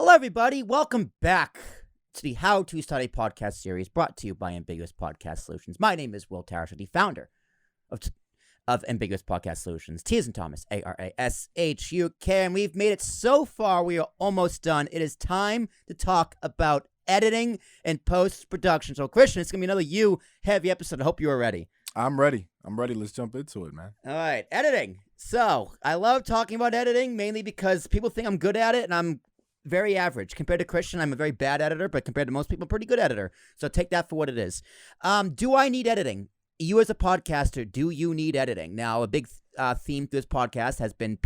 Hello, everybody. Welcome back to the How to Study podcast series brought to you by Ambiguous Podcast Solutions. My name is Will Tarashuk, the founder of Ambiguous Podcast Solutions. T as in Thomas, Arashuk, and we've made it so far. We are almost done. It is time to talk about editing and post-production. So, Christian, it's going to be another heavy episode. I hope you are ready. I'm ready. Let's jump into it, man. All right, editing. So, I love talking about editing mainly because people think I'm good at it, and I'm very average. Compared to Christian, I'm a very bad editor, but compared to most people, I'm a pretty good editor. So take that for what it is. Do I need editing? You as a podcaster, do you need editing? Now, a big theme to this podcast has been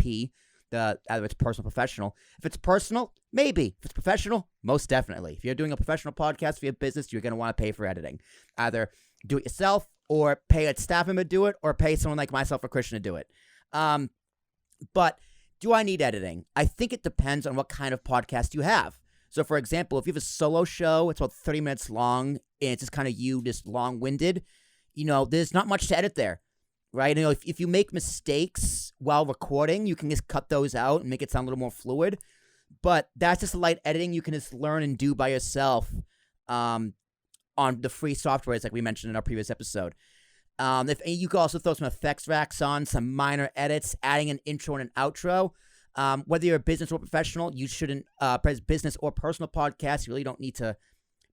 either it's personal or professional. If it's personal, maybe. If it's professional, most definitely. If you're doing a professional podcast for your business, you're going to want to pay for editing. Either do it yourself or pay a staff member to do it or pay someone like myself or Christian to do it. But do I need editing? I think it depends on what kind of podcast you have. So, for example, if you have a solo show, it's about 30 minutes long, and it's just kind of you, just long-winded, there's not much to edit there, right? If you make mistakes while recording, you can just cut those out and make it sound a little more fluid. But that's just light editing you can just learn and do by yourself on the free softwares like we mentioned in our previous episode. If you can also throw some effects racks on, some minor edits, adding an intro and an outro. Whether you're a business or professional, you shouldn't, business or personal podcast, you really don't need to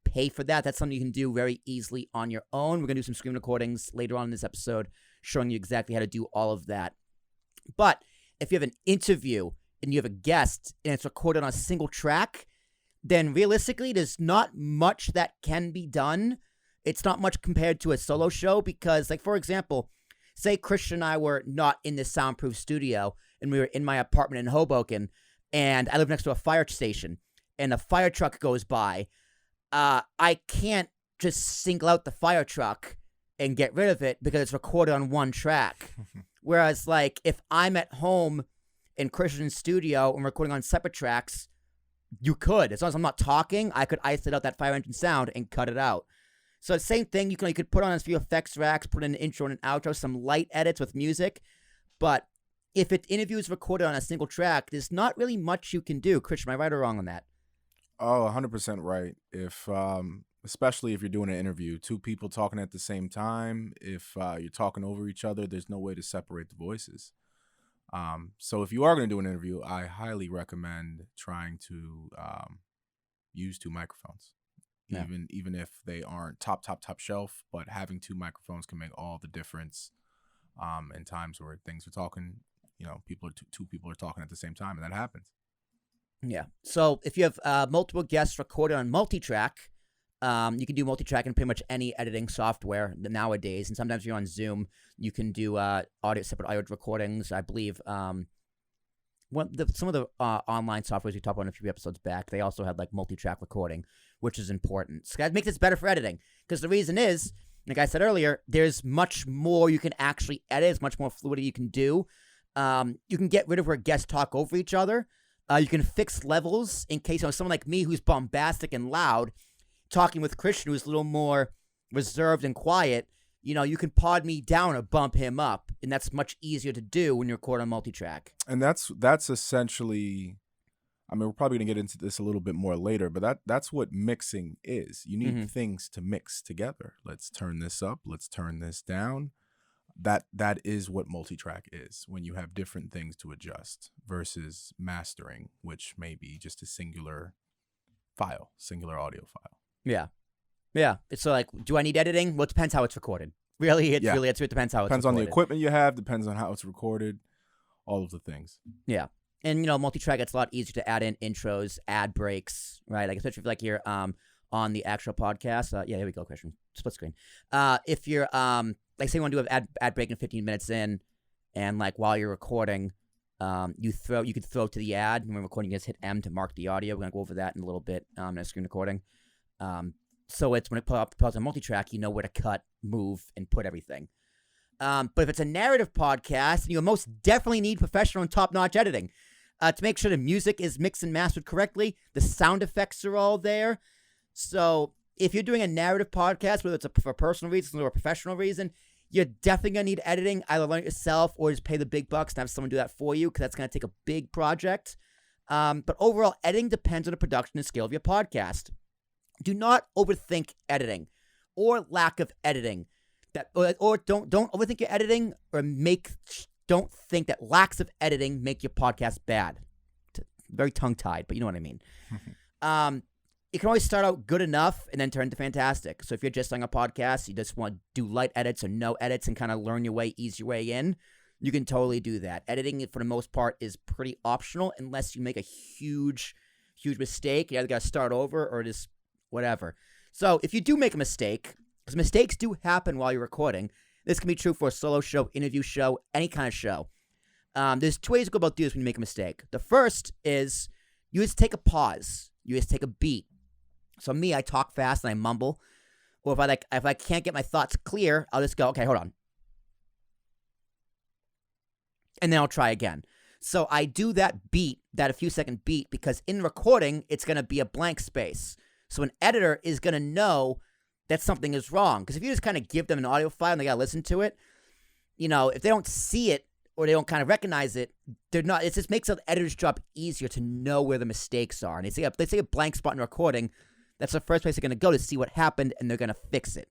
pay for that. That's something you can do very easily on your own. We're going to do some screen recordings later on in this episode showing you exactly how to do all of that. But if you have an interview and you have a guest and it's recorded on a single track, then realistically, there's not much that can be done. It's not much compared to a solo show because, like, for example, say Christian and I were not in this soundproof studio and we were in my apartment in Hoboken and I live next to a fire station and a fire truck goes by. I can't just single out the fire truck and get rid of it because it's recorded on one track. Whereas, like, if I'm at home in Christian's studio and recording on separate tracks, you could. As long as I'm not talking, I could isolate out that fire engine sound and cut it out. So the same thing, you could put on a few effects racks, put in an intro and an outro, some light edits with music. But if an interview is recorded on a single track, there's not really much you can do. Christian, am I right or wrong on that? Oh, 100% right. Especially if you're doing an interview, two people talking at the same time, if you're talking over each other, there's no way to separate the voices. So if you are going to do an interview, I highly recommend trying to use two microphones. Yeah. Even if they aren't top shelf, but having two microphones can make all the difference in times where things are talking, two people are talking at the same time, and that happens. Yeah. So if you have multiple guests recorded on multi-track, you can do multi-track in pretty much any editing software nowadays. And sometimes if you're on Zoom, you can do separate audio recordings. I believe some of the online softwares we talked about a few episodes back, they also had like multi-track recording, which is important. So that makes it better for editing. Because the reason is, like I said earlier, there's much more you can actually edit. There's much more fluidity you can do. You can get rid of where guests talk over each other. You can fix levels in case someone like me who's bombastic and loud, talking with Christian who's a little more reserved and quiet. You can pod me down or bump him up, and that's much easier to do when you record on multi-track. And that's essentially, I mean, we're probably going to get into this a little bit more later, but that's what mixing is. You need things to mix together. Let's turn this up. Let's turn this down. That is what multi-track is, when you have different things to adjust versus mastering, which may be just a singular audio file. Yeah. Yeah. So, like, do I need editing? Well, it depends how it's recorded. Really, it depends how it's depends recorded. Depends on the equipment you have, depends on how it's recorded, all of the things. Yeah. And, multi-track, it's a lot easier to add in intros, ad breaks, right? Like, especially if, you're on the actual podcast. Yeah, here we go, Christian. Split screen. If you're, say you want to do an ad break in 15 minutes in, and, while you're recording, you could throw to the ad. When we're recording, you just hit M to mark the audio. We're going to go over that in a little bit in a screen recording. So it's when it pulls on multi-track, you know where to cut, move, and put everything. But if it's a narrative podcast, you most definitely need professional and top-notch editing to make sure the music is mixed and mastered correctly. The sound effects are all there. So if you're doing a narrative podcast, whether it's for personal reasons or a professional reason, you're definitely going to need editing. Either learn it yourself or just pay the big bucks and have someone do that for you, because that's going to take a big project. But overall, editing depends on the production and scale of your podcast. Do not overthink editing or lack of editing. Or don't overthink your editing, or don't think that lacks of editing make your podcast bad. Very tongue-tied, but you know what I mean. It can always start out good enough and then turn into fantastic. So if you're just starting a podcast, you just want to do light edits or no edits and kind of learn your way, ease your way in, you can totally do that. Editing, for the most part, is pretty optional unless you make a huge mistake. You either got to start over or just whatever. So if you do make a mistake, because mistakes do happen while you're recording, this can be true for a solo show, interview show, any kind of show. There's two ways to go about doing this when you make a mistake. The first is you just take a pause. You just take a beat. So me, I talk fast and I mumble. Or if I can't get my thoughts clear, I'll just go, okay, hold on. And then I'll try again. So I do that beat, that a few second beat, because in recording, it's going to be a blank space. So an editor is going to know that something is wrong. Because if you just kind of give them an audio file and they got to listen to it, if they don't see it or they don't kind of recognize it, it just makes the editor's job easier to know where the mistakes are. And they say a blank spot in recording, that's the first place they're going to go to see what happened, and they're going to fix it.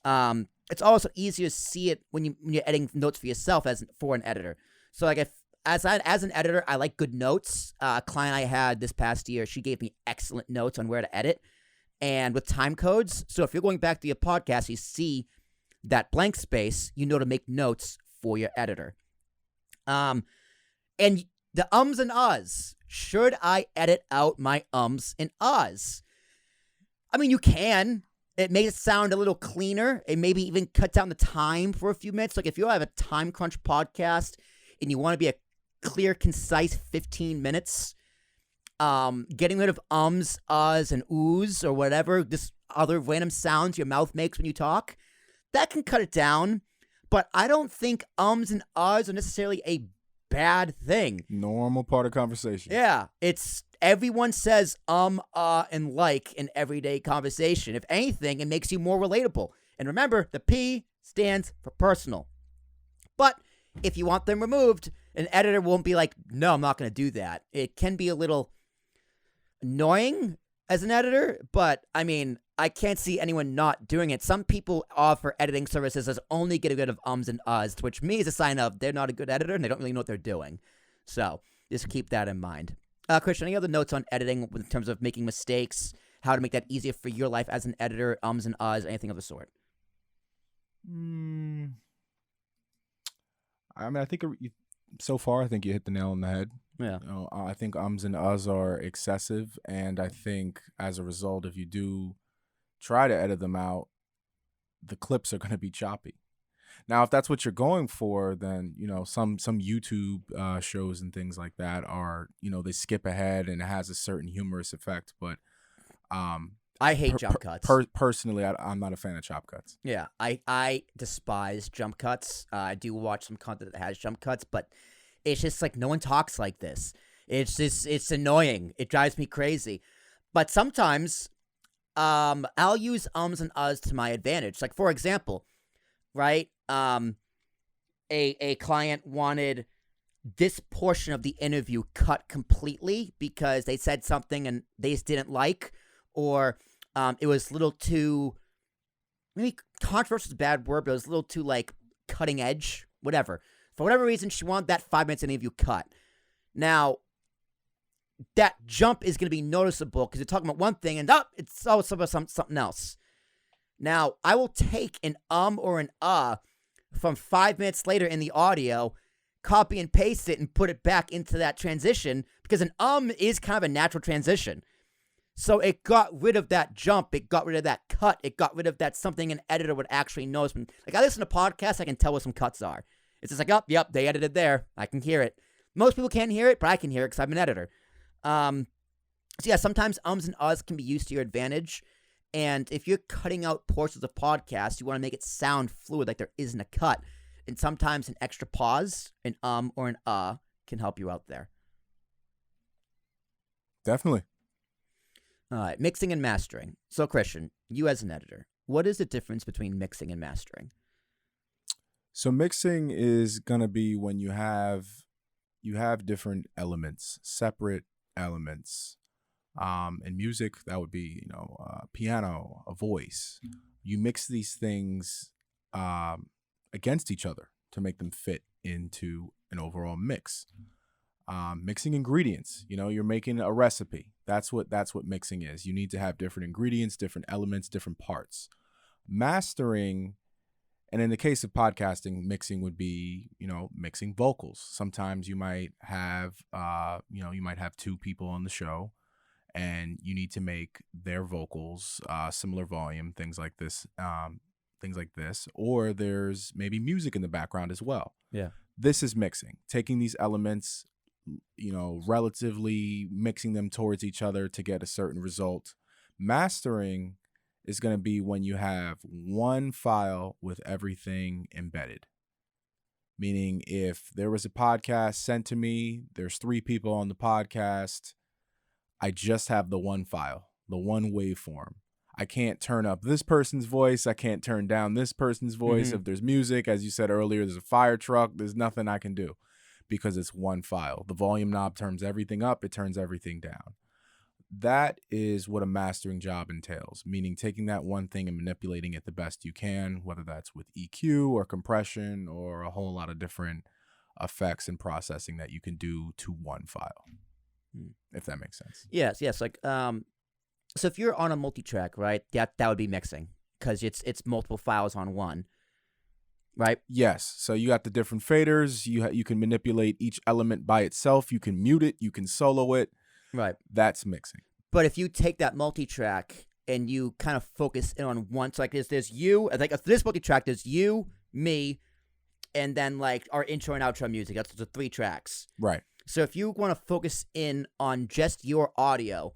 It's also easier to see it when you're editing notes for yourself for an editor. So like as an editor, I like good notes. A client I had this past year, she gave me excellent notes on where to edit, and with time codes. So if you're going back to your podcast, you see that blank space, you know to make notes for your editor. And the ums and uhs. Should I edit out my ums and uhs? I mean, you can. It makes it sound a little cleaner. It maybe even cut down the time for a few minutes. Like if you have a time crunch podcast and you want to be a clear, concise 15 minutes, getting rid of ums, uhs, and oohs or whatever, just other random sounds your mouth makes when you talk, that can cut it down. But I don't think ums and uhs are necessarily a bad thing. Normal part of conversation. Yeah, everyone says and like in everyday conversation. If anything, it makes you more relatable. And remember, the P stands for personal. But if you want them removed, an editor won't be like, no, I'm not going to do that. It can be a little annoying as an editor, but I mean, I can't see anyone not doing it. Some people offer editing services as only getting rid of ums and uhs, which me is a sign of they're not a good editor and they don't really know what they're doing. So just keep that in mind. Christian, any other notes on editing in terms of making mistakes, how to make that easier for your life as an editor, ums and uhs, anything of the sort? I mean, I think so far, I think you hit the nail on the head. Yeah. I think ums and uhs are excessive, and I think as a result, if you do try to edit them out, the clips are going to be choppy. Now, if that's what you're going for, then, some YouTube shows and things like that are, they skip ahead and it has a certain humorous effect. But I hate jump cuts. Personally, I'm not a fan of chop cuts. Yeah, I despise jump cuts. I do watch some content that has jump cuts, but it's just like no one talks like this. It's annoying. It drives me crazy. But sometimes I'll use ums and uhs to my advantage. Like, for example, right? A client wanted this portion of the interview cut completely because they said something and they just didn't like, or it was a little too, maybe controversial is a bad word, but it was a little too, like, cutting edge, whatever. For whatever reason, she wanted that 5 minutes interview cut. Now, that jump is going to be noticeable because you're talking about one thing and it's always about something else. Now, I will take an or an from 5 minutes later in the audio, copy and paste it, and put it back into that transition because an is kind of a natural transition. So it got rid of that jump. It got rid of that cut. It got rid of that something an editor would actually notice. Like, I listen to podcasts, I can tell what some cuts are. It's just like, oh, yep, they edited there. I can hear it. Most people can't hear it, but I can hear it because I'm an editor. So yeah, sometimes ums and uhs can be used to your advantage. And if you're cutting out portions of podcasts, you want to make it sound fluid, like there isn't a cut. And sometimes an extra pause, an or an can help you out there. Definitely. All right, mixing and mastering. So, Christian, you as an editor, what is the difference between mixing and mastering? So mixing is going to be when you have different elements, separate elements. In music, that would be, piano, a voice. You mix these things against each other to make them fit into an overall mix. Mixing ingredients, you're making a recipe. That's what mixing is. You need to have different ingredients, different elements, different parts. Mastering, and in the case of podcasting, mixing would be, mixing vocals. Sometimes you might have, two people on the show, and you need to make their vocals similar volume, things like this, or there's maybe music in the background as well. Yeah. This is mixing, taking these elements, relatively mixing them towards each other to get a certain result. Mastering is going to be when you have one file with everything embedded. Meaning if there was a podcast sent to me, there's 3 people on the podcast, I just have the one file, the one waveform. I can't turn up this person's voice. I can't turn down this person's voice. Mm-hmm. If there's music, as you said earlier, there's a fire truck, there's nothing I can do because it's one file. The volume knob turns everything up, it turns everything down. That is what a mastering job entails, meaning taking that one thing and manipulating it the best you can, whether that's with EQ or compression or a whole lot of different effects and processing that you can do to one file, if that makes sense. Yes. Like, so if you're on a multi-track, right, that would be mixing because it's multiple files on one, right? Yes. So you got the different faders. You can manipulate each element by itself. You can mute it. You can solo it. Right. That's mixing. But if you take that multi-track and you kind of focus in on one, so like there's you, like this multi-track, there's you, me, and then like our intro and outro music. That's the 3 tracks. Right. So if you want to focus in on just your audio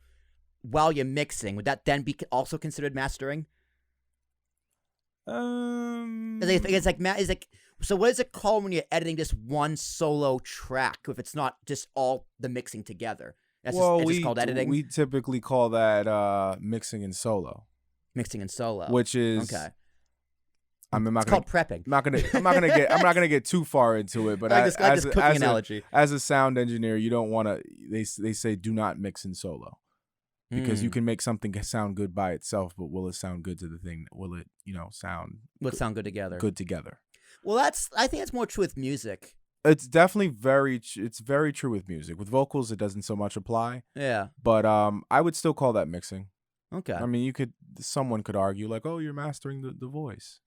while you're mixing, would that then be also considered mastering? It's like so what is it called when you're editing just one solo track if it's not just all the mixing together? It's just called editing? We typically call that mixing and solo. Mixing and solo. Which is okay. It's called prepping. I'm not gonna get too far into it, but as a sound engineer, you don't want to. They say do not mix in solo, because you can make something sound good by itself, but will it sound good to the thing? Will it sound? Will it sound good together? Good together. Well, I think that's more true with music. It's definitely very true with music. With vocals, it doesn't so much apply. Yeah. But I would still call that mixing. Okay. I mean, someone could argue like, oh, you're mastering the voice,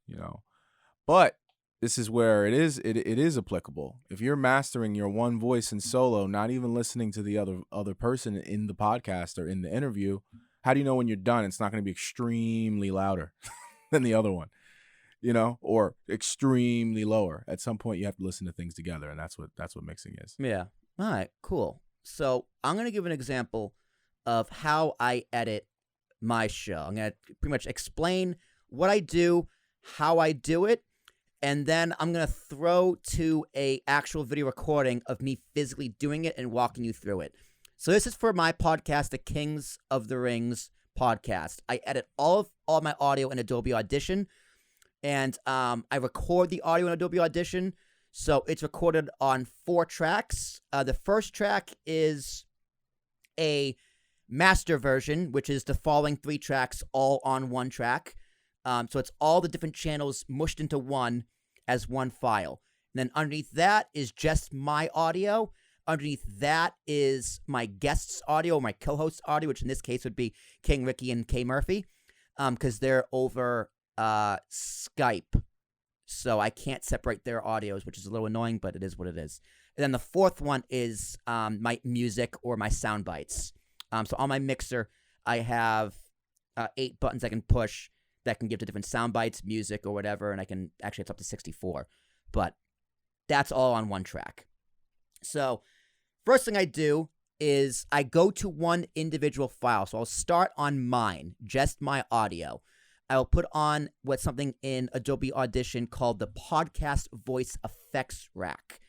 But this is where it is applicable. If you're mastering your one voice in solo, not even listening to the other person in the podcast or in the interview, how do you know when you're done it's not going to be extremely louder than the other one? Or extremely lower. At some point, you have to listen to things together, and that's what mixing is. Yeah. All right. Cool. So I'm gonna give an example of how I edit my show. I'm gonna pretty much explain what I do, how I do it, and then I'm gonna throw to a actual video recording of me physically doing it and walking you through it. So this is for my podcast, the Kings of the Rings podcast. I edit all my audio in Adobe Audition. And I record the audio in Adobe Audition, so it's recorded on 4 tracks. The first track is a master version, which is the following 3 tracks all on one track. So it's all the different channels mushed into one as one file. And then underneath that is just my audio. Underneath that is my guest's audio, my co-host's audio, which in this case would be King Ricky and K Murphy, because they're over Skype, so I can't separate their audios, which is a little annoying, but it is what it is. And then the 4th one is my music or my sound bites. So on my mixer, I have 8 buttons I can push that can give to different sound bites, music, or whatever, and it's up to 64. But that's all on one track. So first thing I do is I go to one individual file. So I'll start on mine, just my audio. I'll put on something in Adobe Audition called the Podcast Voice Effects Rack.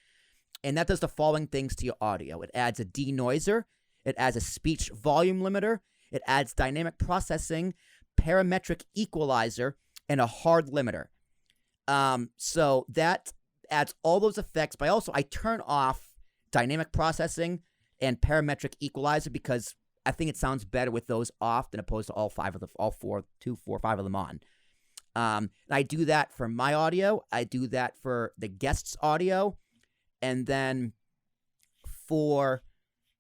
And that does the following things to your audio. It adds a denoiser. It adds a speech volume limiter. It adds dynamic processing, parametric equalizer, and a hard limiter. So that adds all those effects. But I turn off dynamic processing and parametric equalizer because I think it sounds better with those off than opposed to all 5 of the all 4, 2, 4, 5 of them on. And I do that for my audio. I do that for the guest's audio, and then for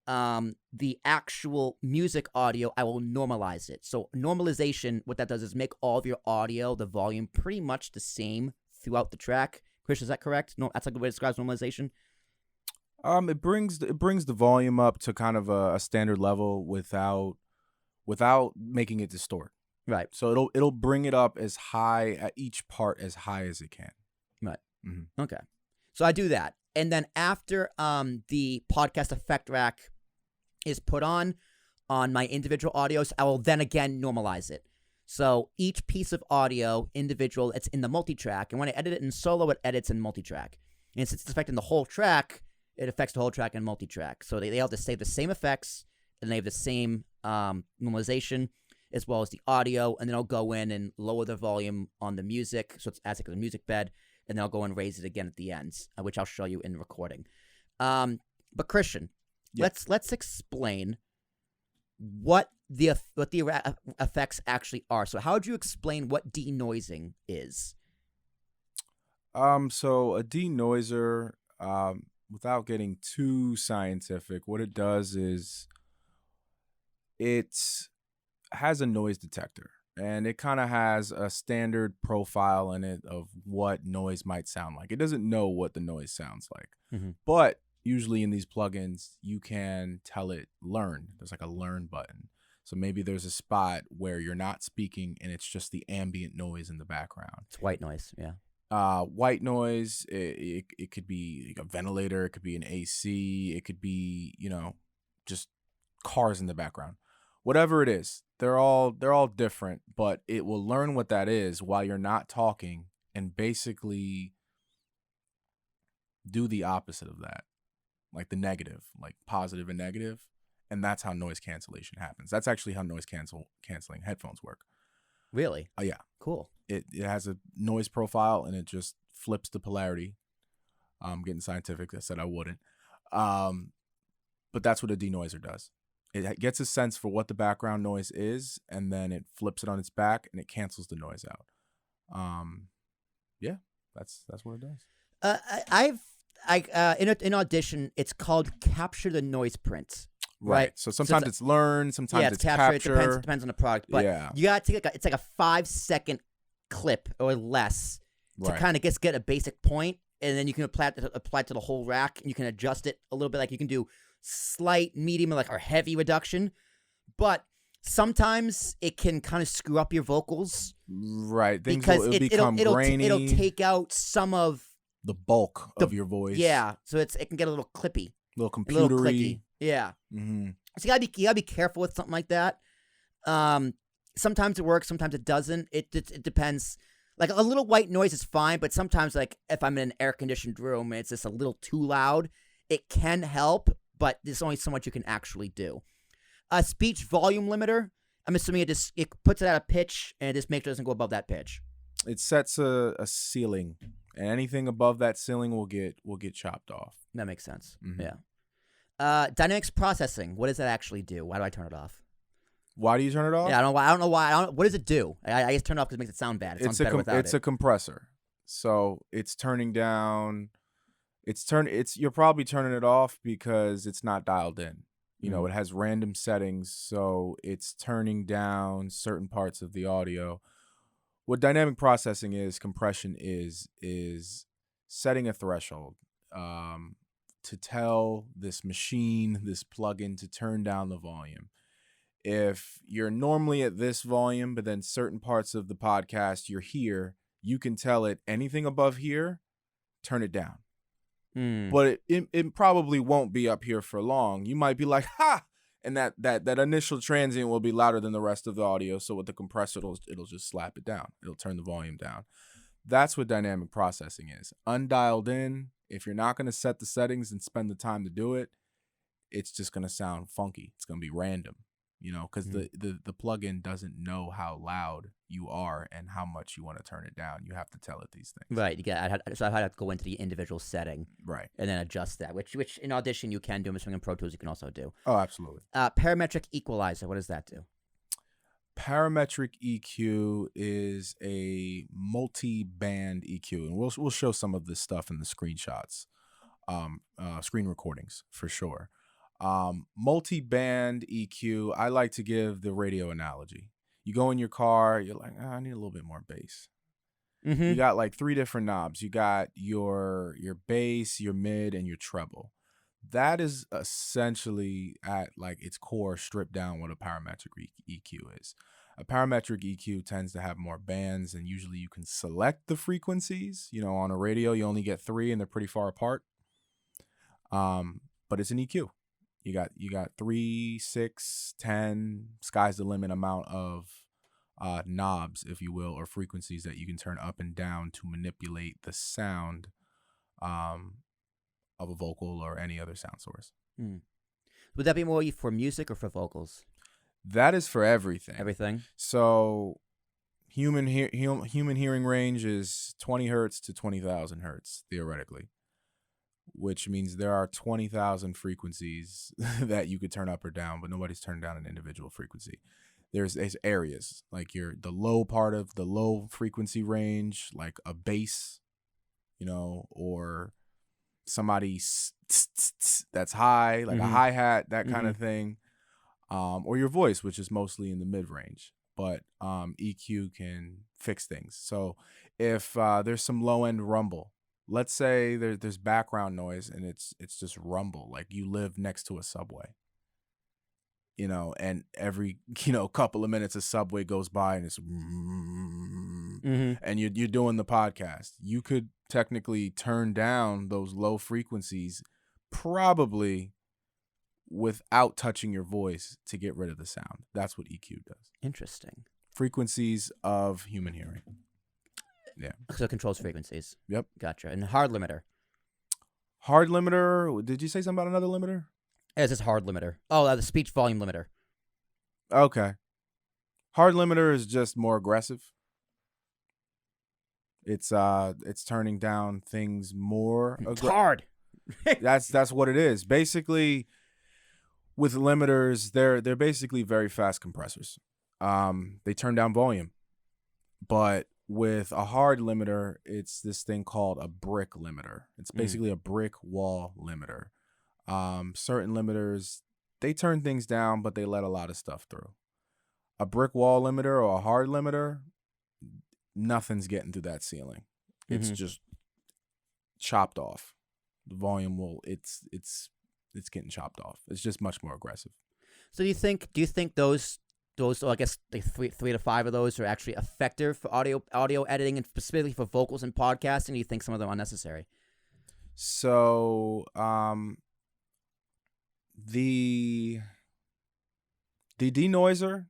the actual music audio, I will normalize it. So normalization, what that does is make all of your audio, the volume, pretty much the same throughout the track. Chris, is that correct? No, that's a good way to describe normalization. It brings the volume up to kind of a standard level without making it distort. Right. So it'll bring it up as high at each part as high as it can. Right. Mm-hmm. Okay. So I do that, and then after the podcast effect rack is put on my individual audios, I will then again normalize it. So each piece of audio, individual, it's in the multi-track, and when I edit it in solo, it edits in multi-track. And since it's affecting the whole track, it affects the whole track in multi-track. So they have to save the same effects, and they have the same normalization, as well as the audio, and then I'll go in and lower the volume on the music, so it's as like a music bed, and then I'll go and raise it again at the ends, which I'll show you in the recording. But Christian, Yeah. let's explain what the effects actually are. So how would you explain what denoising is? So a denoiser, without getting too scientific, what it does is it has a noise detector, and it kind of has a standard profile in it of what noise might sound like. It doesn't know what the noise sounds like, but usually in these plugins, you can tell it learn. There's like a learn button. So maybe there's a spot where you're not speaking and it's just the ambient noise in the background. It's white noise, yeah. White noise, it could be a ventilator, it could be an AC, it could be, just cars in the background. Whatever it is, they're all different, but it will learn what that is while you're not talking and basically do the opposite of that. Like the negative, like positive and negative. And that's how noise cancellation happens. That's actually how noise canceling headphones work. Really? Oh, yeah. Cool. It has a noise profile, and it just flips the polarity. I'm getting scientific. I said I wouldn't. But that's what a denoiser does. It gets a sense for what the background noise is, and then it flips it on its back, and it cancels the noise out. Yeah, that's what it does. In Audition, it's called capture the noise print. Right. So sometimes it's learn, sometimes it's capture. It depends on the product. But you gotta take it's like a 5-second clip or less to kind of get a basic point, and then you can apply it to the whole rack, and you can adjust it a little bit. Like you can do slight, medium, or heavy reduction. But sometimes it can kind of screw up your vocals. Right. Things because will become grainy. It'll take out some of the bulk of your voice. Yeah. So it can get a little clippy. A little computery. A little clicky. Yeah. Mm-hmm. So you gotta be careful with something like that. Sometimes it works, sometimes it doesn't. It depends. Like a little white noise is fine, but sometimes like if I'm in an air conditioned room and it's just a little too loud, it can help, but there's only so much you can actually do. A speech volume limiter, I'm assuming it puts it at a pitch and it just makes sure it doesn't go above that pitch. It sets a ceiling, and anything above that ceiling will get chopped off. That makes sense. Mm-hmm. Yeah. Dynamics processing. What does that actually do? Why do I turn it off? Why do you turn it off? Yeah, I don't know why. What does it do? I just turn it off because it makes it sound bad. It sounds better without it. It's a compressor, so it's turning down. You're probably turning it off because it's not dialed in. It has random settings, so it's turning down certain parts of the audio. What dynamic processing is, compression is setting a threshold to tell this machine, this plugin, to turn down the volume. If you're normally at this volume, but then certain parts of the podcast you're here, you can tell it anything above here, turn it down. But it probably won't be up here for long. You might be like, ha! And that initial transient will be louder than the rest of the audio. So with the compressor, it'll just slap it down. It'll turn the volume down. That's what dynamic processing is. Undialed in, if you're not going to set the settings and spend the time to do it, it's just going to sound funky. It's going to be random. because the plugin doesn't know how loud you are and how much you want to turn it down. You have to tell it these things. Right. So I had to go into the individual setting, Right. and then adjust that. Which in Audition you can do. In Pro Tools you can also do. Oh, absolutely. Parametric equalizer. What does that do? Parametric EQ is a multi-band EQ, and we'll show some of this stuff in the screenshots, screen recordings for sure. Multi-band EQ, I like to give the radio analogy. You go in your car, you're like, I need a little bit more bass. Mm-hmm. You got like 3 different knobs. You got your bass, your mid, and your treble. That is essentially at like its core stripped down what a parametric EQ is. A parametric EQ tends to have more bands, and usually you can select the frequencies. On a radio, you only get 3 and they're pretty far apart. But it's an EQ. You got 3, 6, 10, sky's the limit amount of knobs, if you will, or frequencies that you can turn up and down to manipulate the sound of a vocal or any other sound source. Would that be more for music or for vocals? That is for everything. Everything. So human hearing range is 20 hertz to 20,000 hertz theoretically, which means there are 20,000 frequencies that you could turn up or down, but nobody's turning down an individual frequency. There's areas like the low part of the low frequency range, like a bass, or somebody that's high, like a hi-hat, that kind of thing, or your voice, which is mostly in the mid-range. But EQ can fix things. So if there's some low-end rumble, let's say there's background noise and it's just rumble, like you live next to a subway, and every couple of minutes a subway goes by and it's and you're doing the podcast, you could technically turn down those low frequencies probably without touching your voice to get rid of the sound. That's what EQ does. Interesting. Frequencies of human hearing. Yeah. So it controls frequencies. Yep. Gotcha. And hard limiter. Hard limiter. Did you say something about another limiter? Yeah, it's just hard limiter. Oh, the speech volume limiter. Okay. Hard limiter is just more aggressive. It's turning down things more. It's hard. That's what it is. Basically, with limiters, they're basically very fast compressors. They turn down volume, but with a hard limiter, it's this thing called a brick limiter. It's basically a brick wall limiter. Certain limiters, they turn things down, but they let a lot of stuff through. A brick wall limiter or a hard limiter, nothing's getting through that ceiling. It's just chopped off. The volume it's getting chopped off. It's just much more aggressive. So do you think those I guess like 3 to 5 of those are actually effective for audio editing and specifically for vocals and podcasting? Do you think some of them are unnecessary? So the denoiser,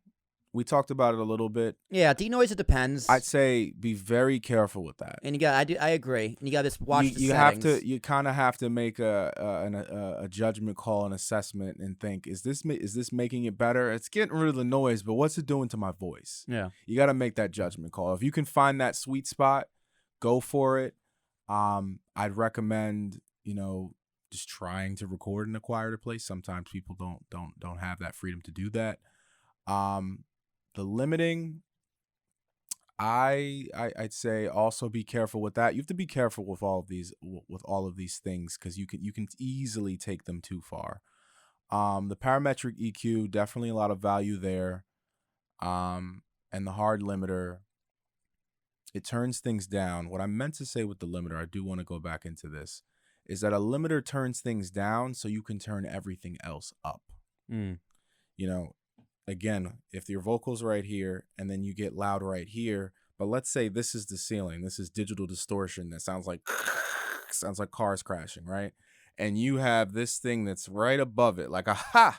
we talked about it a little bit. Yeah, denoiser depends. I'd say be very careful with that. And I agree. And you got to watch the you settings. You kind of have to make a judgment call, an assessment, and think: is this making it better? It's getting rid of the noise, but what's it doing to my voice? Yeah, you got to make that judgment call. If you can find that sweet spot, go for it. I'd recommend just trying to record in a quieter place. Sometimes people don't have that freedom to do that. The limiting, I'd say also be careful with that. You have to be careful with all of these things because you can easily take them too far. The parametric EQ, definitely a lot of value there. And the hard limiter, it turns things down. What I meant to say with the limiter, I do want to go back into this, is that a limiter turns things down so you can turn everything else up. Again, if your vocal's right here and then you get loud right here, but let's say this is the ceiling, this is digital distortion that sounds like cars crashing, right? And you have this thing that's right above it, like kind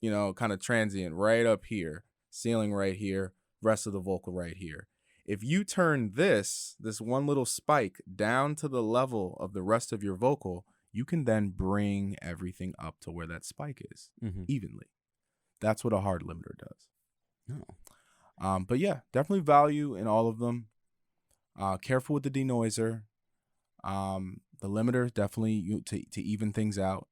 of transient right up here, ceiling right here, rest of the vocal right here. If you turn this one little spike down to the level of the rest of your vocal, you can then bring everything up to where that spike is evenly. That's what a hard limiter does. No. But yeah, definitely value in all of them. Careful with the denoiser. The limiter definitely to even things out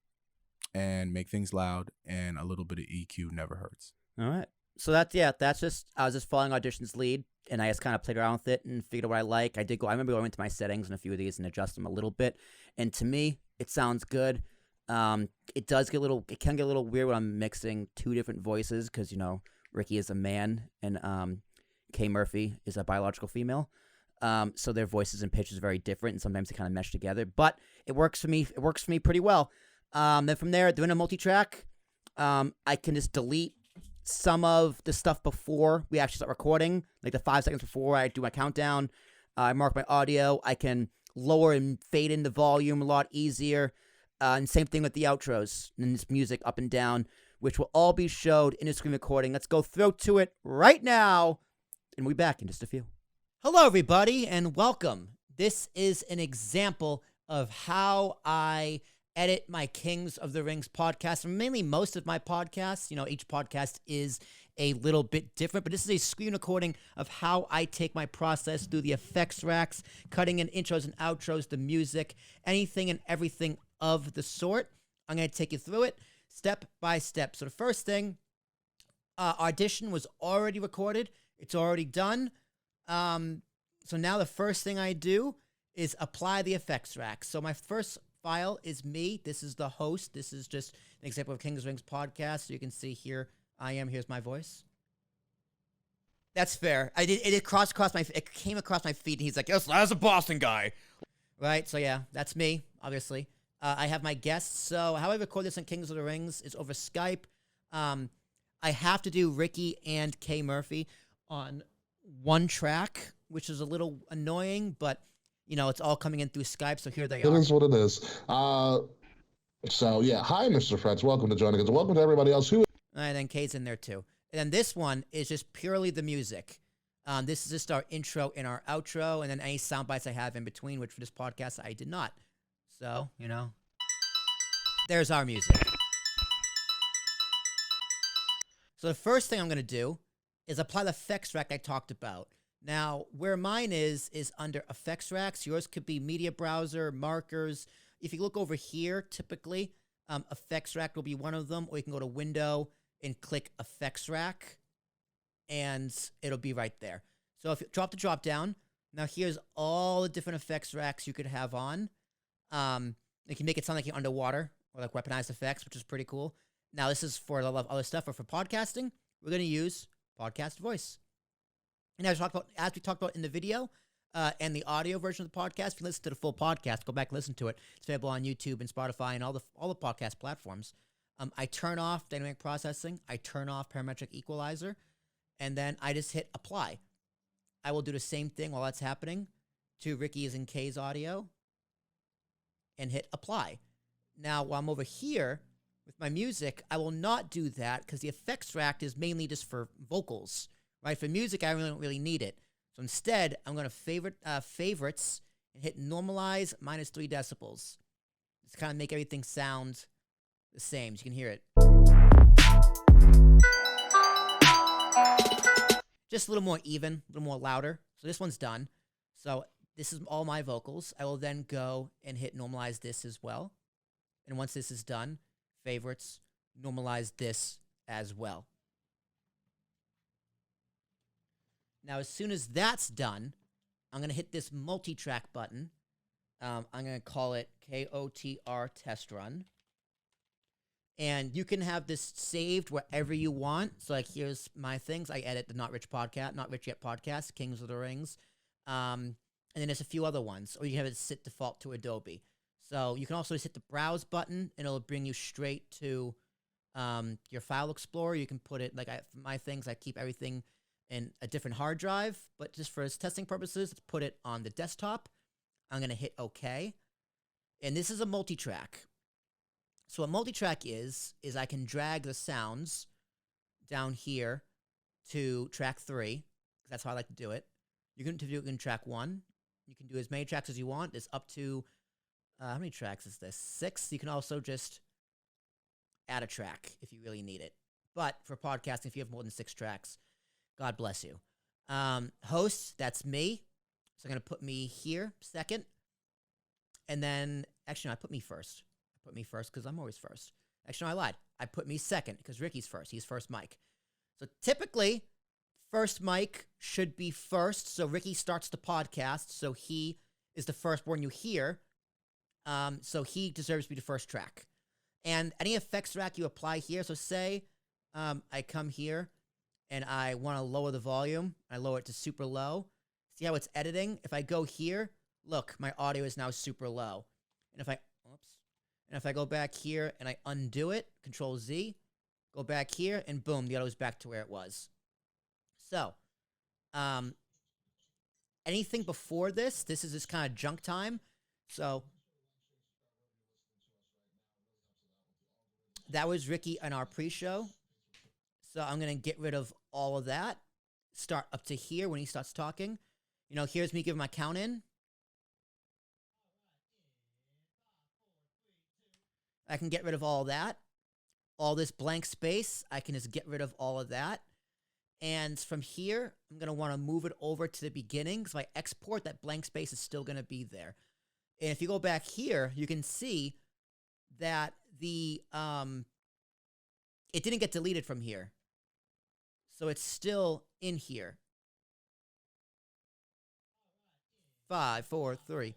and make things loud, and a little bit of EQ never hurts. All right. So that's just I was just following Audition's lead, and I just kind of played around with it and figured out what I like. I remember going into my settings and a few of these and adjust them a little bit, and to me, it sounds good. It can get a little weird when I'm mixing two different voices because Ricky is a man and Kay Murphy is a biological female. So their voices and pitches are very different, and sometimes they kind of mesh together. But it works for me. It works for me pretty well. Then from there, doing a multi-track, I can just delete some of the stuff before we actually start recording, like the 5 seconds before I do my countdown. I mark my audio. I can lower and fade in the volume a lot easier. And same thing with the outros and this music up and down, which will all be showed in a screen recording. Let's go through to it right now, and we'll be back in just a few. Hello, everybody, and welcome. This is an example of how I edit my Kings of the Rings podcast, and mainly most of my podcasts. Each podcast is a little bit different, but this is a screen recording of how I take my process through the effects racks, cutting in intros and outros, the music, anything and everything of the sort. I'm going to take you through it step by step. So the first thing, Audition was already recorded. It's already done. So now the first thing I do is apply the effects rack. So my first file is me. This is the host. This is just an example of Kings of Rings podcast. So you can see here I am. Here's my voice. That's fair. It came across my feed, and he's like, "Yes, that's a Boston guy." Right? So yeah, that's me, obviously. I have my guests. So how I record this on Kings of the Rings is over Skype. I have to do Ricky and Kay Murphy on one track, which is a little annoying, but it's all coming in through Skype, so here they are. It is what it is. So yeah, hi, Mr. Freds. Welcome to joining us. Welcome to everybody else who. And then Kay's in there too. And then this one is just purely the music. This is just our intro and our outro, and then any sound bites I have in between, which for this podcast I did not. So there's our music. So the first thing I'm going to do is apply the effects rack I talked about. Now, where mine is under effects racks. Yours could be media browser, markers. If you look over here, typically, effects rack will be one of them, or you can go to window and click effects rack, and it'll be right there. So if you drop the drop down, now here's all the different effects racks you could have on. You can make it sound like you're underwater, or like weaponized effects, which is pretty cool. Now, this is for a lot of other stuff, but for podcasting, we're going to use podcast voice. And as we talked about in the video and the audio version of the podcast, if you listen to the full podcast, go back and listen to it. It's available on YouTube and Spotify and all the podcast platforms. I turn off dynamic processing. I turn off parametric equalizer. And then I just hit apply. I will do the same thing while that's happening to Ricky's and Kay's audio and hit apply. Now, while I'm over here with my music, I will not do that because the effects rack is mainly just for vocals. Right, for music, I don't really need it. So instead, I'm going to favorites and hit normalize -3 decibels. Just kind of make everything sound the same, so you can hear it. Just a little more even, a little more louder. So this one's done. So this is all my vocals. I will then go and hit normalize this as well. And once this is done, favorites, normalize this as well. Now, as soon as that's done, I'm going to hit this multi-track button. I'm going to call it KOTR test run. And you can have this saved wherever you want. So, like, here's my things. I edit the Not Rich Yet podcast, Kings of the Rings. And then there's a few other ones. Or you can have it sit default to Adobe. So you can also just hit the browse button, and it'll bring you straight to your file explorer. You can put it, like my things, I keep everything in a different hard drive, but just for testing purposes, let's put it on the desktop. I'm going to hit OK. And this is a multi-track. So what multi-track is I can drag the sounds down here to track 3. That's how I like to do it. You can do it in track 1. You can do as many tracks as you want. It's up to, how many tracks is this? 6. You can also just add a track if you really need it. But for podcasting, if you have more than 6 tracks, God bless you. Hosts, that's me. So I'm going to put me here second. And then, actually, no, I put me first. I put me first because I'm always first. Actually, no, I lied. I put me second because Ricky's first. He's first mic. So typically, first mic should be first. So Ricky starts the podcast. So he is the firstborn you hear. So he deserves to be the first track. And any effects rack you apply here. So say I come here and I want to lower the volume. I lower it to super low. See how it's editing? If I go here, look, my audio is now super low. And if I go back here and I undo it, Control Z, go back here, and boom, the audio is back to where it was. So, anything before this is just kind of junk time. So, that was Ricky in our pre-show. So I'm going to get rid of all of that. Start up to here when he starts talking. You know, here's me giving my count in. I can get rid of all that. All this blank space, I can just get rid of all of that. And from here, I'm going to want to move it over to the beginning. So if I export, that blank space is still going to be there. And if you go back here, you can see that the it didn't get deleted from here. So it's still in here. 5, 4, 3.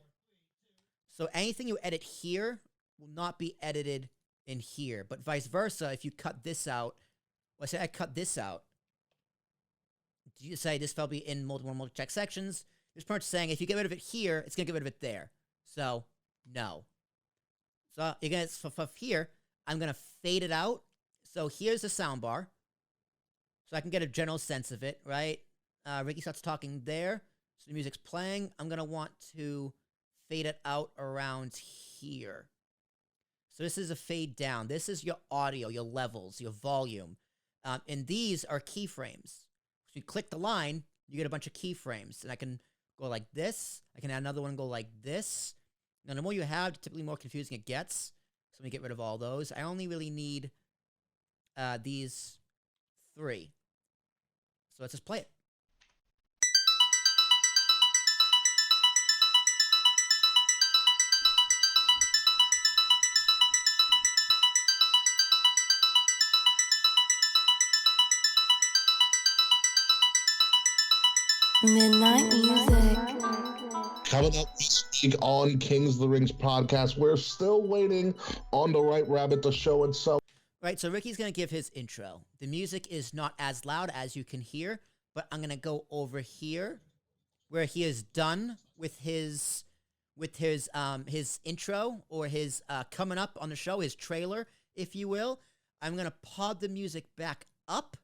So anything you edit here will not be edited in here. But vice versa, if you cut this out, let's say I cut this out. Do you say this will be in multi-check sections? It's pretty much saying if you get rid of it here, it's going to get rid of it there. So, no. So, you're going to, here, I'm going to fade it out. So, here's the soundbar. So, I can get a general sense of it, right? Ricky starts talking there. So, the music's playing. I'm going to want to fade it out around here. So, this is a fade down. This is your audio, your levels, your volume. And these are keyframes. So, you click the line, you get a bunch of keyframes. And I can go like this. I can add another one and go like this. Now, the more you have, typically more confusing it gets. So let me get rid of all those. I only really need these 3. So let's just play it. Midnight music. Coming up this week on Kings of the Rings podcast, we're still waiting on the right rabbit to show itself. Right, so Ricky's going to give his intro. The music is not as loud as you can hear, but I'm going to go over here where he is done with his intro or his coming up on the show, his trailer, if you will. I'm going to pod the music back up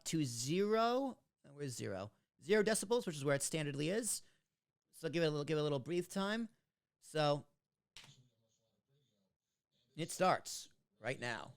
to 0. Where's 0? 0 decibels, which is where it standardly is. So give it a little breathe time. So it starts right now.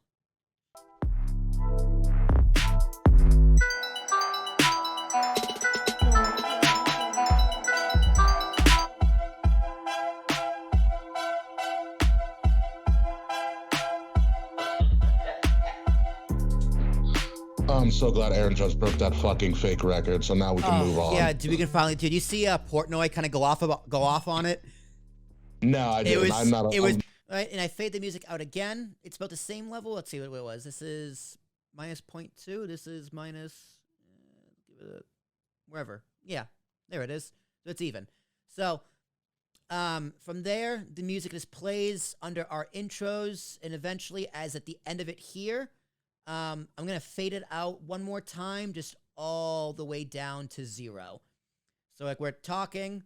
I'm so glad Aaron just broke that fucking fake record, so now we can move on. Yeah, we can finally. Did you see Portnoy kind of go off on it? No, I didn't. Right, and I fade the music out again. It's about the same level. Let's see what it was. This is minus 0.2. This is minus wherever. Yeah, there it is. So it's even. So from there, the music just plays under our intros, and eventually, as at the end of it here, I'm going to fade it out one more time, just all the way down to 0. So, like, we're talking,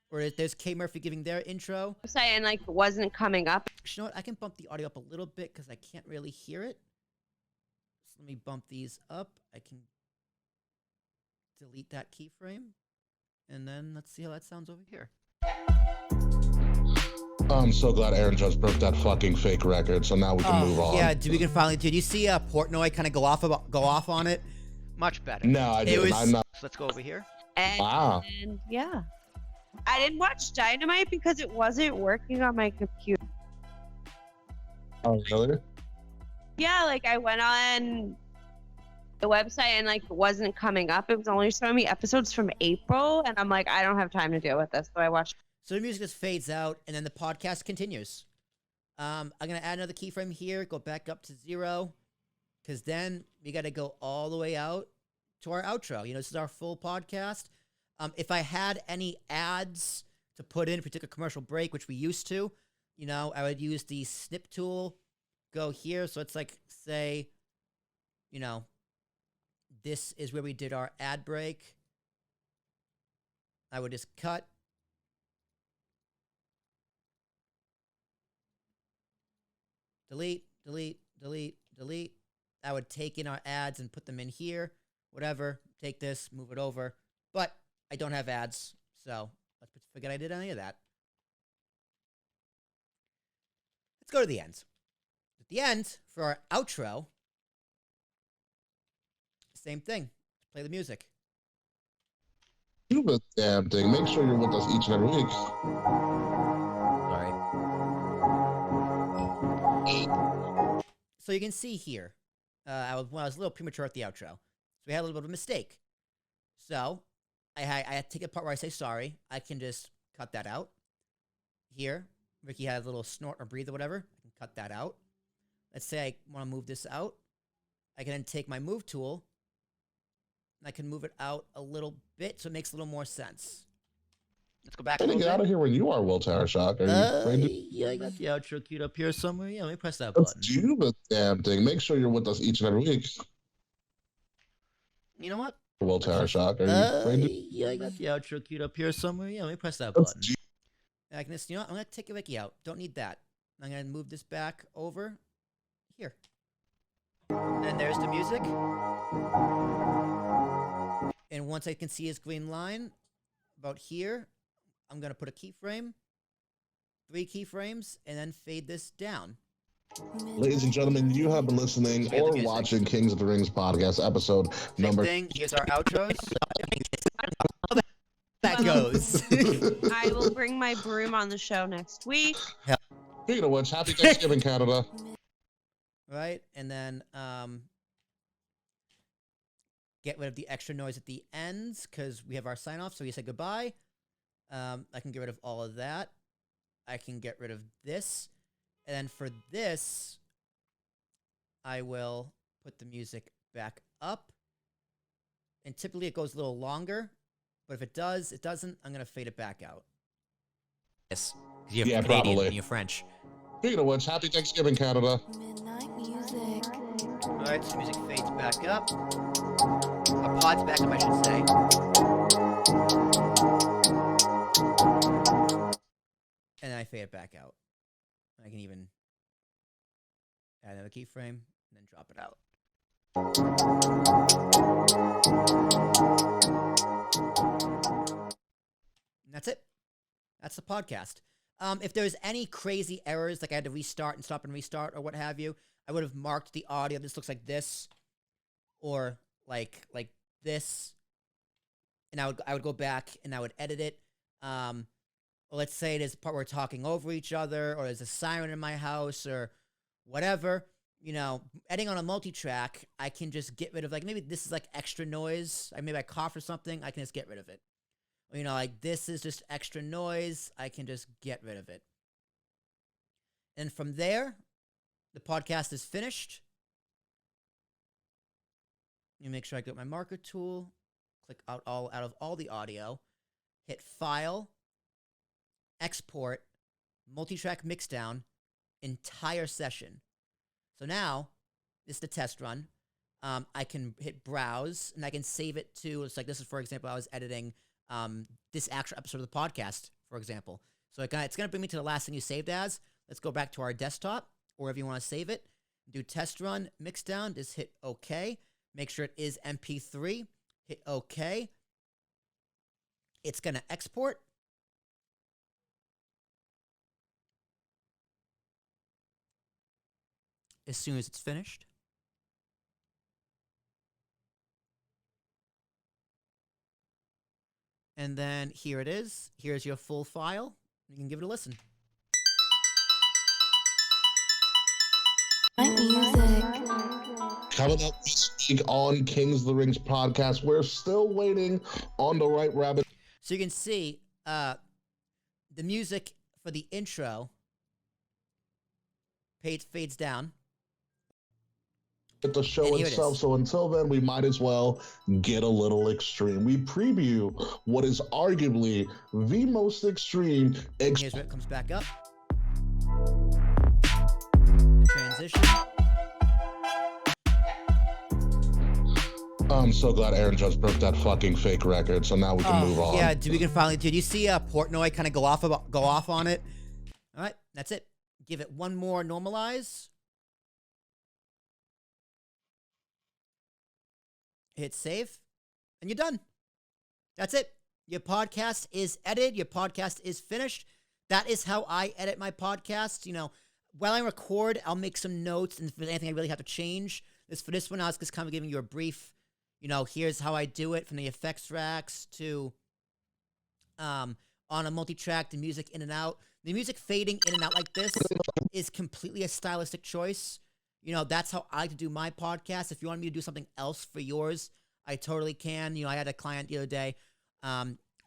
or there's K. Murphy giving their intro. I'm saying, like, it wasn't coming up. You know what? I can bump the audio up a little bit because I can't really hear it. So let me bump these up. I can delete that keyframe. And then let's see how that sounds over here. I'm so glad Aaron just broke that fucking fake record, so now we can move on. Yeah, we can finally. Did you see Portnoy kind of go off on it? Much better. No, I didn't. I'm not. Let's go over here. And, Wow. and yeah. I didn't watch Dynamite because it wasn't working on my computer. Oh, really? Yeah, like I went on the website and like it wasn't coming up. It was only showing me episodes from April, and I'm like, I don't have time to deal with this. So I watched. So the music just fades out, and then the podcast continues. I'm gonna add another keyframe here. Go back up to 0, because then we got to go all the way out to our outro. You know, this is our full podcast. If I had any ads to put in if we took a commercial break, which we used to, you know, I would use the snip tool. Go here, so it's like, say, you know, this is where we did our ad break. I would just cut. Delete, delete, delete, delete. I would take in our ads and put them in here. Whatever. Take this, move it over. But I don't have ads, so let's forget I did any of that. Let's go to the end. At the end, for our outro, same thing. Play the music. Do the damn thing. Make sure you're with us each and every week. Sorry. So you can see here, I was a little premature at the outro. So we had a little bit of a mistake. So I had to take a part where I say sorry. I can just cut that out. Here, Ricky had a little snort or breathe or whatever. I can cut that out. Let's say I want to move this out. I can then take my move tool, and I can move it out a little bit so it makes a little more sense. Let's go back a Trying to little get bit. out of here when you are, Will Tarashuk. Are you ready to... Yeah, I got the outro queued up here somewhere. Yeah, let me press that Let's button. do the damn thing. Make sure you're with us each and every week. You know what? Will Tarashuk. Are you ready to... Yeah, I got the outro queued up here somewhere. Yeah, let me press that Let's button. do... And I can just, you know what? I'm going to take Ricky out. Don't need that. I'm going to move this back over here. And there's the music. And once I can see his green line, about here, I'm going to put a keyframe, 3 keyframes, and then fade this down. Ladies and gentlemen, you have been listening Hear the or music. watching Kings of the Rings podcast episode Same number... thing. Here's our outros. That goes. I will bring my broom on the show next week. Speaking of which, happy Thanksgiving, Canada. Right? And then get rid of the extra noise at the ends because we have our sign off. So we say goodbye. I can get rid of all of that. I can get rid of this. And then for this, I will put the music back up. And typically it goes a little longer. But if it does, it doesn't, I'm going to fade it back out. Yes. Because you're Canadian probably. and you're French. Speaking of which, happy Thanksgiving, Canada. Midnight music. Alright, so the music fades back up. Or pods back up, I should say. And then I fade it back out. I can even add another keyframe and then drop it out. And that's it. That's the podcast. If there's any crazy errors, like I had to restart and stop and restart or what have you, I would have marked the audio. This looks like this, or like this, and I would go back and I would edit it. Or let's say there's a part where we're talking over each other, or there's a siren in my house, or whatever. You know, editing on a multi-track, I can just get rid of, like, maybe this is like extra noise. Maybe I cough or something. I can just get rid of it. You know, like this is just extra noise. I can just get rid of it. And from there, the podcast is finished. You make sure I get my marker tool, click out of all the audio, hit File, Export, Multi-track Mixdown, Entire Session. So now, this is the test run. I can hit Browse, and I can save it to, it's like this is, for example, I was editing this actual episode of the podcast, for example. So it's going to bring me to the last thing you saved as. Let's go back to our desktop, or if you want to save it, do test run, Mixdown, just hit OK. Make sure it is MP3. Hit OK. It's going to export. As soon as it's finished. And then here it is. Here's your full file. You can give it a listen. Night music. Coming up this week on Kings of the Rings podcast, we're still waiting on the right rabbit. So you can see the music for the intro fades down. At the show And here it itself. is. So until then, we might as well get a little extreme. We preview what is arguably the most extreme. Here's where it comes back up. The transition. I'm so glad Aaron just broke that fucking fake record. So now we can move on. Yeah, we can finally. Did you see Portnoy kind of go off on it? All right, that's it. Give it one more normalize. Hit save, and you're done. That's it. Your podcast is edited. Your podcast is finished. That is how I edit my podcast. You know, while I record, I'll make some notes, and if there's anything I really have to change, for this one, I was just kind of giving you a brief. You know, here's how I do it, from the effects racks to on a multi-track, the music in and out. The music fading in and out like this is completely a stylistic choice. You know, that's how I like to do my podcast. If you want me to do something else for yours, I totally can. You know, I had a client the other day,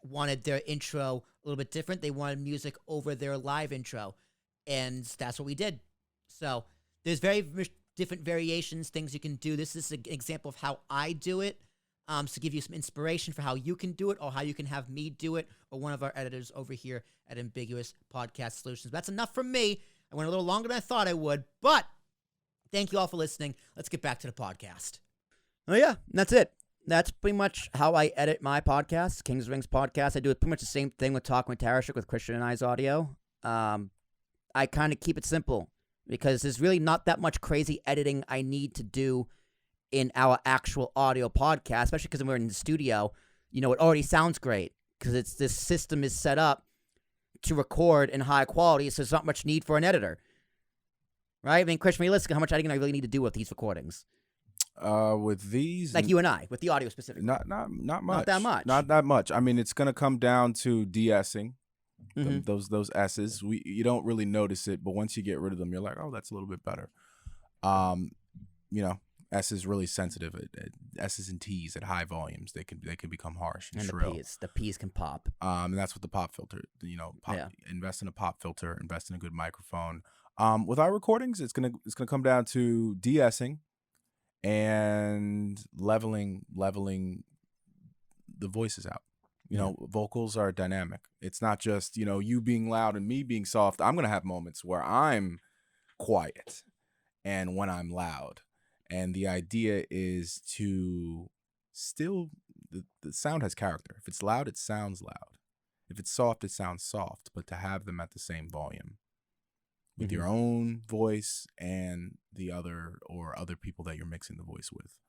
wanted their intro a little bit different. They wanted music over their live intro, and that's what we did. So there's very different variations, things you can do. This is an example of how I do it, to give you some inspiration for how you can do it, or how you can have me do it, or one of our editors over here at Ambiguous Podcast Solutions. That's enough from me. I went a little longer than I thought I would, but thank you all for listening. Let's get back to the podcast. Oh, yeah, that's it. That's pretty much how I edit my podcast, Kings of Rings podcast. I do pretty much the same thing with Talking with Tarashuk, with Christian and I's audio. I kind of keep it simple because there's really not that much crazy editing I need to do in our actual audio podcast, especially because when we're in the studio. You know, it already sounds great because this system is set up to record in high quality, so there's not much need for an editor. Right? I mean, Christian, realistically, how much editing do I really need to do with these recordings? With these, Like you and I, with the audio specifically. not much. Not that much. Not that much. I mean, it's gonna come down to de-essing. Mhm. Those S's. You don't really notice it, but once you get rid of them, you're like, oh, that's a little bit better. You know, S is really sensitive. S's and T's at high volumes, they can become harsh and shrill. The P's can pop. And that's what the pop filter. You know, invest in a pop filter, invest in a good microphone. With our recordings, it's gonna come down to de-essing and leveling the voices out. You know, vocals are dynamic. It's not just, you know, you being loud and me being soft. I'm gonna have moments where I'm quiet and when I'm loud. And the idea is to still, the sound has character. If it's loud, it sounds loud. If it's soft, it sounds soft. But to have them at the same volume with your own voice and the other people that you're mixing the voice with,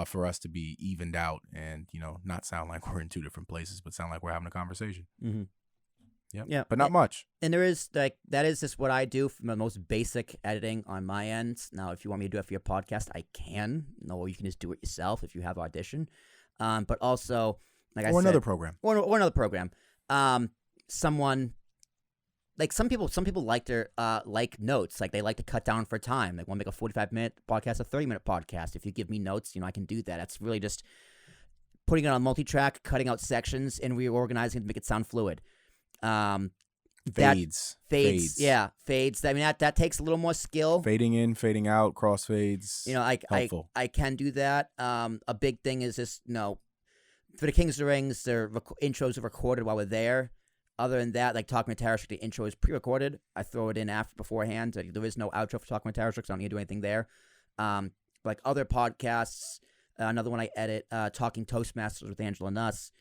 for us to be evened out and, you know, not sound like we're in two different places, but sound like we're having a conversation. Yep. Yeah, but not much. And there is that is just what I do from the most basic editing on my end. Now, if you want me to do it for your podcast, I can. No, you can just do it yourself if you have Audition. But also, like I said, another program, or another program. Someone. Like some people like their like notes. Like they like to cut down for time. They want to make a 45-minute podcast, a 30-minute podcast. If you give me notes, you know, I can do that. That's really just putting it on multi-track, cutting out sections, and reorganizing it to make it sound fluid. Fades. Yeah, fades. I mean, that takes a little more skill. Fading in, fading out, crossfades. You know, I can do that. A big thing is just, you know, for the Kings of the Rings, their intros are recorded while we're there. Other than that, like Talking with Tarashuk, the intro is pre-recorded. I throw it in beforehand. Like, there is no outro for Talking with Tarashuk, so I don't need to do anything there. Like other podcasts, another one I edit, Talking Toastmasters with Angela Nuss.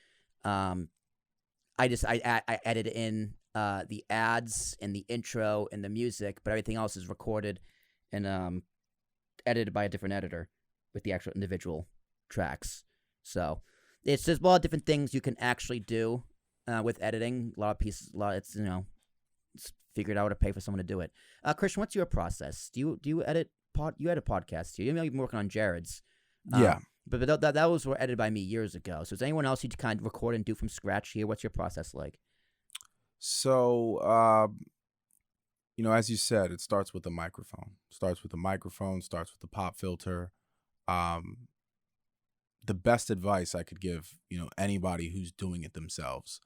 I edit in the ads and the intro and the music, but everything else is recorded and edited by a different editor with the actual individual tracks. So there's a lot of different things you can actually do with editing. A lot of pieces, it's, you know, it's figured out how to pay for someone to do it. Christian, what's your process? Do you edit you edit podcasts too? You've been working on Jared's. Yeah. But that was edited by me years ago. So is anyone else you kind of record and do from scratch here? What's your process like? So, as you said, it starts with the microphone. Starts with the pop filter. The best advice I could give, anybody who's doing it themselves,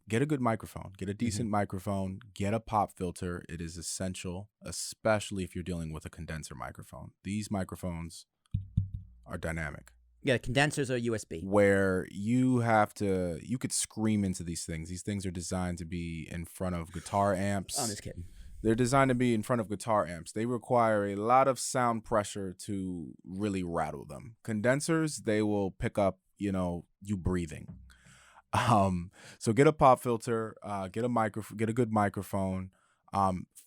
get a good microphone, get a decent microphone, get a pop filter. It is essential, especially if you're dealing with a condenser microphone. These microphones are dynamic. Yeah, condensers are USB. Where you could scream into these things. These things are designed to be in front of guitar amps. I'm just kidding. They're designed to be in front of guitar amps. They require a lot of sound pressure to really rattle them. Condensers, they will pick up, you breathing. So get a pop filter, get a good microphone.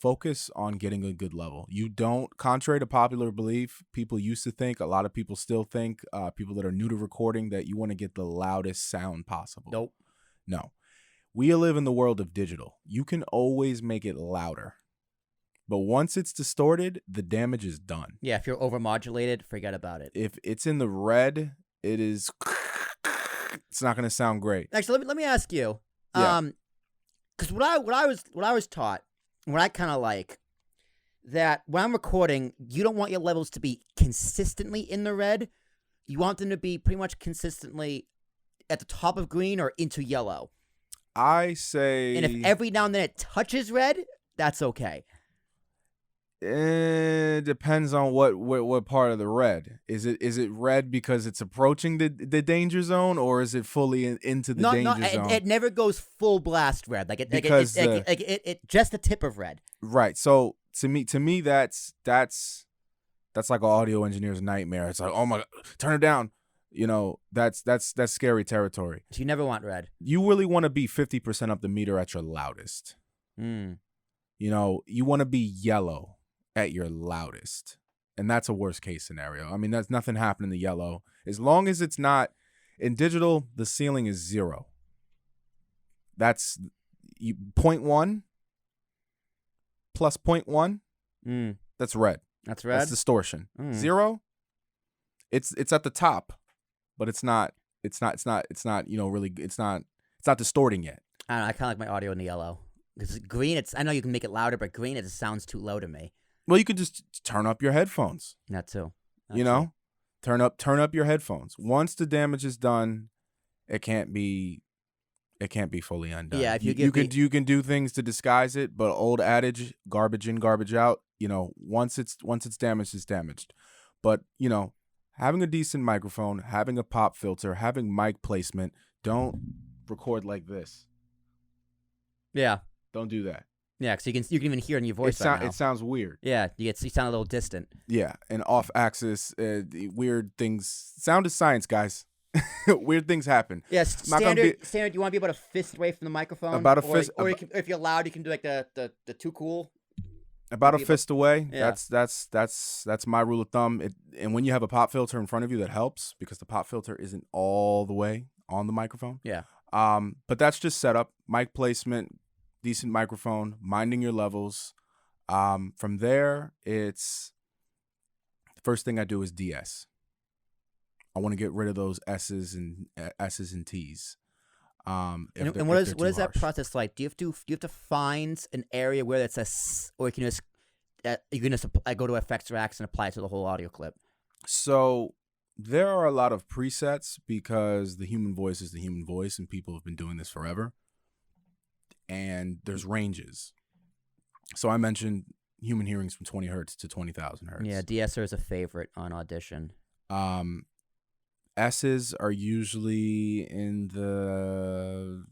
Focus on getting a good level. You don't, contrary to popular belief, people used to think, a lot of people still think, people that are new to recording, that you want to get the loudest sound possible. Nope. No. We live in the world of digital. You can always make it louder. But once it's distorted, the damage is done. Yeah, if you're overmodulated, forget about it. If it's in the red, it's not going to sound great. Actually, let me ask you. Yeah. Because what I was taught, what I kind of like, that when I'm recording, you don't want your levels to be consistently in the red. You want them to be pretty much consistently at the top of green or into yellow. I say... And if every now and then it touches red, that's okay. It depends on what part of the red. Is it red because it's approaching the danger zone, or is it fully into the danger zone? It never goes full blast red. It just the tip of red. Right. So to me that's like an audio engineer's nightmare. It's like, oh my God, turn it down. That's scary territory. So you never want red. You really want to be 50% up the meter at your loudest. Mm. You want to be yellow at your loudest, and that's a worst case scenario. I mean, there's nothing happening to yellow as long as it's not in digital. The ceiling is 0. That's 0.1 plus 0.1. That's red. That's red. That's distortion. 0. It's at the top, but it's not really. It's not distorting yet. I don't know. I kind of like my audio in the yellow. Because green, I know you can make it louder, but green, it just sounds too low to me. Well, you could just turn up your headphones. That too. Turn up your headphones. Once the damage is done, it can't be fully undone. Yeah, if you can do things to disguise it, but old adage, garbage in, garbage out. Once it's damaged, it's damaged. But having a decent microphone, having a pop filter, having mic placement. Don't record like this. Yeah. Don't do that. Yeah, because you can even hear it in your voice right now. It sounds weird. Yeah, you sound a little distant. Yeah, and off-axis, weird things. Sound is science, guys. Weird things happen. Yeah, standard. You want to be about a fist away from the microphone. About a fist. Or if you're loud, you can do like the too cool. About a fist away. Yeah. That's my rule of thumb. And when you have a pop filter in front of you, that helps because the pop filter isn't all the way on the microphone. Yeah. But that's just setup, mic placement, decent microphone, minding your levels. From there, it's the first thing I do is DS. I want to get rid of those S's and T's. And what is that process like? Do you have to find an area where it's or you can just go to effects racks and apply it to the whole audio clip? So there are a lot of presets because the human voice is the human voice, and people have been doing this forever. And there's ranges. So I mentioned human hearings from 20 hertz to 20,000 hertz. Yeah, DSR is a favorite on Audition. S's are usually in the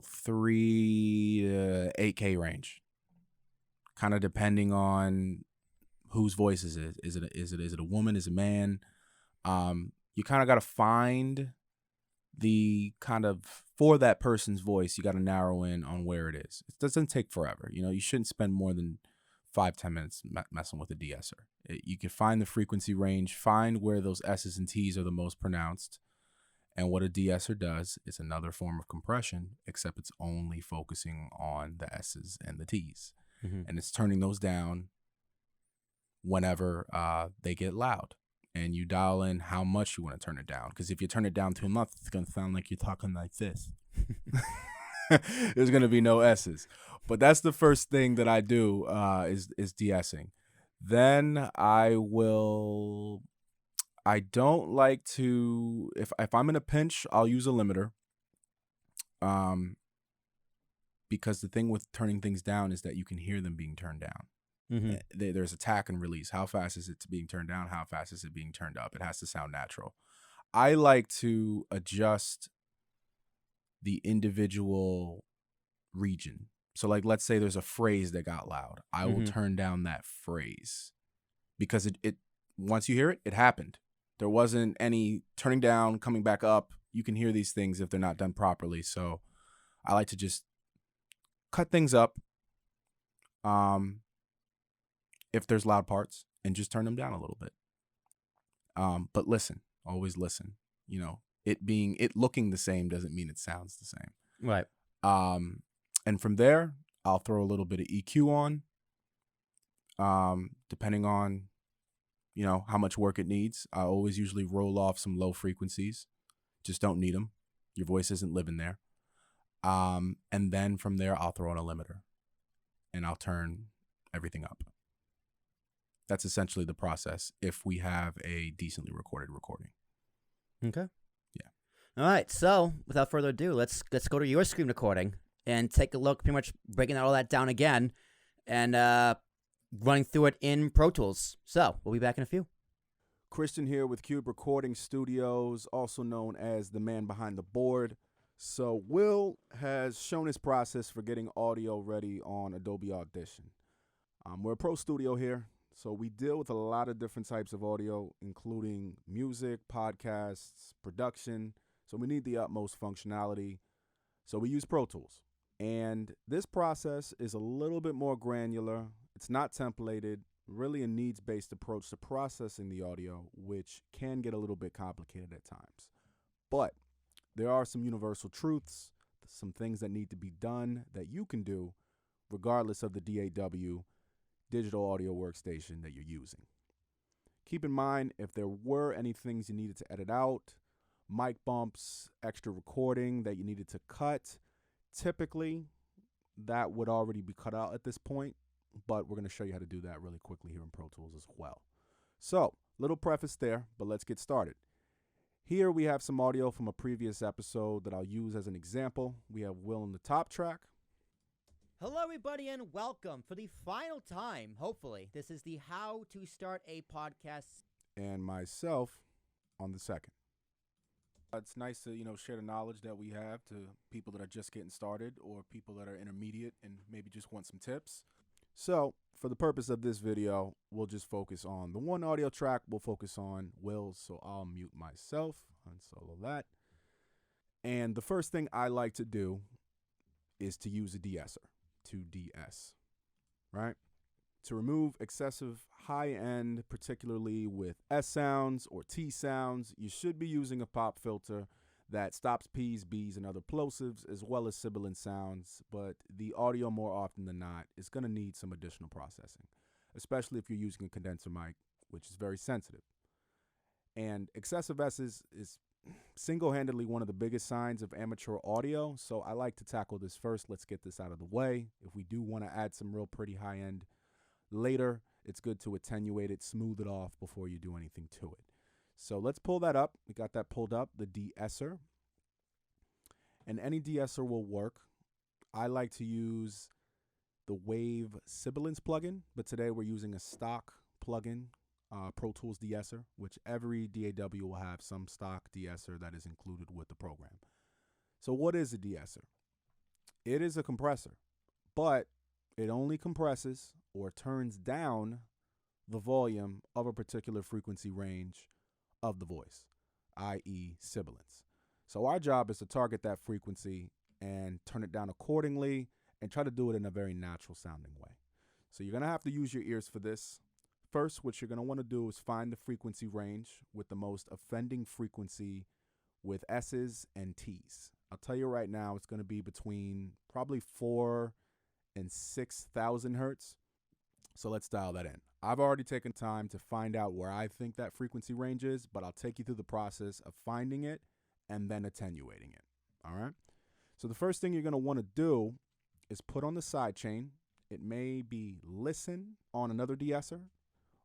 3 to 8K range, kind of depending on whose voice is it. Is it a woman? Is it a man? You kind of got to find the kind of, for that person's voice, you got to narrow in on where it is. It doesn't take forever. You shouldn't spend more than 5-10 minutes messing with a de-esser. You can find the frequency range, find where those S's and T's are the most pronounced. And what a de-esser does is another form of compression, except it's only focusing on the S's and the T's. Mm-hmm. And it's turning those down whenever they get loud. And you dial in how much you want to turn it down. Because if you turn it down too much, it's going to sound like you're talking like this. There's going to be no S's. But that's the first thing that I do is de-essing. Then I don't like to, if I'm in a pinch, I'll use a limiter. Because the thing with turning things down is that you can hear them being turned down. Mm-hmm. There's attack and release. How fast is it being turned down? How fast is it being turned up? It has to sound natural. I like to adjust the individual region. So like, let's say there's a phrase that got loud. I will turn down that phrase because it once you hear it, it happened. There wasn't any turning down, coming back up. You can hear these things if they're not done properly. So I like to just cut things up if there's loud parts and just turn them down a little bit. But listen, always listen. You know, it looking the same doesn't mean it sounds the same. Right. And from there, I'll throw a little bit of EQ on, depending on, you know, how much work it needs. I always usually roll off some low frequencies. Just don't need them. Your voice isn't living there. And then from there, I'll throw in a limiter and I'll turn everything up. That's essentially the process if we have a decently recorded recording. Okay. Yeah. All right. So without further ado, let's go to your screen recording and take a look, pretty much breaking all that down again and running through it in Pro Tools. So we'll be back in a few. Christian here with Cube Recording Studios, also known as the man behind the board. So Will has shown his process for getting audio ready on Adobe Audition. We're a pro studio here, so we deal with a lot of different types of audio, including music, podcasts, production. So we need the utmost functionality. So we use Pro Tools. And this process is a little bit more granular. It's not templated, really a needs-based approach to processing the audio, which can get a little bit complicated at times. But there are some universal truths, some things that need to be done that you can do regardless of the DAW, digital audio workstation, that you're using. Keep in mind, if there were any things you needed to edit out, mic bumps, extra recording that you needed to cut, typically that would already be cut out at this point, but we're going to show you how to do that really quickly here in Pro Tools as well. So, little preface there, but let's get started. Here we have some audio from a previous episode that I'll use as an example. We have Will on the top track. Hello, everybody, and welcome for the final time, hopefully. This is the How to Start a Podcast. And myself on the second. It's nice to, share the knowledge that we have to people that are just getting started or people that are intermediate and maybe just want some tips. So, for the purpose of this video, we'll just focus on the one audio track. We'll focus on Will's, so I'll mute myself, unsolo that. And the first thing I like to do is to use a de-esser, to de-ess, right? To remove excessive high-end, particularly with S sounds or T sounds, you should be using a pop filter that stops P's, B's, and other plosives, as well as sibilant sounds, but the audio, more often than not, is going to need some additional processing, especially if you're using a condenser mic, which is very sensitive. And excessive S's is single-handedly one of the biggest signs of amateur audio, so I like to tackle this first. Let's get this out of the way. If we do want to add some real pretty high-end later, it's good to attenuate it, smooth it off before you do anything to it. So let's pull that up. We got that pulled up, the de-esser. And any de-esser will work. I like to use the Wave Sibilance plugin, but today we're using a stock plugin, Pro Tools de-esser, which every DAW will have some stock de-esser that is included with the program. So what is a de-esser? It is a compressor, but it only compresses or turns down the volume of a particular frequency range of the voice, i.e. sibilance. So our job is to target that frequency and turn it down accordingly and try to do it in a very natural sounding way. So you're going to have to use your ears for this. First, what you're going to want to do is find the frequency range with the most offending frequency with S's and T's. I'll tell you right now, it's going to be between probably 4 and 6,000 hertz. So let's dial that in. I've already taken time to find out where I think that frequency range is, but I'll take you through the process of finding it and then attenuating it. All right. So the first thing you're going to want to do is put on the sidechain. It may be listen on another de-esser,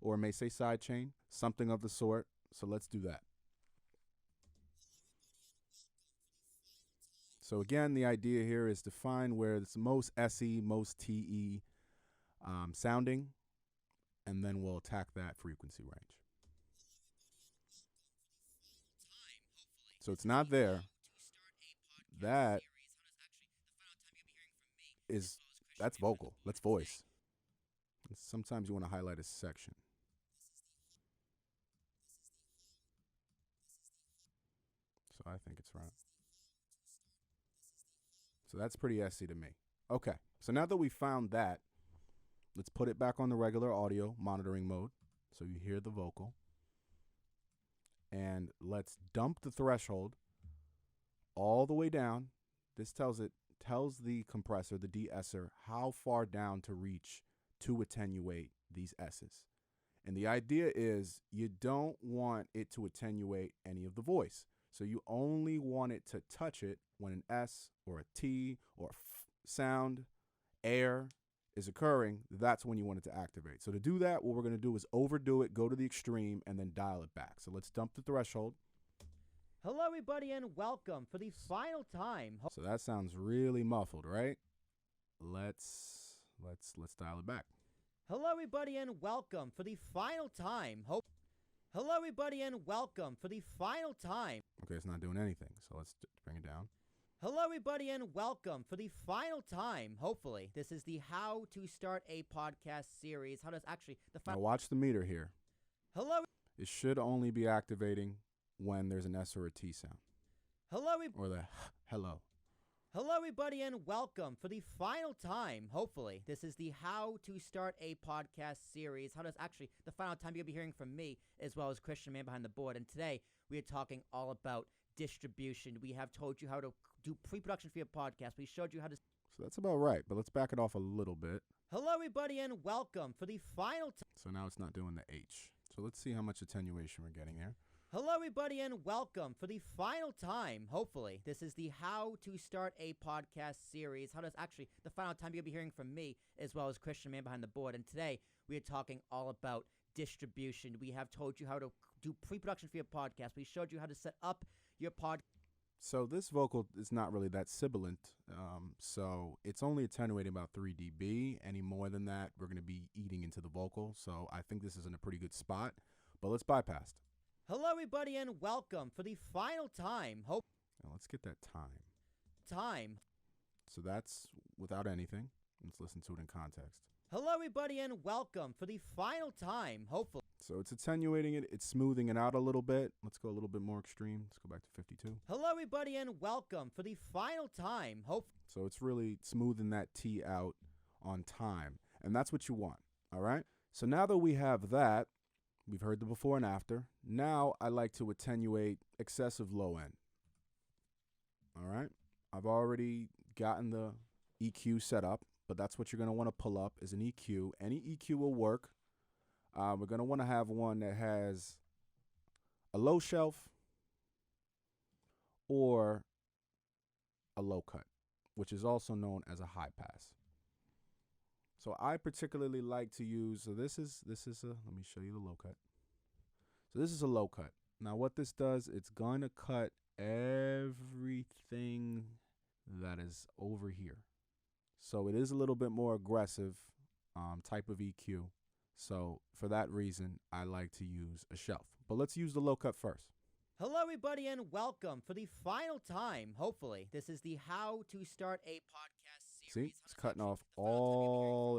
or it may say sidechain, something of the sort. So let's do that. So again, the idea here is to find where it's most SE, most TE sounding, and then we'll attack that frequency range. So it's not there. That's vocal. That's voice. And sometimes you want to highlight a section. So I think it's right. So that's pretty SE to me. Okay, so now that we found that, let's put it back on the regular audio monitoring mode so you hear the vocal. And let's dump the threshold all the way down. This tells the compressor, the de-esser, how far down to reach to attenuate these S's. And the idea is you don't want it to attenuate any of the voice. So you only want it to touch it when an S or a T or sound, air is occurring. That's when you want it to activate. So to do that, what we're going to do is overdo it, go to the extreme, and then dial it back. So let's dump the threshold. Hello, everybody, and welcome for the final time. So that sounds really muffled, right? Let's dial it back. Hello, everybody, and welcome for the final time. Hello, everybody, and welcome for the final time. Okay, it's not doing anything, so let's bring it down. Hello, everybody, and welcome for the final time. Hopefully, this is the How to Start a Podcast series. Now watch the meter here. Hello. It should only be activating when there's an S or a T sound. Hello. Or the hello. Hello, everybody, and welcome for the final time. Hopefully, this is the How to Start a Podcast series. The final time you'll be hearing from me, as well as Christian, man behind the board. And today, we are talking all about distribution. We have told you how to do pre-production for your podcast. We showed you how to... So that's about right, but let's back it off a little bit. Hello, everybody, and welcome for the final time. So now it's not doing the H. So let's see how much attenuation we're getting here. Hello, everybody, and welcome for the final time. Hopefully, this is the How to Start a Podcast series. The final time you'll be hearing from me, as well as Christian, man behind the board. And today, we are talking all about distribution. We have told you how to do pre-production for your podcast. We showed you how to set up your podcast. So this vocal is not really that sibilant, so it's only attenuating about 3 dB. Any more than that, we're going to be eating into the vocal. So I think this is in a pretty good spot, but let's bypass. Hello, everybody, and welcome for the final time. Now let's get that time. So that's without anything. Let's listen to it in context. Hello, everybody, and welcome for the final time. Hopefully. So it's attenuating it. It's smoothing it out a little bit. Let's go a little bit more extreme. Let's go back to 52. Hello, everybody, and welcome for the final time. So it's really smoothing that T out on time. And that's what you want. All right. So now that we have that, we've heard the before and after. Now I like to attenuate excessive low end. All right. I've already gotten the EQ set up, but that's what you're going to want to pull up is an EQ. Any EQ will work. We're going to want to have one that has a low shelf or a low cut, which is also known as a high pass. So I particularly like to use, let me show you the low cut. So this is a low cut. Now what this does, it's going to cut everything that is over here. So it is a little bit more aggressive type of EQ. So for that reason, I like to use a shelf. But let's use the low cut first. Hello, everybody, and welcome for the final time. Hopefully, this is the How to Start a Podcast series. See, it's cutting off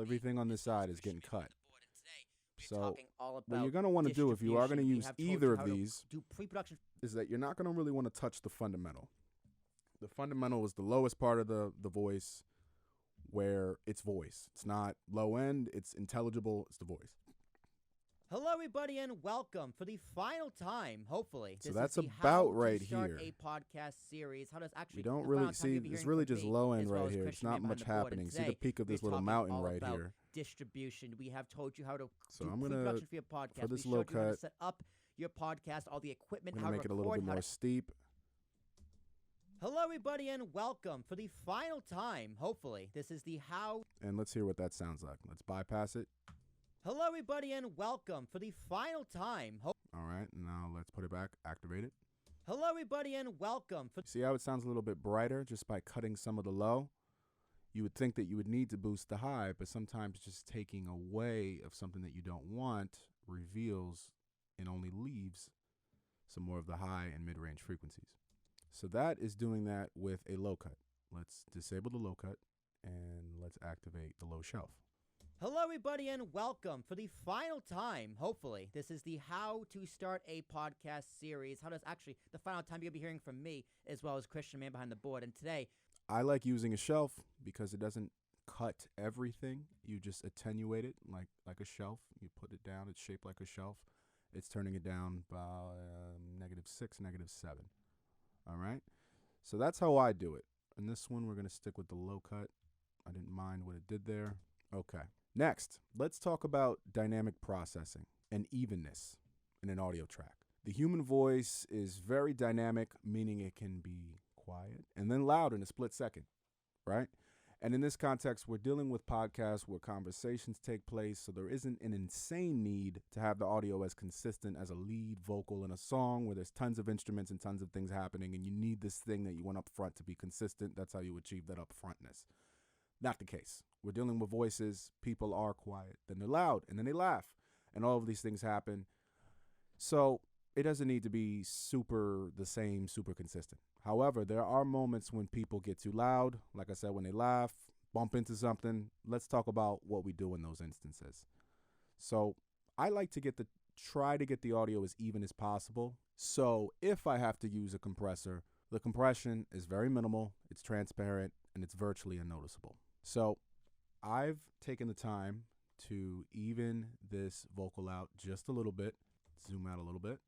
everything on this side is getting cut. So what you're going to want to do if you are going to use either of these is that you're not going to really want to touch the fundamental. The fundamental is the lowest part of the voice where it's voice. It's not low end. It's intelligible. It's the voice. Hello, everybody, and welcome for the final time. Hopefully, so that's about right here. A podcast series. We don't really see. It's really just low end right here. It's not much happening. See the peak of this little mountain right here. Distribution. We have told you how to so do I'm gonna pre-production for your podcast. for this we low showed you how to cut. set up your podcast, all the equipment. I'm how gonna to make it a record, little bit more steep. Hello, everybody, and welcome for the final time. Hopefully, this is the how. And let's hear what that sounds like. Let's bypass it. Hello, everybody, and welcome for the final time. All right, now let's put it back, activate it. Hello, everybody, and welcome for. See how it sounds a little bit brighter just by cutting some of the low? You would think that you would need to boost the high, but sometimes just taking away of something that you don't want reveals and only leaves some more of the high and mid-range frequencies. So that is doing that with a low cut. Let's disable the low cut and let's activate the low shelf. Hello, everybody, and welcome for the final time. Hopefully, this is the how to start a podcast series. How does actually the final time you'll be hearing from me as well as Christian Man behind the board. And today, I like using a shelf because it doesn't cut everything. You just attenuate it like a shelf. You put it down. It's shaped like a shelf. It's turning it down by -6, -7. All right. So that's how I do it. And this one, we're going to stick with the low cut. I didn't mind what it did there. Okay. Next, let's talk about dynamic processing and evenness in an audio track. The human voice is very dynamic, meaning it can be quiet and then loud in a split second, right? And in this context, we're dealing with podcasts where conversations take place, so there isn't an insane need to have the audio as consistent as a lead vocal in a song where there's tons of instruments and tons of things happening, and you need this thing that you want up front to be consistent. That's how you achieve that upfrontness. Not the case. We're dealing with voices. People are quiet, then they're loud, and then they laugh, and all of these things happen. So it doesn't need to be super consistent. However, there are moments when people get too loud, like I said, when they laugh, bump into something. Let's talk about what we do in those instances. So I like to try to get the audio as even as possible. So if I have to use a compressor, the compression is very minimal, it's transparent, and it's virtually unnoticeable. So I've taken the time to even this vocal out just a little bit, zoom out a little bit.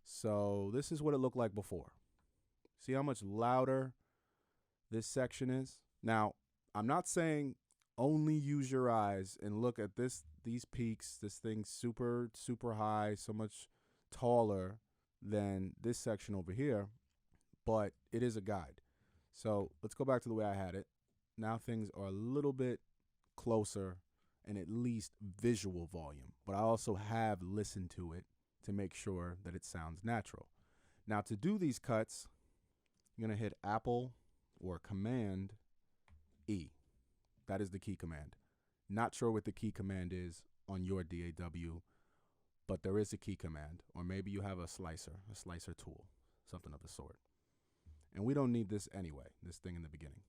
So this is what it looked like before. See how much louder this section is? Now, I'm not saying only use your eyes and look at these peaks, this thing's super, super high, so much taller than this section over here, but it is a guide. So let's go back to the way I had it. Now things are a little bit closer and at least visual volume, but I also have listened to it to make sure that it sounds natural. Now to do these cuts, you're going to hit Apple or Command E. That is the key command. Not sure what the key command is on your DAW, but there is a key command, or maybe you have a slicer tool, something of the sort. And we don't need this anyway, this thing in the beginning.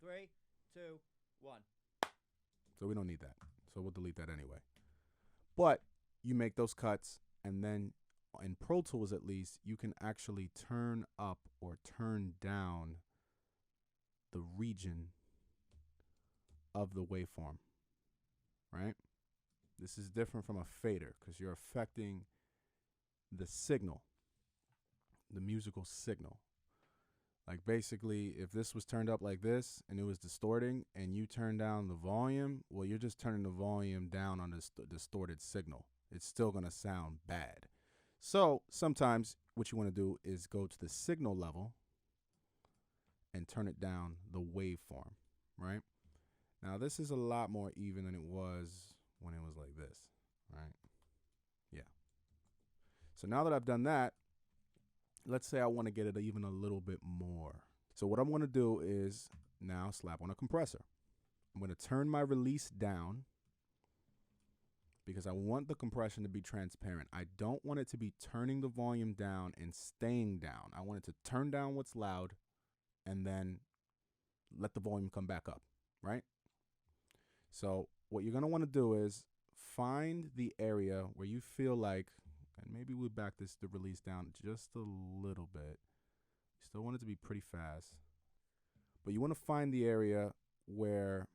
3, 2, 1. So we don't need that. So we'll delete that anyway. But you make those cuts, and then in Pro Tools at least, you can actually turn up or turn down the region of the waveform, right? This is different from a fader because you're affecting the signal, the musical signal. Like basically, if this was turned up like this and it was distorting and you turn down the volume, well, you're just turning the volume down on this distorted signal. It's still going to sound bad. So sometimes what you want to do is go to the signal level and turn it down the waveform, right? Now, this is a lot more even than it was when it was like this, right? Yeah. So now that I've done that, let's say I want to get it even a little bit more. So what I'm going to do is now slap on a compressor. I'm going to turn my release down because I want the compression to be transparent. I don't want it to be turning the volume down and staying down. I want it to turn down what's loud and then let the volume come back up, right? So what you're going to want to do is find the area where you feel like, and maybe we'll back the release down just a little bit. You still want it to be pretty fast, but you want to find the area where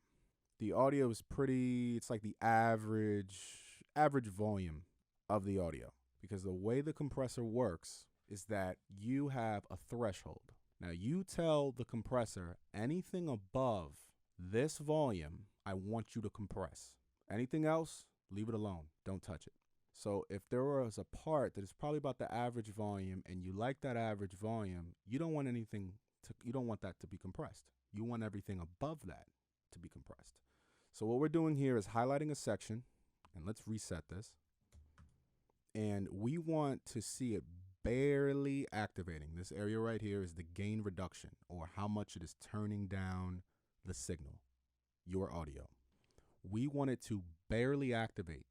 the audio is it's like the average volume of the audio, because the way the compressor works is that you have a threshold. Now you tell the compressor anything above this volume, I want you to compress. Anything else, leave it alone. Don't touch it. So if there was a part that is probably about the average volume and you like that average volume, you don't want that to be compressed. You want everything above that to be compressed. So what we're doing here is highlighting a section, and let's reset this. And we want to see it barely activating. This area right here is the gain reduction, or how much it is turning down the signal, your audio. We want it to barely activate,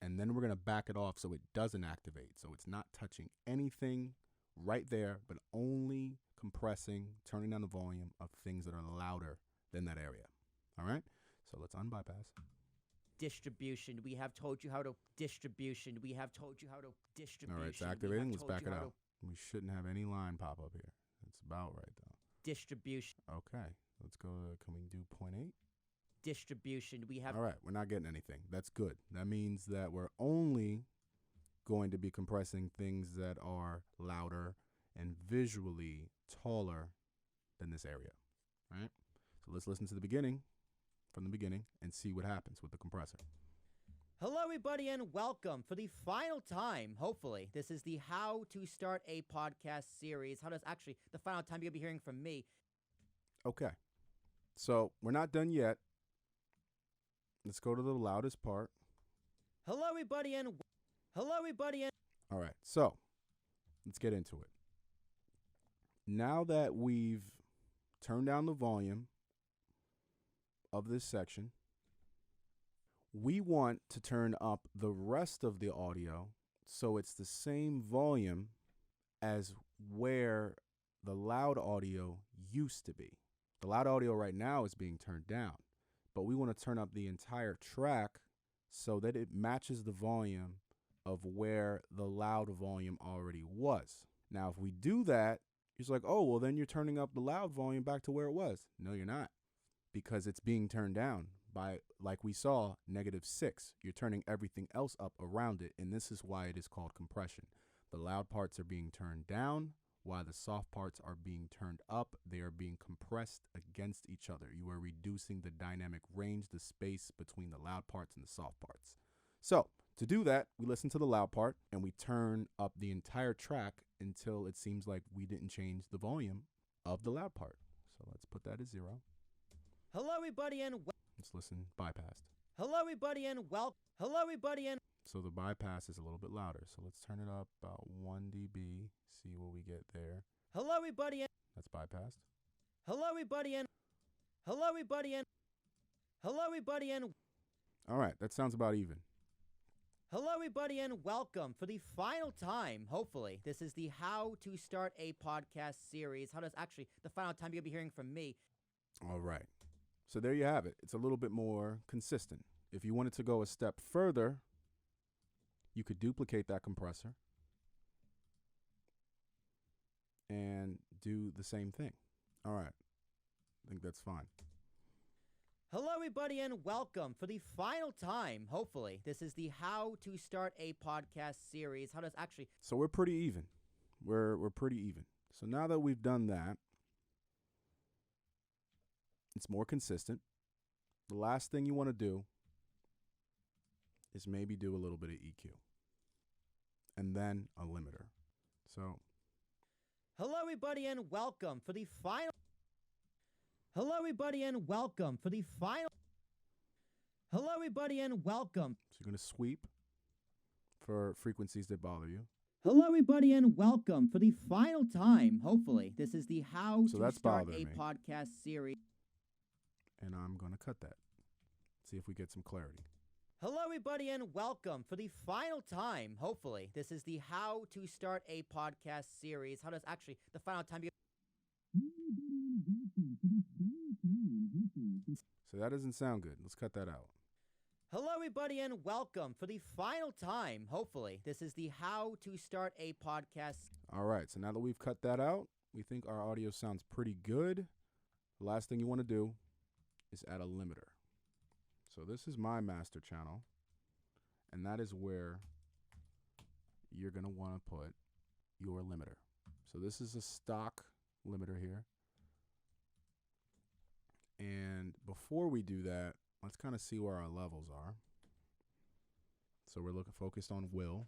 and then we're going to back it off so it doesn't activate. So it's not touching anything right there, but only compressing, turning down the volume of things that are louder than that area. All right? So let's unbypass. Distribution. We have told you how to distribution. We have told you how to distribution. All right, it's activating. Let's back it out. We shouldn't have any line pop up here. It's about right, though. Distribution. Okay. Let's go. Can we do 0.8? Distribution. We have. All right. We're not getting anything. That's good. That means that we're only going to be compressing things that are louder and visually taller than this area. All right. So let's listen to the beginning, from the beginning, and see what happens with the compressor. Hello, everybody, and welcome for the final time, hopefully. This is the How to Start a Podcast series. The final time you'll be hearing from me. Okay. So we're not done yet. Let's go to the loudest part. Hello, everybody, and all right. So let's get into it. Now that we've turned down the volume of this section, we want to turn up the rest of the audio so it's the same volume as where the loud audio used to be. The loud audio right now is being turned down, but we want to turn up the entire track so that it matches the volume of where the loud volume already was. Now, if we do that, it's like, oh, well, then you're turning up the loud volume back to where it was. No, you're not, because it's being turned down by, like we saw, -6. You're turning everything else up around it, and this is why it is called compression. The loud parts are being turned down, while the soft parts are being turned up. They are being compressed against each other. You are reducing the dynamic range, the space between the loud parts and the soft parts. So to do that, we listen to the loud part and we turn up the entire track until it seems like we didn't change the volume of the loud part. So let's put that as 0. hello, everybody, and Let's listen bypassed. hello, everybody, and hello, everybody, and So the bypass is a little bit louder. So let's turn it up about 1 dB, see what we get there. hello, everybody, and That's bypassed. hello, everybody, and hello, everybody, and hello, everybody, and All right, that sounds about even. hello, everybody, and welcome for the final time, hopefully. This is the How to Start a Podcast series. The final time you'll be hearing from me. All right. So there you have it. It's a little bit more consistent. If you wanted to go a step further, you could duplicate that compressor and do the same thing. All right. I think that's fine. Hello, everybody, and welcome for the final time, hopefully. This is the How to Start a Podcast series. So we're pretty even. We're pretty even. So now that we've done that, it's more consistent. The last thing you want to do is maybe do a little bit of EQ and then a limiter. So hello, everybody, and welcome for the final. Hello, everybody, and welcome for the final. Hello, everybody, and welcome. So you're going to sweep for frequencies that bother you. Hello, everybody, and welcome for the final time, hopefully. This is the How So to that's Start a bothering me. Podcast series. And I'm going to cut that. See if we get some clarity. Hello, everybody, and welcome for the final time, hopefully. This is the How to Start a Podcast series. The final time you. So that doesn't sound good. Let's cut that out. Hello, everybody, and welcome for the final time, hopefully. This is the How to Start a Podcast. All right. So now that we've cut that out, we think our audio sounds pretty good. The last thing you want to do is add a limiter. So this is my master channel, and that is where you're going to want to put your limiter. So this is a stock limiter here. And before we do that, let's kind of see where our levels are. So we're focused on Will.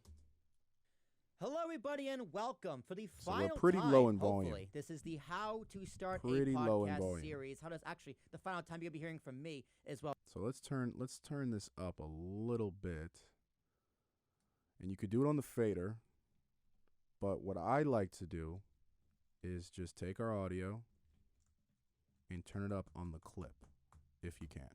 Hello, everybody, and welcome for the So we're final pretty time. low in volume. Hopefully, this is the How to Start Pretty a low in Podcast volume. series. How does actually the final time you'll be hearing from me as well. So let's turn this up a little bit. And you could do it on the fader. But what I like to do is just take our audio and turn it up on the clip, if you can.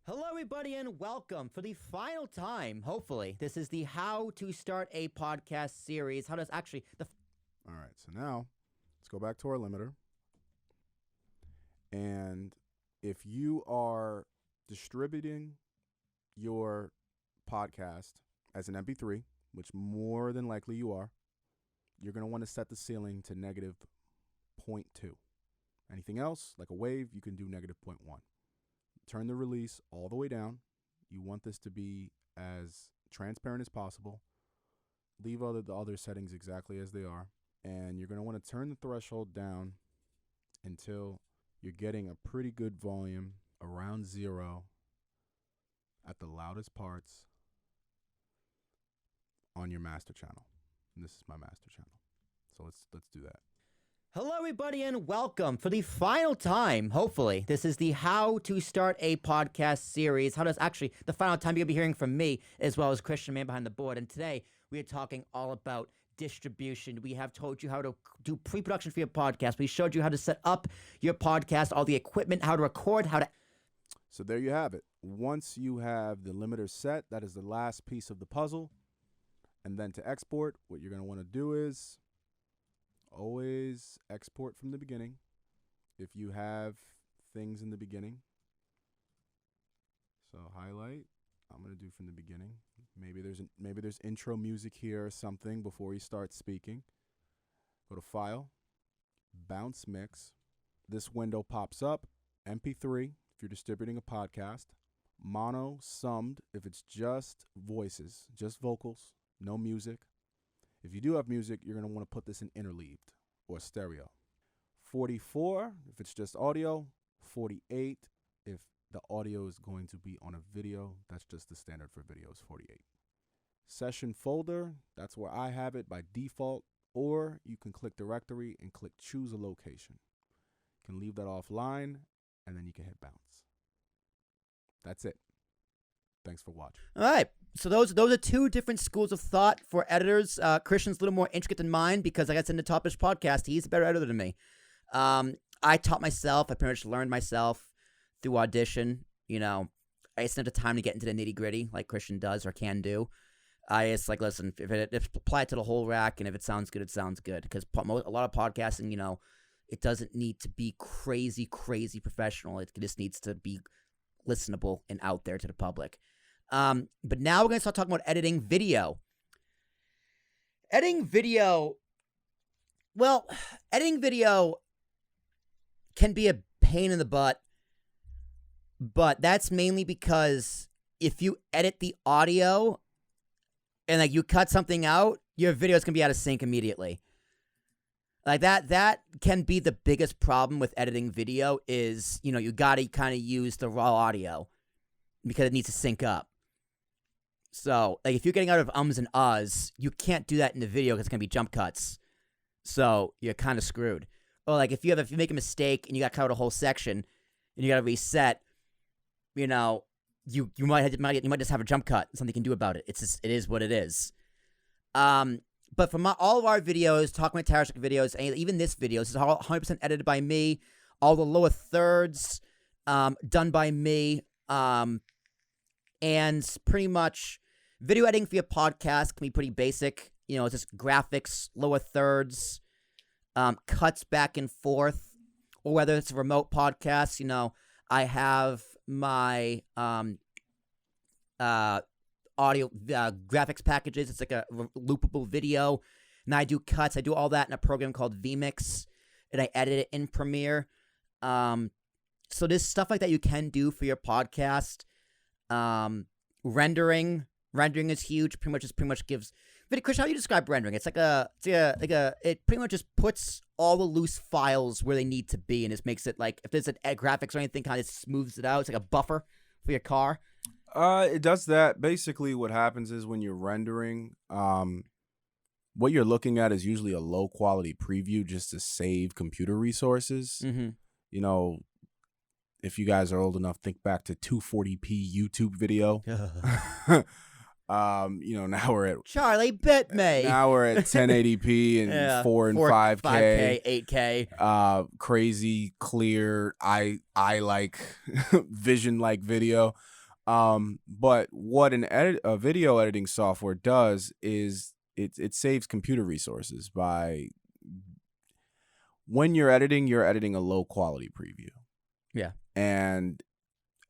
Hello, everybody, and welcome for the final time. Hopefully, this is the How to Start a Podcast series. How does actually the All right, so now let's go back to our limiter. And if you are distributing your podcast as an MP3, which more than likely you are, you're going to want to set the ceiling to -0.2. Anything else, like a wave, you can do -0.1. Turn the release all the way down. You want this to be as transparent as possible. Leave the other settings exactly as they are. And you're going to want to turn the threshold down until you're getting a pretty good volume around 0 at the loudest parts on your master channel. And this is my master channel. So let's do that. Hello, everybody, and welcome for the final time. Hopefully, this is the How to Start a Podcast series. How does actually the final time you'll be hearing from me as well as Christian, man behind the board. And today we are talking all about distribution. We have told you how to do pre-production for your podcast. We showed you how to set up your podcast, all the equipment, how to record, how to. So there you have it. Once you have the limiter set, that is the last piece of the puzzle. And then to export, what you're going to want to do is always export from the beginning. If you have things in the beginning. So highlight, I'm going to do from the beginning. Maybe there's intro music here or something before you start speaking. Go to File, Bounce Mix. This window pops up. MP3 if you're distributing a podcast. Mono, summed if it's just voices, just vocals, no music. If you do have music, you're going to want to put this in interleaved or stereo. 44 if it's just audio. 48 if the audio is going to be on a video. That's just the standard for videos, 48. Session folder, that's where I have it by default. Or you can click directory and click choose a location. You can leave that offline and then you can hit bounce. That's it. Thanks for watching. All right. So those are two different schools of thought for editors. Christian's a little more intricate than mine because, like I said in the Topish podcast, he's a better editor than me. I taught myself. I pretty much learned myself through audition. You know, I just didn't have time to get into the nitty gritty like Christian does or can do. I just like, listen, if apply it to the whole rack, and if it sounds good, it sounds good. Because a lot of podcasting, you know, it doesn't need to be crazy professional. It just needs to be listenable and out there to the public. But now we're going to start talking about editing video. Editing video can be a pain in the butt, but that's mainly because if you edit the audio and like you cut something out, your video is going to be out of sync immediately. Like that can be the biggest problem with editing video is, you know, you got to kind of use the raw audio because it needs to sync up. So, like, if you're getting out of Umms and Uhhs, you can't do that in the video because it's going to be jump cuts. So, you're kind of screwed. Or, like, if you make a mistake and you got cut out a whole section and you got to reset, you know, you might just have a jump cut. Something you can do about it. It is what it is. But for all of our videos, talking about Tarashuk videos, and even this video, this is all 100% edited by me. All the lower thirds done by me. And pretty much video editing for your podcast can be pretty basic. You know, it's just graphics, lower thirds, cuts back and forth, or whether it's a remote podcast, you know, I have my audio graphics packages. It's like a loopable video, and I do cuts. I do all that in a program called vMix, and I edit it in Premiere. So there's stuff like that you can do for your podcast. Rendering is huge. Pretty much gives. Christian, how do you describe rendering? It's like it pretty much just puts all the loose files where they need to be, and just makes it like if there's an graphics or anything, kind of smooths it out. It's like a buffer for your car. It does that. Basically, what happens is when you're rendering, what you're looking at is usually a low quality preview just to save computer resources. Mm-hmm. You know, if you guys are old enough, think back to 240p YouTube video. Now we're at Charlie bit me. Now we're at 1080p and Yeah, 4 and 5K, 5K, 8K. crazy clear eye like vision like video. But what a video editing software does is it saves computer resources by when you're editing a low quality preview. Yeah. And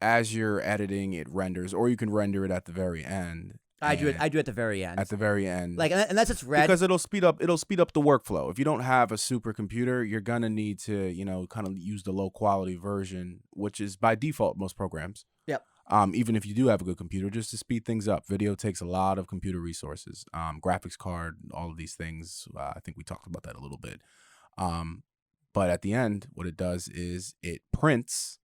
as you're editing, it renders, or you can render it at the very end. I do it at the very end. At the very end. Like, and that's just red. Because it'll speed up the workflow. If you don't have a supercomputer, you're gonna need to, kind of use the low quality version, which is by default most programs. Yep. Even if you do have a good computer, just to speed things up. Video takes a lot of computer resources. Graphics card, all of these things. I think we talked about that a little bit. But at the end, what it does is it prints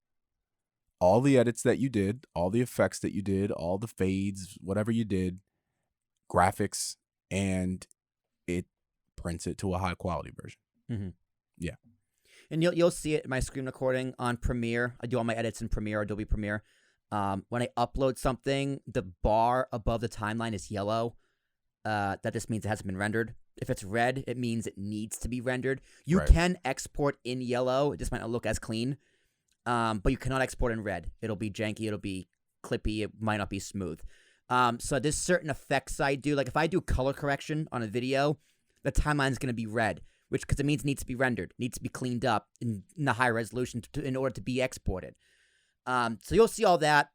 all the edits that you did, all the effects that you did, all the fades, whatever you did, graphics, and it prints it to a high quality version. Mm-hmm. Yeah. And you'll see it in my screen recording on Premiere. I do all my edits in Premiere, Adobe Premiere. When I upload something, the bar above the timeline is yellow. That just means it hasn't been rendered. If it's red, it means it needs to be rendered. You Right. can export in yellow. It just might not look as clean. But you cannot export in red. It'll be janky. It'll be clippy. It might not be smooth. So there's certain effects I do. Like if I do color correction on a video, the timeline is going to be red, because it means it needs to be rendered, needs to be cleaned up in a high resolution in order to be exported. So you'll see all that.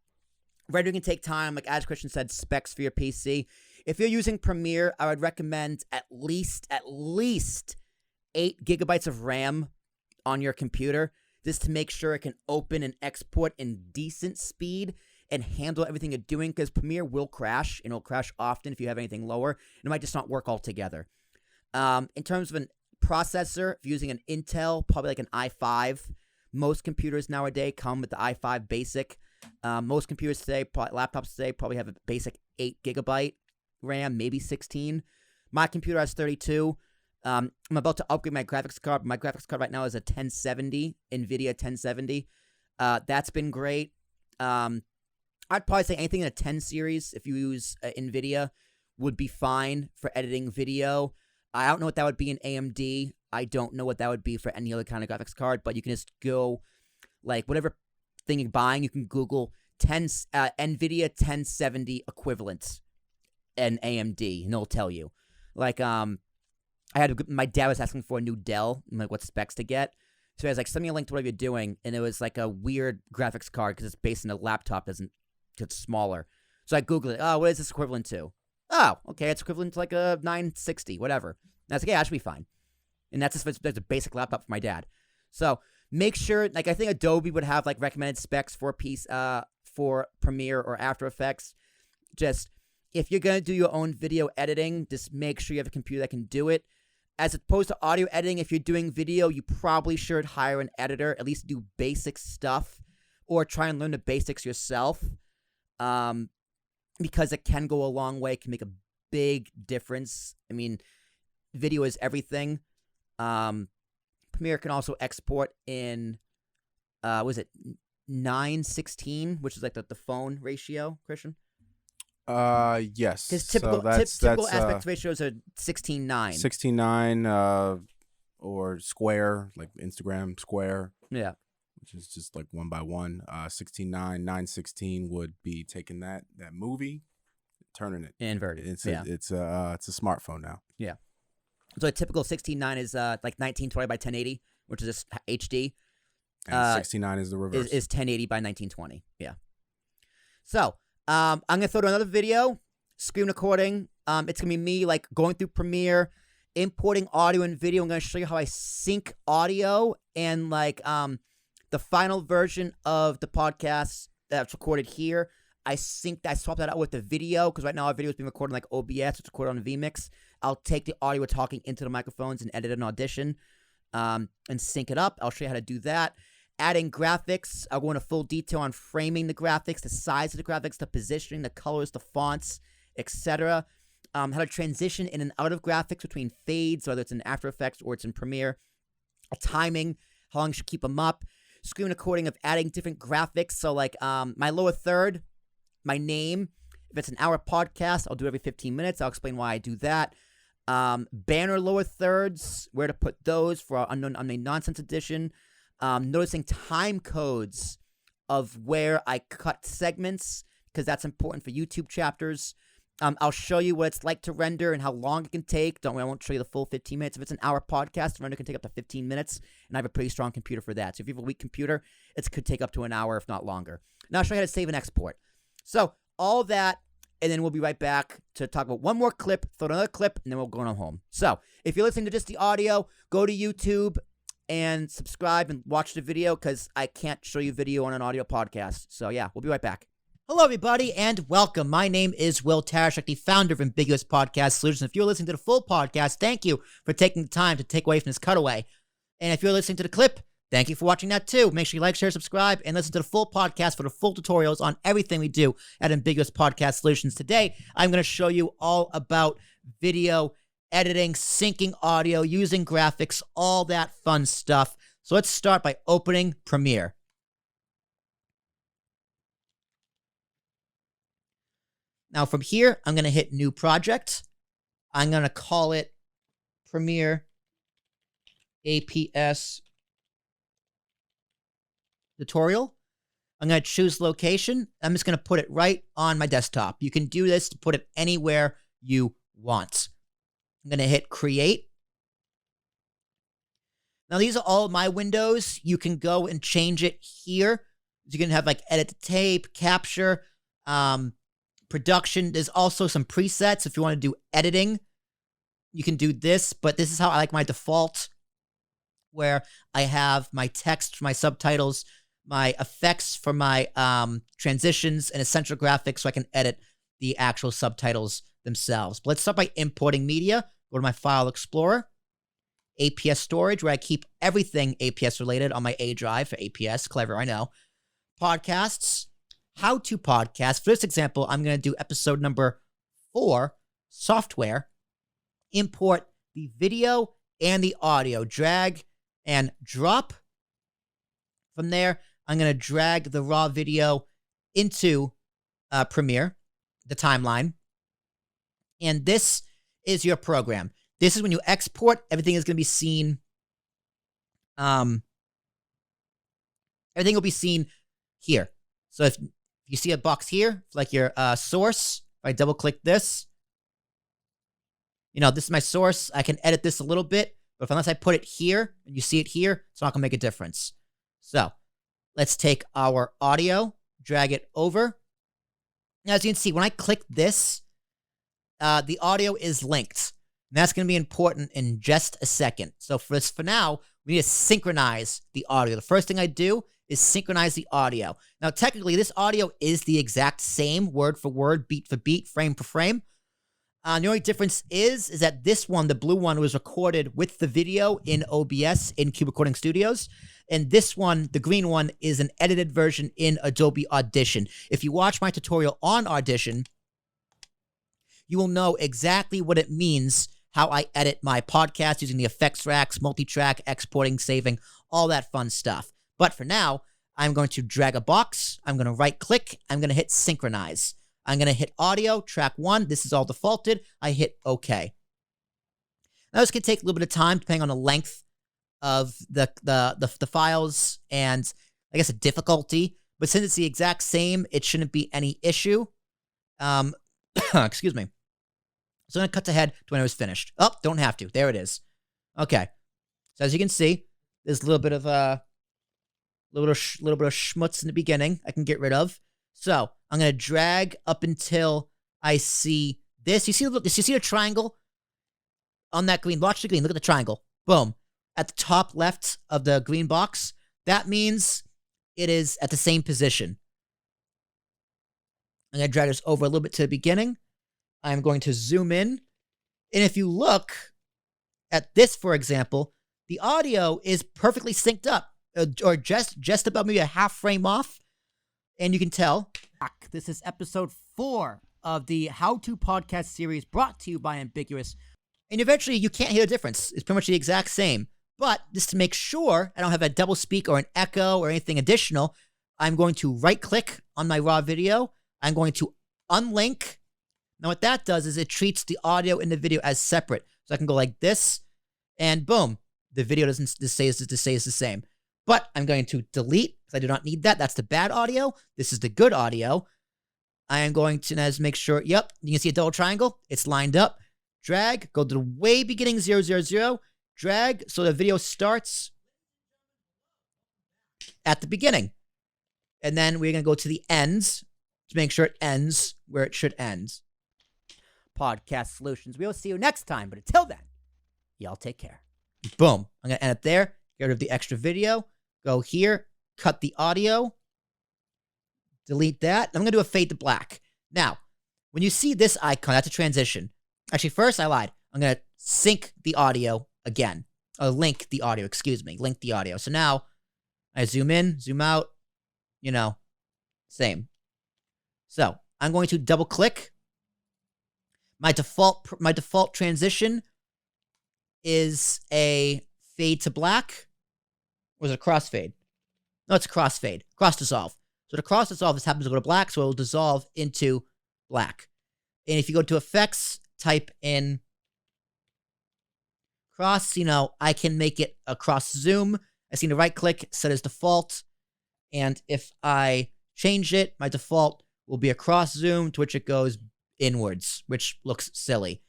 Rendering can take time. Like as Christian said, specs for your PC. If you're using Premiere, I would recommend at least 8 gigabytes of RAM on your computer, just to make sure it can open and export in decent speed and handle everything you're doing, because Premiere will crash, and it'll crash often if you have anything lower. It might just not work altogether. In terms of a processor, if you're using an Intel, probably like an i5. Most computers nowadays come with the i5 basic. Most computers today, laptops today, probably have a basic 8 gigabyte RAM, maybe 16. My computer has 32. I'm about to upgrade my graphics card. My graphics card right now is a 1070, NVIDIA 1070. That's been great. I'd probably say anything in a 10 series, if you use NVIDIA, would be fine for editing video. I don't know what that would be in AMD. I don't know what that would be for any other kind of graphics card, but you can just go, like, whatever thing you're buying, you can Google NVIDIA 1070 equivalents and AMD, and it'll tell you. Like, my dad was asking for a new Dell, and like what specs to get. So I was like, send me a link to whatever you're doing, and it was like a weird graphics card because it's based on a laptop, doesn't get smaller. So I Googled it. Oh, what is this equivalent to? Oh, okay, it's equivalent to like a 960, whatever. And I was like, yeah, that should be fine. And that's a basic laptop for my dad. So make sure, like I think Adobe would have like recommended specs for for Premiere or After Effects. Just if you're gonna do your own video editing, just make sure you have a computer that can do it. As opposed to audio editing, if you're doing video, you probably should hire an editor, at least do basic stuff, or try and learn the basics yourself, because it can go a long way, it can make a big difference. I mean, video is everything. Premiere can also export in, 9:16, which is like the phone ratio, Christian? Yes. Because typical aspect ratios are 16:9. 16:9, or square, like Instagram square. Yeah. Which is just like 1 by 1. 16:9, 9:16 would be taking that movie, turning it Inverted. It's yeah. it's a smartphone now. Yeah. So a typical 16:9 is like 1920 by 1080, which is just HD. And 69 is the reverse. Is 1080 by 1920. Yeah. So I'm gonna throw to another video, screen recording. It's gonna be me like going through Premiere, importing audio and video. I'm gonna show you how I sync audio and like the final version of the podcast that's recorded here. I swap that out with the video, because right now our video is being recorded like OBS. It's recorded on vMix. I'll take the audio we're talking into the microphones and edit an Audition, and sync it up. I'll show you how to do that. adding graphics. I'll go into full detail on framing the graphics, the size of the graphics, the positioning, the colors, the fonts, etc. How to transition in and out of graphics between fades, whether it's in After Effects or it's in Premiere. Timing, how long you should keep them up. Screen recording of adding different graphics. So like my lower third, my name. If it's an hour podcast, I'll do every 15 minutes. I'll explain why I do that. Banner lower thirds, where to put those for our Unknown Unnamed Nonsense edition. Noticing time codes of where I cut segments, because that's important for YouTube chapters. I'll show you what it's like to render and how long it can take. Don't worry, I won't show you the full 15 minutes. If it's an hour podcast, the render can take up to 15 minutes, and I have a pretty strong computer for that. So if you have a weak computer, it could take up to an hour, if not longer. Now I'll show you how to save and export. So all that, and then we'll be right back to talk about one more clip, throw another clip, and then we'll go on home. So if you're listening to just the audio, go to YouTube and subscribe and watch the video, because I can't show you video on an audio podcast. So yeah, we'll be right back. Hello, everybody, and welcome. My name is Will Tarashuk, the founder of Ambiguous Podcast Solutions. If you're listening to the full podcast, thank you for taking the time to take away from this cutaway. And if you're listening to the clip, thank you for watching that too. Make sure you like, share, subscribe, and listen to the full podcast for the full tutorials on everything we do at Ambiguous Podcast Solutions. Today, I'm going to show you all about video editing, syncing audio, using graphics, all that fun stuff. So let's start by opening Premiere. Now from here, I'm going to hit New Project. I'm going to call it Premiere APS Tutorial. I'm going to choose location. I'm just going to put it right on my desktop. You can do this to put it anywhere you want. I'm going to hit Create. Now these are all of my windows. You can go and change it here. You can have like Edit to Tape, Capture, Production. There's also some presets. If you want to do editing, you can do this, but this is how I like my default, where I have my text for my subtitles, my effects for my transitions, and essential graphics so I can edit the actual subtitles themselves. But let's start by importing media. Go to my File Explorer, APS storage, where I keep everything APS related on my A drive for APS. Clever, I know. Podcasts. How to podcast. For this example, I'm going to do episode number 4, software. Import the video and the audio. Drag and drop. From there, I'm going to drag the raw video into Premiere, the timeline. And this is your program. This is when you export. Everything is going to be seen. Everything will be seen here. So if you see a box here, like your source, if I double click this, this is my source. I can edit this a little bit, but unless I put it here and you see it here, it's not going to make a difference. So let's take our audio, drag it over. Now, as you can see, when I click this, the audio is linked. And that's going to be important in just a second. So for now, we need to synchronize the audio. The first thing I do is synchronize the audio. Now, technically, this audio is the exact same, word for word, beat for beat, frame for frame. The only difference is that this one, the blue one, was recorded with the video in OBS in Cube Recording Studios. And this one, the green one, is an edited version in Adobe Audition. If you watch my tutorial on Audition, you will know exactly what it means, how I edit my podcast using the effects racks, multi-track, exporting, saving, all that fun stuff. But for now, I'm going to drag a box. I'm going to right-click. I'm going to hit Synchronize. I'm going to hit Audio, Track 1. This is all defaulted. I hit OK. Now, this can take a little bit of time, depending on the length of the files and, I guess, the difficulty. But since it's the exact same, it shouldn't be any issue. Excuse me. So I'm going to cut ahead to when it was finished. Oh, don't have to. There it is. Okay. So as you can see, there's a little bit of schmutz in the beginning I can get rid of. So I'm going to drag up until I see this. You see the triangle on that green? Watch the green. Look at the triangle. Boom. At the top left of the green box, that means it is at the same position. I'm going to drag this over a little bit to the beginning. I'm going to zoom in. And if you look at this, for example, the audio is perfectly synced up. or just about maybe a half frame off, and you can tell. This is episode 4 of the How To podcast series brought to you by Ambiguous. And eventually you can't hear the difference. It's pretty much the exact same. But just to make sure I don't have a double speak or an echo or anything additional, I'm going to right click on my raw video. I'm going to unlink. Now what that does is it treats the audio and the video as separate. So I can go like this and boom, the video doesn't say it's the same. But I'm going to delete because I do not need that. That's the bad audio. This is the good audio. I am going to make sure, yep, you can see a double triangle. It's lined up. Drag, go to the way beginning 000, drag so the video starts at the beginning. And then we're going to go to the ends to make sure it ends where it should end. Podcast Solutions. We'll see you next time. But until then, y'all take care. Boom. I'm going to end it there. Get rid of the extra video. Go here. Cut the audio. Delete that. I'm going to do a fade to black. Now, when you see this icon, that's a transition. Actually, first, I lied. I'm going to sync the audio again. Link the audio, excuse me. Link the audio. So now, I zoom in, zoom out. You know, same. So, I'm going to double click. My default transition is a fade to black. Or is it a crossfade? No, it's a crossfade. Cross dissolve. So to cross dissolve, this happens to go to black, so it will dissolve into black. And if you go to effects, type in cross, I can make it a cross zoom. I just need to right click, set as default. And if I change it, my default will be a cross zoom to which it goes inwards, which looks silly.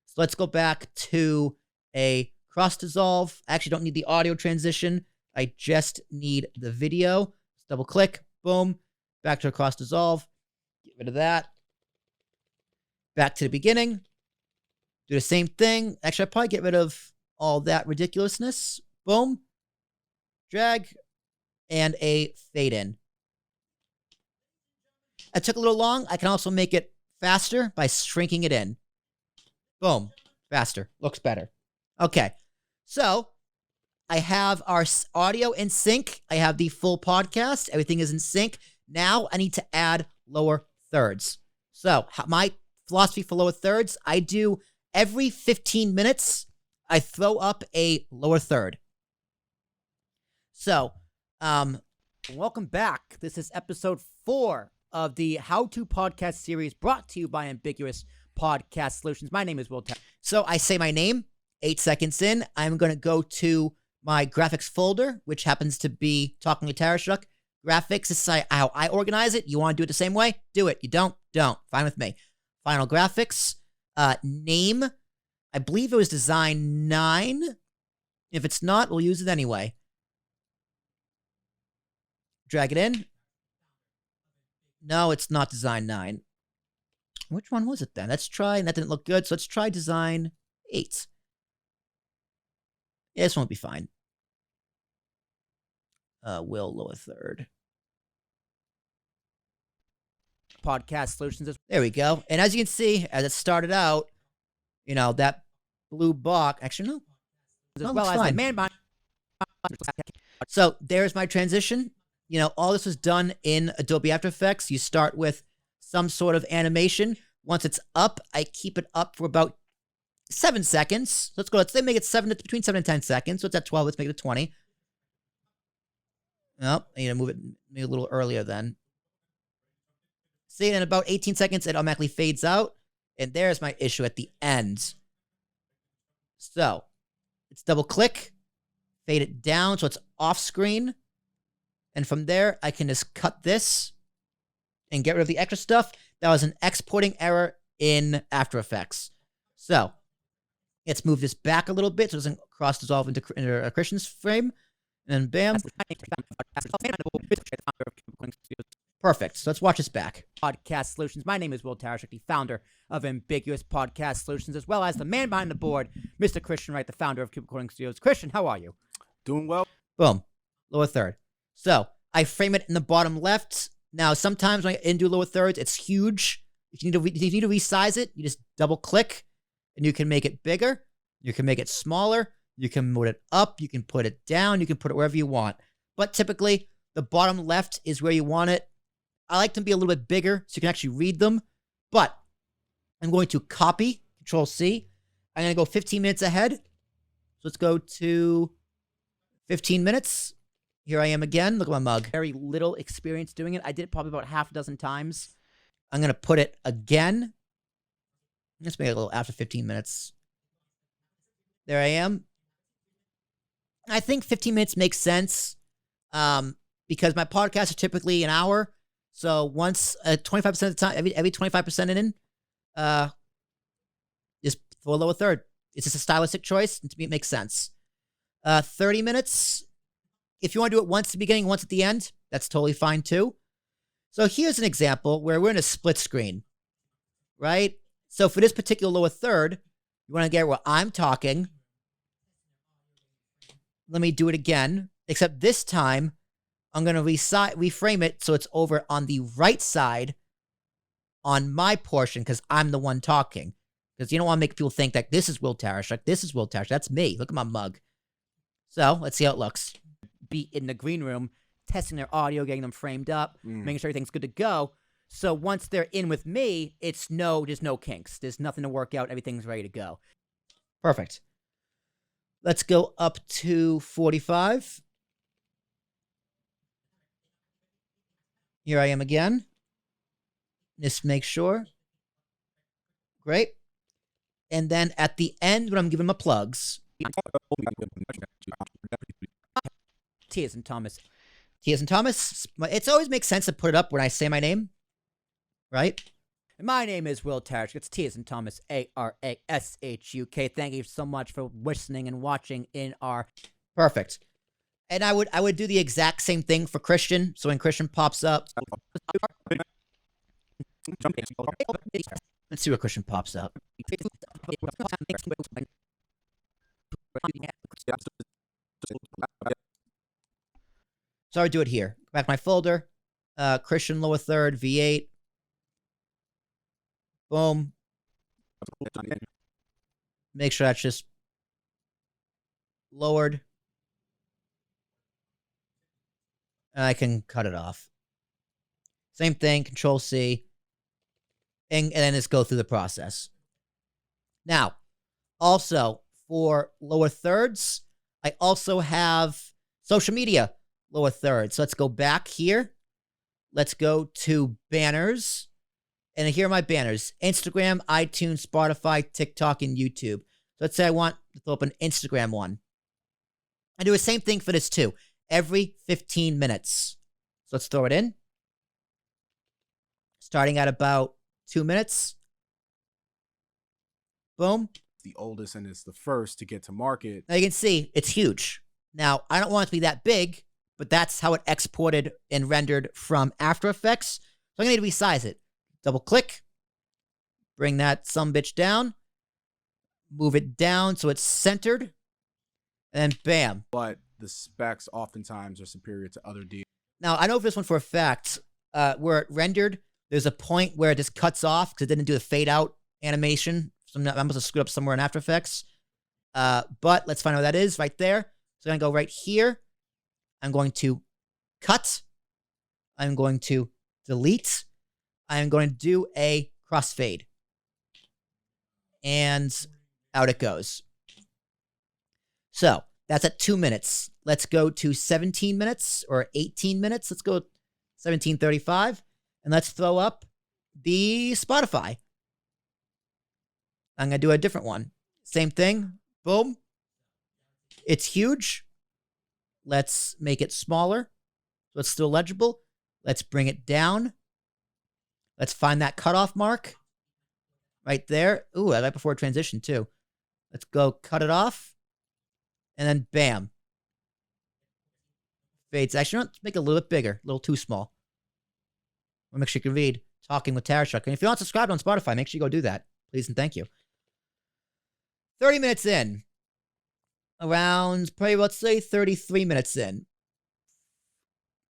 So let's go back to a cross dissolve. I actually don't need the audio transition. I just need the video. Let's double click. Boom. Back to a cross dissolve. Get rid of that. Back to the beginning. Do the same thing. Actually, I'll probably get rid of all that ridiculousness. Boom. Drag. And a fade in. It took a little long. I can also make it faster by shrinking it in. Boom. Faster. Looks better. Okay. So, I have our audio in sync. I have the full podcast. Everything is in sync. Now I need to add lower thirds. So my philosophy for lower thirds, I do every 15 minutes, I throw up a lower third. So, welcome back. This is episode 4 of the How To podcast series brought to you by Ambiguous Podcast Solutions. My name is Will. So I say my name. 8 seconds in, I'm going to go to my graphics folder, which happens to be Talking to Tarashuk. Graphics is how I organize it. You want to do it the same way? Do it. You don't? Fine with me. Final graphics. Name. I believe it was design 9. If it's not, we'll use it anyway. Drag it in. No, it's not design 9. Which one was it then? Let's try, and that didn't look good, so let's try design 8. Yeah, this won't be fine. Will lower third. Podcast Solutions. There we go. And as you can see, as it started out, that blue box. Actually, no. As well as my man behind. So there's my transition. All this was done in Adobe After Effects. You start with some sort of animation. Once it's up, I keep it up for about 7 seconds. Let's go. Let's make it between 7 and 10 seconds. So it's at 12. Let's make it 20. Nope. I need to move it maybe a little earlier then. See, in about 18 seconds, it automatically fades out. And there's my issue at the end. So let's double click, fade it down so it's off screen. And from there, I can just cut this and get rid of the extra stuff. That was an exporting error in After Effects. So let's move this back a little bit so it doesn't cross dissolve into a Christian's frame. And bam. Perfect. So let's watch this back. Podcast Solutions. My name is Will Tarashuk, the founder of Ambiguous Podcast Solutions, as well as the man behind the board, Mr. Christian Wright, the founder of Cube Recording Studios. Christian, how are you? Doing well. Boom. Lower third. So I frame it in the bottom left. Now, sometimes when I do lower thirds, it's huge. If you need to resize it, you just double click and you can make it bigger. You can make it smaller. You can move it up. You can put it down. You can put it wherever you want. but typically the bottom left is where you want it. I like them to be a little bit bigger so you can actually read them, but I'm going to copy, Control C. I'm going to go 15 minutes ahead. So let's go to 15 minutes. Here I am again. Look at my mug. Very little experience doing it. I did it probably about half a dozen times. I'm going to put it again. Let's make it a little after 15 minutes. There I am. I think 15 minutes makes sense because my podcasts are typically an hour. So once 25% of the time, every 25% in, just for a lower third. It's just a stylistic choice, and to me it makes sense. 30 minutes. If you want to do it once at the beginning, once at the end, that's totally fine too. So here's an example where we're in a split screen, right? So for this particular lower third, you want to get where I'm talking. Let me do it again, except this time I'm going to reframe it so it's over on the right side on my portion because I'm the one talking. Because you don't want to make people think that this is Will Tarashuk, this is Will Tarashuk. That's me. Look at my mug. So let's see how it looks. Be in the green room, testing their audio, getting them framed up, making sure everything's good to go. So once they're in with me, there's no kinks. There's nothing to work out. Everything's ready to go. Perfect. Let's go up to 45. Here I am again. Just make sure. Great. And then at the end, when I'm giving my plugs. T.S. and Thomas. T.S. and Thomas. It always makes sense to put it up when I say my name. Right? My name is Will Tarashuk. It's T.S. and Thomas. A-R-A-S-H-U-K. Thank you so much for listening and watching in our... Perfect. And I would do the exact same thing for Christian. So when Christian pops up... Let's see what Christian pops up. So I would do it here. Back to my folder. Christian lower third, V8. Boom. Make sure that's just lowered. And I can cut it off. Same thing, Control C. And then just go through the process. Now, also for lower thirds, I also have social media lower thirds. So let's go back here. Let's go to banners. And here are my banners. Instagram, iTunes, Spotify, TikTok, and YouTube. So let's say I want to throw up an Instagram one. I do the same thing for this too. Every 15 minutes. So let's throw it in. Starting at about 2 minutes. Boom. The oldest and it's the first to get to market. Now you can see it's huge. Now, I don't want it to be that big, but that's how it exported and rendered from After Effects. So I'm going to need to resize it. Double click. Bring that sumbitch down. Move it down so it's centered. And then bam. But the specs oftentimes are superior to other deals. Now, I know this one for a fact. Where it rendered, there's a point where it just cuts off because it didn't do the fade out animation. So I must have screwed up somewhere in After Effects. But let's find out what that is right there. So I'm going to go right here. I'm going to cut. I'm going to delete. I'm going to do a crossfade. And out it goes. So that's at 2 minutes. Let's go to 17 minutes or 18 minutes. Let's go 17:35. And let's throw up the Spotify. I'm going to do a different one. Same thing. Boom. It's huge. Let's make it smaller so it's still legible. Let's bring it down. Let's find that cutoff mark right there. Ooh, right before transition too. Let's go cut it off. And then bam. Fades. Actually, let's make it a little bit bigger. A little too small. We'll make sure you can read Talking with Tarashuk. And if you're not subscribed on Spotify, make sure you go do that. Please and thank you. 30 minutes in. Around, probably, let's say 33 minutes in.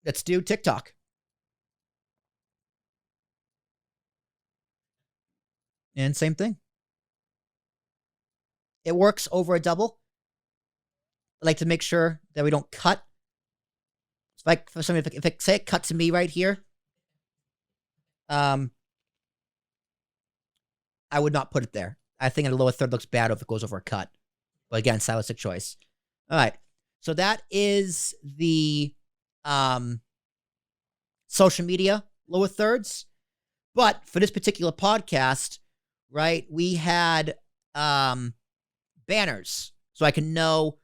Let's do TikTok. And same thing. It works over a double. I like to make sure that we don't cut Like for some, if it say it cut to me right here, I would not put it there. I think a lower third looks bad if it goes over a cut. But again, stylistic choice. All right. So that is the social media lower thirds. But for this particular podcast, right, we had banners so I can know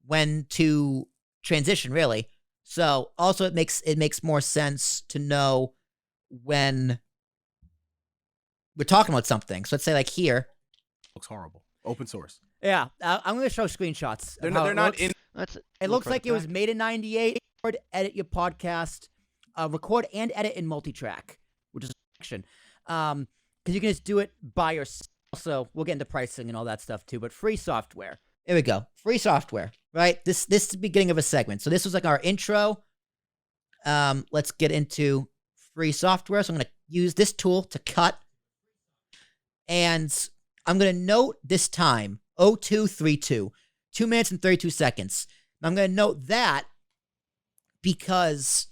when to transition, really. So also it makes more sense to know when we're talking about something. So let's say like here. Looks horrible. Open source. Yeah, I'm going to show screenshots. They're not in. It looks like it was made in 98. Edit your podcast, record and edit in multi-track, which is action. Because you can just do it by yourself. So we'll get into pricing and all that stuff too. But free software. Here we go. Free software. Right. This is the beginning of a segment. So this was like our intro. Let's get into free software. So I'm going to use this tool to cut. And I'm going to note this time, 0232, 2 minutes and 32 seconds. And I'm going to note that because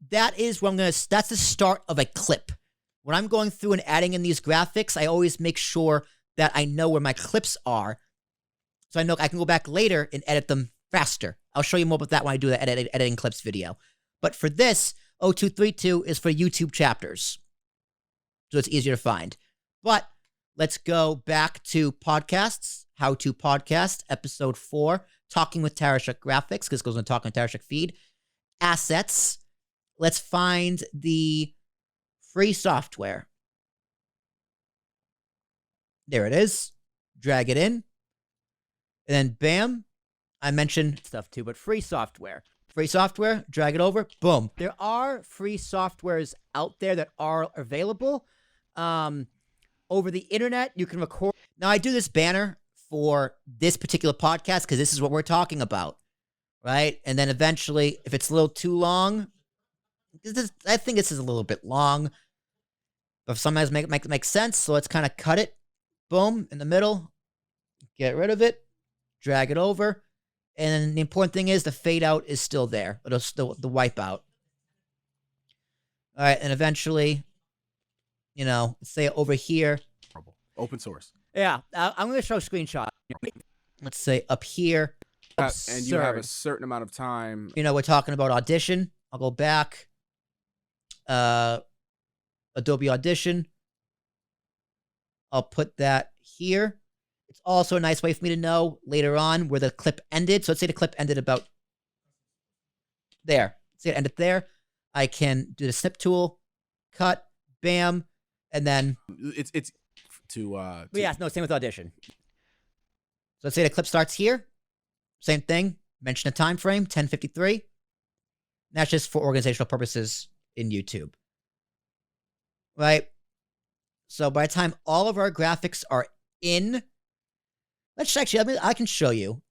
that is what that's the start of a clip. When I'm going through and adding in these graphics, I always make sure that I know where my clips are. So I know I can go back later and edit them faster. I'll show you more about that when I do the editing clips video. But for this, 0232 is for YouTube chapters. So it's easier to find. But let's go back to podcasts. How to Podcast, episode 4, Talking with Tarashuk Graphics, because it goes on Talking with Tarashuk feed. Assets. Let's find the free software. There it is. Drag it in. And then bam. I mentioned stuff too, but free software. Free software, drag it over, boom. There are free softwares out there that are available. Over the internet, you can record. Now, I do this banner for this particular podcast because this is what we're talking about, right? And then eventually, if it's a little too long, I think this is a little bit long, but sometimes make sense. So let's kind of cut it, boom, in the middle, get rid of it, drag it over, and the important thing is the fade out is still there. It'll still the wipe out. All right, and eventually, you know, say over here. Open source. Yeah, I'm going to show a screenshot. Let's say up here. And you have a certain amount of time. You know, we're talking about Audition. I'll go back. Adobe Audition. I'll put that here. It's also a nice way for me to know later on where the clip ended. So let's say the clip ended about there. Let's say it ended there. I can do the snip tool, cut, bam, and then it's to yeah, no, same with Audition. So let's say the clip starts here. Same thing. Mention a time frame, 10:53. That's just for organizational purposes in YouTube. Right? So by the time all of our graphics are in, let's actually, I can show you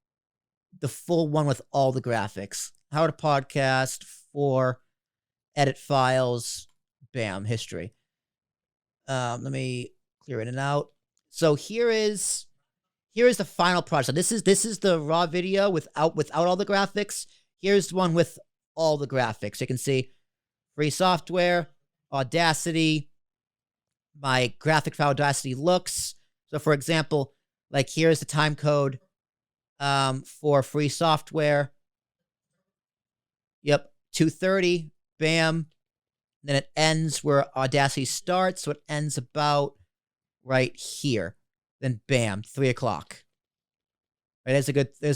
the full one with all the graphics. How to podcast, for edit files, bam, history. Let me clear it and out. So here is the final project. So this is the raw video without all the graphics. Here's the one with all the graphics. You can see free software, Audacity, my graphic for Audacity looks. So for example, like here's the time code for free software. Yep, 2:30, bam. Then it ends where Audacity starts, so it ends about right here. Then bam, 3 o'clock. Right, there's a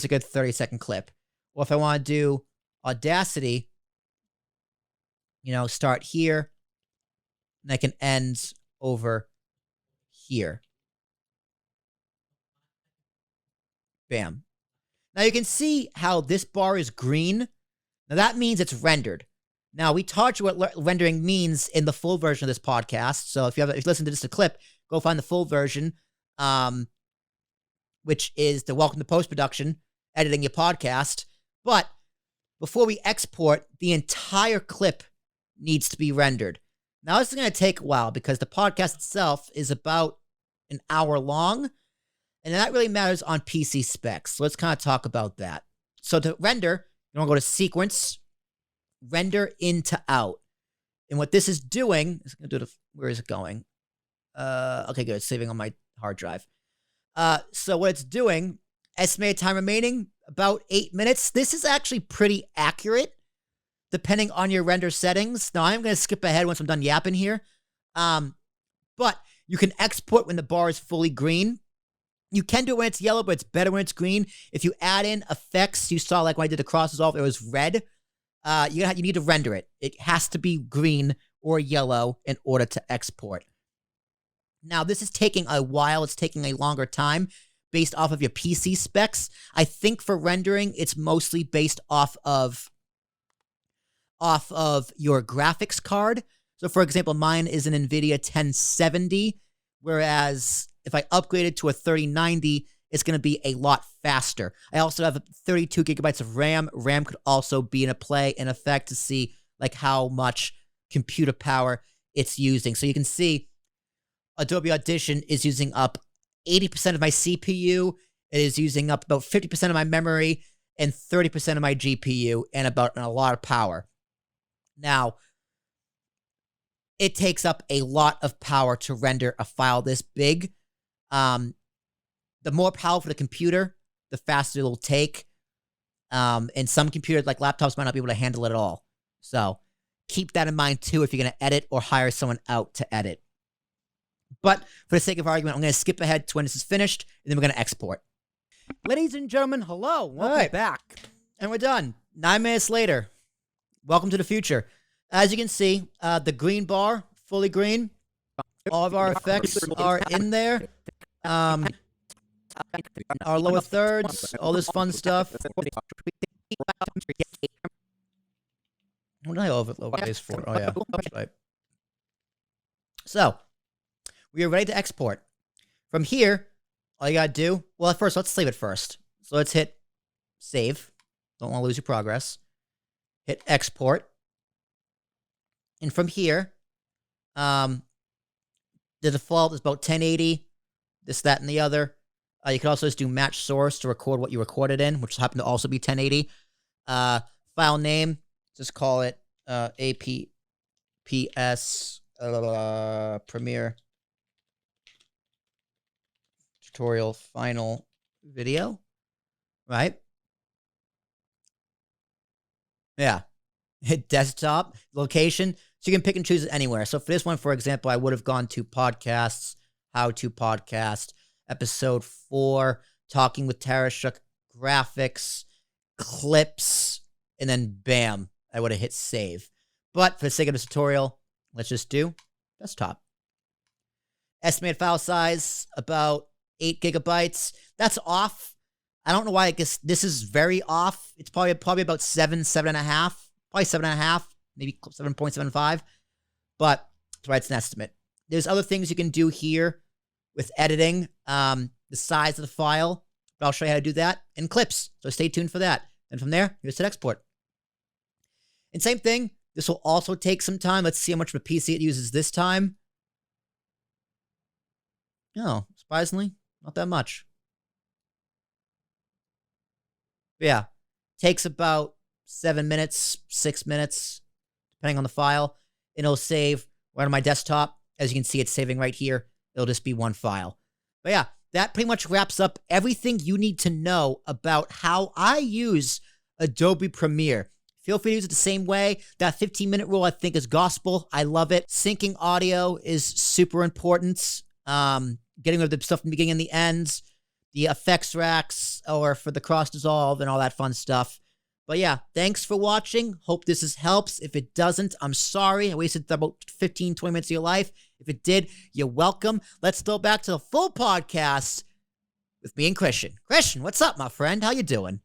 good 30-second clip. Or if I want to do Audacity, you know, start here, and I can end over here. Bam. Now you can see how this bar is green. Now that means it's rendered. Now we taught you what rendering means in the full version of this podcast. So if you listen to this clip, go find the full version, which is the Welcome to Post-Production, editing your podcast. But before we export, the entire clip needs to be rendered. Now this is going to take a while because the podcast itself is about an hour long, and that really matters on PC specs. So let's kind of talk about that. So to render, you want to go to Sequence, render in to out. And what this is doing is going to do where is it going? Okay, good. It's saving on my hard drive. So what it's doing, estimated time remaining, about 8 minutes. This is actually pretty accurate, depending on your render settings. Now, I'm going to skip ahead once I'm done yapping here. But you can export when the bar is fully green. You can do it when it's yellow, but it's better when it's green. If you add in effects, you saw like when I did the cross dissolve, it was red. You need to render it. It has to be green or yellow in order to export. Now, this is taking a while. It's taking a longer time based off of your PC specs. I think for rendering, it's mostly based off of your graphics card. So, for example, mine is an NVIDIA 1070, whereas if I upgrade it to a 3090, it's going to be a lot faster. I also have 32 gigabytes of RAM. RAM could also be in effect to see like how much computer power it's using. So you can see Adobe Audition is using up 80% of my CPU. It is using up about 50% of my memory and 30% of my GPU and a lot of power. Now, it takes up a lot of power to render a file this big. The more powerful the computer, the faster it'll take. And some computers, like laptops, might not be able to handle it at all. So keep that in mind, too, if you're going to edit or hire someone out to edit. But for the sake of argument, I'm going to skip ahead to when this is finished, and then we're going to export. Ladies and gentlemen, hello. Welcome back. And we're done. 9 minutes later. Welcome to the future. As you can see, the green bar, fully green. All of our effects are in there. Our lower thirds, all this fun stuff. What did I overlays for? Oh, yeah. Right. So, we are ready to export. From here, all you got to do... Well, first, let's save it first. So, let's hit save. Don't want to lose your progress. Hit export. And from here, the default is about 1080. This, that, and the other. You can also just do match source to record what you recorded in, which happen to also be 1080. File name, just call it APS Premiere Tutorial Final Video, right? Yeah. Hit desktop, location, so you can pick and choose it anywhere. So for this one, for example, I would have gone to podcasts, how to podcast, episode 4, talking with Tarashuk, graphics, clips, and then bam, I would have hit save. But for the sake of this tutorial, let's just do desktop. Estimated file size, about 8 gigabytes. That's off. I don't know why. I guess this is very off. It's probably about 7.5. Probably 7.5, maybe 7.75. But that's why it's an estimate. There's other things you can do here with editing, the size of the file, but I'll show you how to do that in clips. So stay tuned for that. And from there, you just hit export. And same thing, this will also take some time. Let's see how much of a PC it uses this time. No, surprisingly, not that much. But yeah, takes about 7 minutes, 6 minutes, depending on the file. And it'll save right on my desktop. As you can see, it's saving right here. It'll just be one file. But yeah, that pretty much wraps up everything you need to know about how I use Adobe Premiere. Feel free to use it the same way. That 15-minute rule, I think, is gospel. I love it. Syncing audio is super important. Getting rid of the stuff from the beginning and the ends. The effects racks, or for the cross dissolve and all that fun stuff. But yeah, thanks for watching. Hope this helps. If it doesn't, I'm sorry. I wasted about 15, 20 minutes of your life. If it did, you're welcome. Let's go back to the full podcast with me and Christian. Christian, what's up, my friend? How you doing?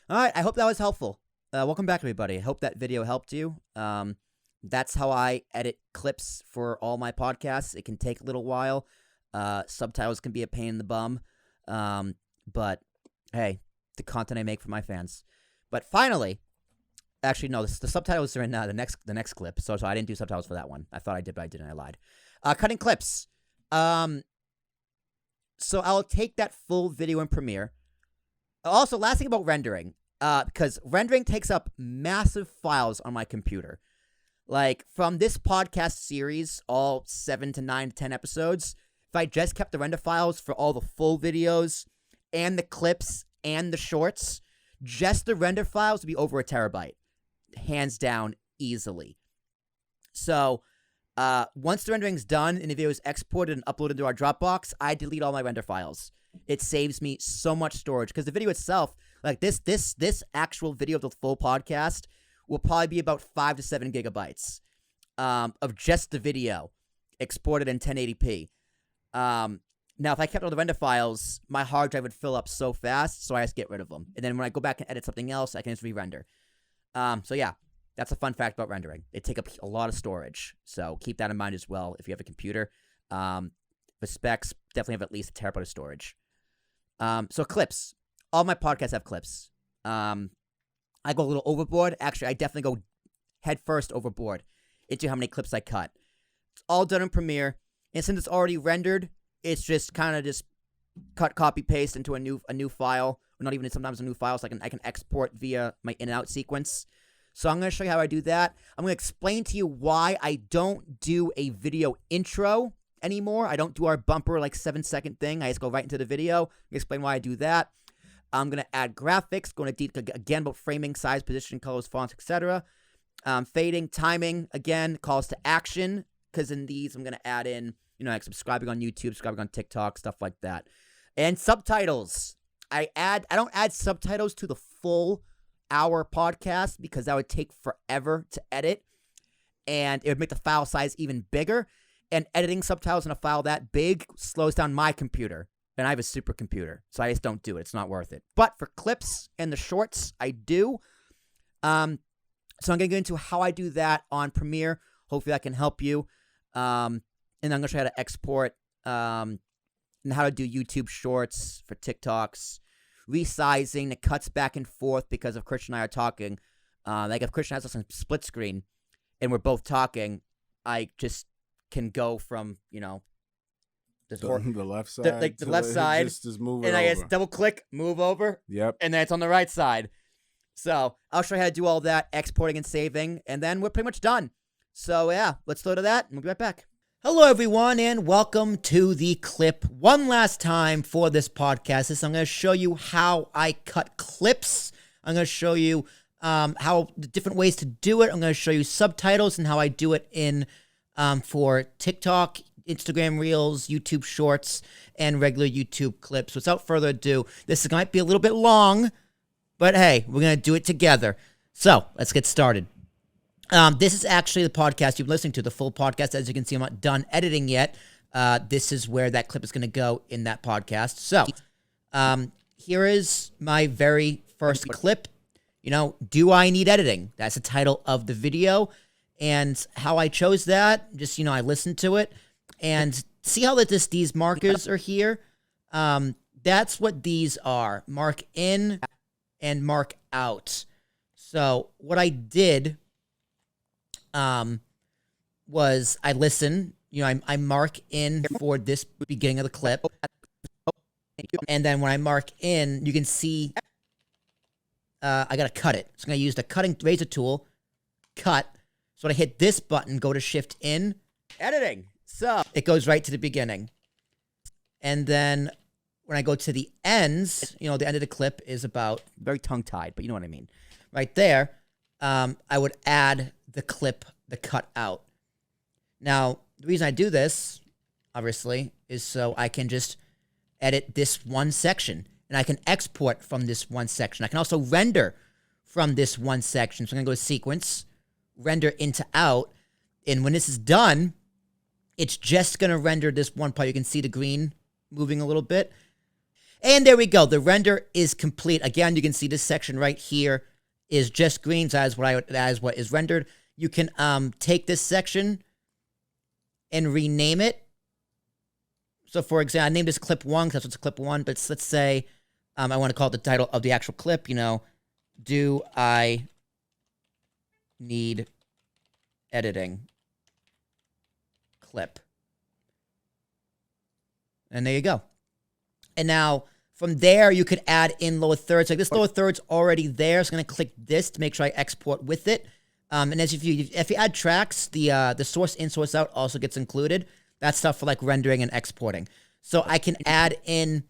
All right, I hope that was helpful. Welcome back, everybody. I hope that video helped you. That's how I edit clips for all my podcasts. It can take a little while. Subtitles can be a pain in the bum. But hey, the content I make for my fans. But finally, actually, no, the subtitles are in the next clip. So I didn't do subtitles for that one. I thought I did, but I didn't. I lied. Cutting clips. So I'll take that full video in Premiere. Also, last thing about rendering. because rendering takes up massive files on my computer. Like, from this podcast series, all 7 to 9 to 10 episodes, if I just kept the render files for all the full videos and the clips and the shorts, just the render files would be over a terabyte. Hands down, easily. So, once the rendering's done and the video is exported and uploaded to our Dropbox, I delete all my render files. It saves me so much storage, because the video itself, like this actual video of the full podcast will probably be about 5 to 7 gigabytes of just the video exported in 1080p. Now, if I kept all the render files, my hard drive would fill up so fast, so I just get rid of them. And then when I go back and edit something else, I can just re-render. So yeah, that's a fun fact about rendering. They take up a lot of storage, so keep that in mind as well if you have a computer. The specs definitely have at least a terabyte of storage. So clips. All my podcasts have clips. I go a little overboard. Actually, I definitely go head first overboard into how many clips I cut. It's all done in Premiere, and since it's already rendered, it's just kind of just cut, copy, paste into a new file, or not even sometimes a new file, so I can export via my in and out sequence. So I'm going to show you how I do that. I'm going to explain to you why I don't do a video intro anymore. I don't do our bumper, like 7-second thing. I just go right into the video. Explain why I do that. I'm going to add graphics, going to again about framing, size, position, colors, fonts, etc. Fading, timing, again, calls to action, because in these I'm going to add in, like subscribing on YouTube, subscribing on TikTok, stuff like that. And subtitles. I don't add subtitles to the full hour podcast, because that would take forever to edit, and it would make the file size even bigger. And editing subtitles in a file that big slows down my computer. And I have a supercomputer, so I just don't do it. It's not worth it. But for clips and the shorts, I do. So I'm going to get into how I do that on Premiere. Hopefully that can help you. And I'm going to show you how to export and how to do YouTube shorts for TikToks. Resizing the cuts back and forth, because if Christian and I are talking, like if Christian has us on split screen and we're both talking, I just can go from, the left side, the left side, just move it and I over. just double click, move over, Yep. and then it's on the right side. So I'll show you how to do all that, exporting and saving, and then we're pretty much done. So yeah, let's go to that, and we'll be right back. Hello, everyone, and welcome to the clip one last time for this podcast. I'm going to show you how I cut clips. I'm going to show you how the different ways to do it. I'm going to show you subtitles and how I do it in for TikTok, Instagram Reels, YouTube Shorts, and regular YouTube clips. Without further ado, this might be a little bit long, but hey, we're going to do it together. So let's get started. This is actually the podcast you've been listening to, the full podcast. As you can see, I'm not done editing yet. This is where that clip is going to go in that podcast. So here is my very first clip. Do I need editing? That's the title of the video. And how I chose that, just, I listened to it. And see how these markers are here? That's what these are. Mark in and mark out. So what I did was I listen, I mark in for this beginning of the clip. And then when I mark in, you can see I got to cut it. So I'm going to use the cutting razor tool, cut. So when I hit this button, go to shift in, editing. So it goes right to the beginning. And then when I go to the ends, the end of the clip is about, very tongue-tied, but you know what I mean. Right there, I would add the clip, the cut out. Now, the reason I do this, obviously, is so I can just edit this one section, and I can export from this one section. I can also render from this one section. So I'm going to go to sequence, render into out, and when this is done, it's just going to render this one part. You can see the green moving a little bit. And there we go. The render is complete. Again, you can see this section right here is just green. So that is what is rendered. You can take this section and rename it. So, for example, I named this clip 1 because that's what's clip 1. But let's say I want to call it the title of the actual clip. Do I need editing? Clip. And there you go. And now, From there, you could add in lower thirds. Like this lower third's already there, so I'm going to click this to make sure I export with it. And as if you add tracks, the source in, source out also gets included. That's stuff for like rendering and exporting. So I can add in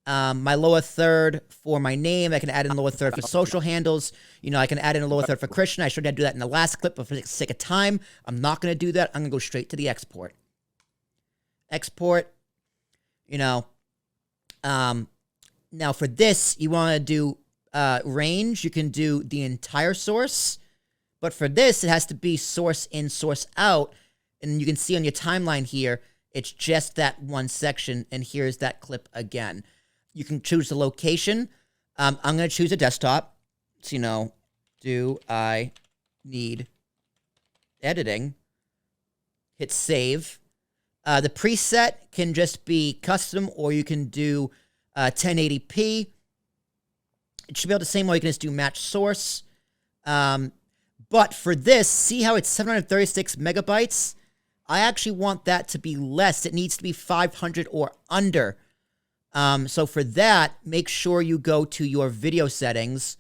my lower third for my name. I can add in lower third for social handles. You know, I can add in a lower third for Christian. I showed you how to do that in the last clip, but for the sake of time, I'm not going to do that. I'm going to go straight to the export. Export, you know. Now for this, you want to do range. You can do the entire source. But for this, it has to be source in, source out. And you can see on your timeline here, it's just that one section. And here's that clip again. You can choose the location. I'm going to choose a desktop. So, you know, do I need editing? Hit save. The preset can just be custom, or you can do 1080p. It should be able the same way. You can just do match source. But for this, see how it's 736 megabytes? I actually want that to be less. It needs to be 500 or under. So for that, make sure you go to your video settings,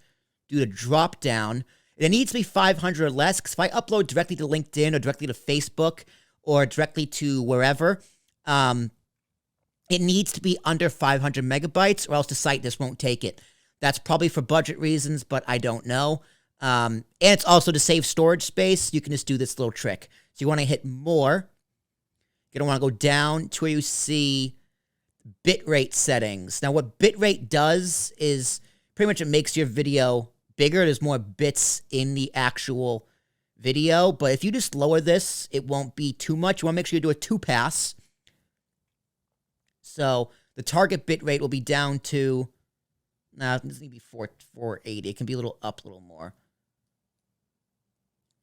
do the drop down. It needs to be 500 or less, because if I upload directly to LinkedIn or directly to Facebook or directly to wherever, it needs to be under 500 megabytes, or else the site just won't take it. That's probably for budget reasons, but I don't know. And it's also to save storage space. You can just do this little trick. So you want to hit more. You're going to want to go down to where you see bitrate settings. Now, what bitrate does is pretty much it makes your video bigger. There's more bits in the actual video. But if you just lower this, it won't be too much. You want to make sure you do a 2-pass. So the target bitrate will be down to, now this needs to be 480. It can be a little up a little more.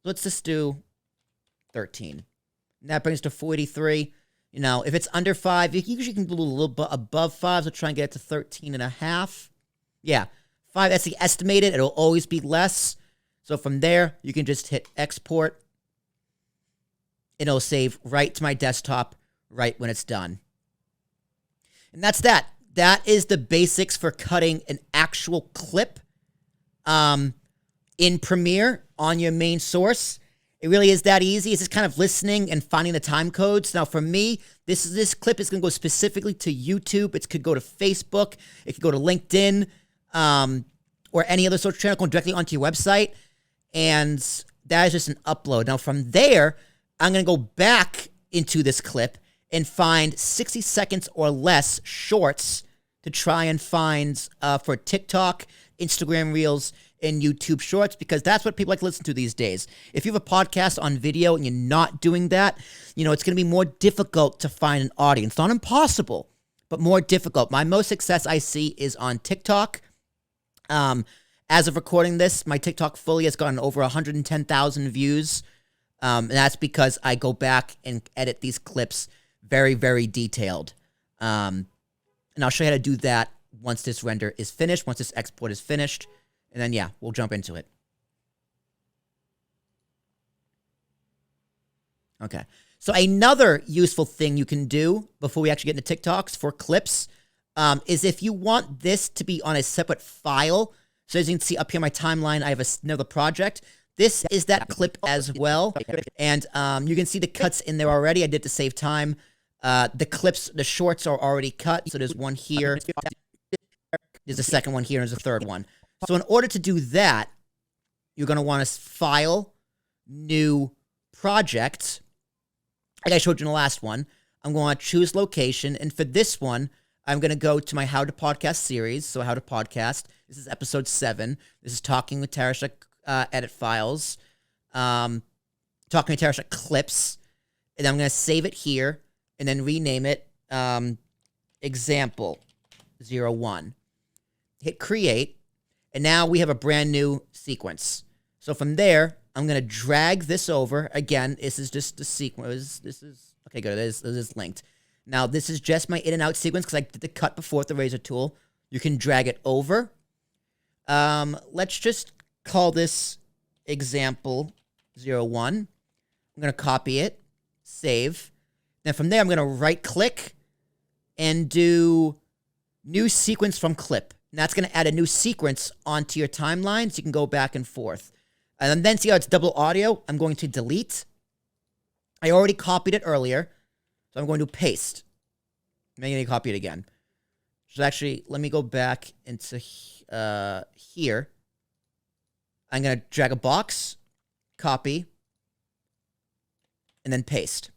Let's just do 13. And that brings to 483. You know, if it's under 5, you usually can do a little bit above 5. So try and get it to 13 and a half. Yeah, 5, that's the estimated. It'll always be less. So from there, you can just hit export. It'll save right to my desktop right when it's done. And that's that. That is the basics for cutting an actual clip in Premiere on your main source. It really is that easy. It's just kind of listening and finding the time codes. Now, for me, this clip is going to go specifically to YouTube. It could go to Facebook. It could go to LinkedIn or any other social channel going directly onto your website. And that is just an upload. Now, from there, I'm going to go back into this clip and find 60 seconds or less shorts to try and find for TikTok, Instagram Reels, and YouTube Shorts, because that's what people like to listen to these days. If you have a podcast on video and you're not doing that, you know, it's going to be more difficult to find an audience. Not impossible, but more difficult. My most success I see is on TikTok. As of recording this, my TikTok fully has gotten over 110,000 views. And that's because I go back and edit these clips very, very detailed. And I'll show you how to do that once this render is finished, once this export is finished. And then, yeah, we'll jump into it. Okay. So another useful thing you can do before we actually get into TikToks for clips is if you want this to be on a separate file. So as you can see up here in my timeline, I have another project. This is that clip as well. And you can see the cuts in there already. I did to save time. The clips, the shorts are already cut. So there's one here. There's a second one here, and there's a third one. So in order to do that, you're going to want to file, new project. Like I showed you in the last one. I'm going to choose location. And for this one, I'm going to go to my How to Podcast series. So How to Podcast. This is episode 7. This is Talking with Tarashuk edit files. Talking with Tarashuk clips. And I'm going to save it here and then rename it example 01. Hit create. And now we have a brand new sequence. So from there, I'm going to drag this over. Again, this is just the sequence. This is, okay, good. This is linked. Now, this is just my in and out sequence because I did the cut before with the razor tool. You can drag it over. Let's just call this example 01. I'm going to copy it, save. Then from there, I'm going to right click and do new sequence from clip. And that's going to add a new sequence onto your timeline so you can go back and forth. And then see how it's double audio? I'm going to delete. I already copied it earlier, so I'm going to paste. I'm going to copy it again. So actually, let me go back into here. I'm going to drag a box, copy, and then paste.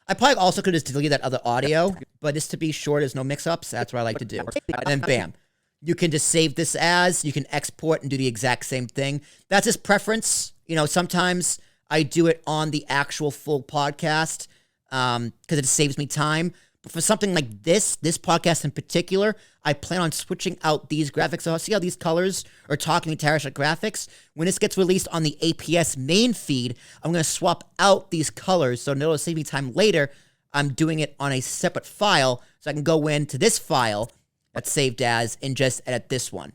I probably also could just delete that other audio, but just to be sure there's no mix-ups, that's what I like to do. And then bam. You can just save this as, you can export and do the exact same thing. That's just preference. You know, sometimes I do it on the actual full podcast because it saves me time. But for something like this podcast in particular, I plan on switching out these graphics. So see how these colors are talking to Tarashuk graphics? When this gets released on the APS main feed, I'm going to swap out these colors. So it'll save me time later. I'm doing it on a separate file. So I can go into this file that's saved as and just edit this one.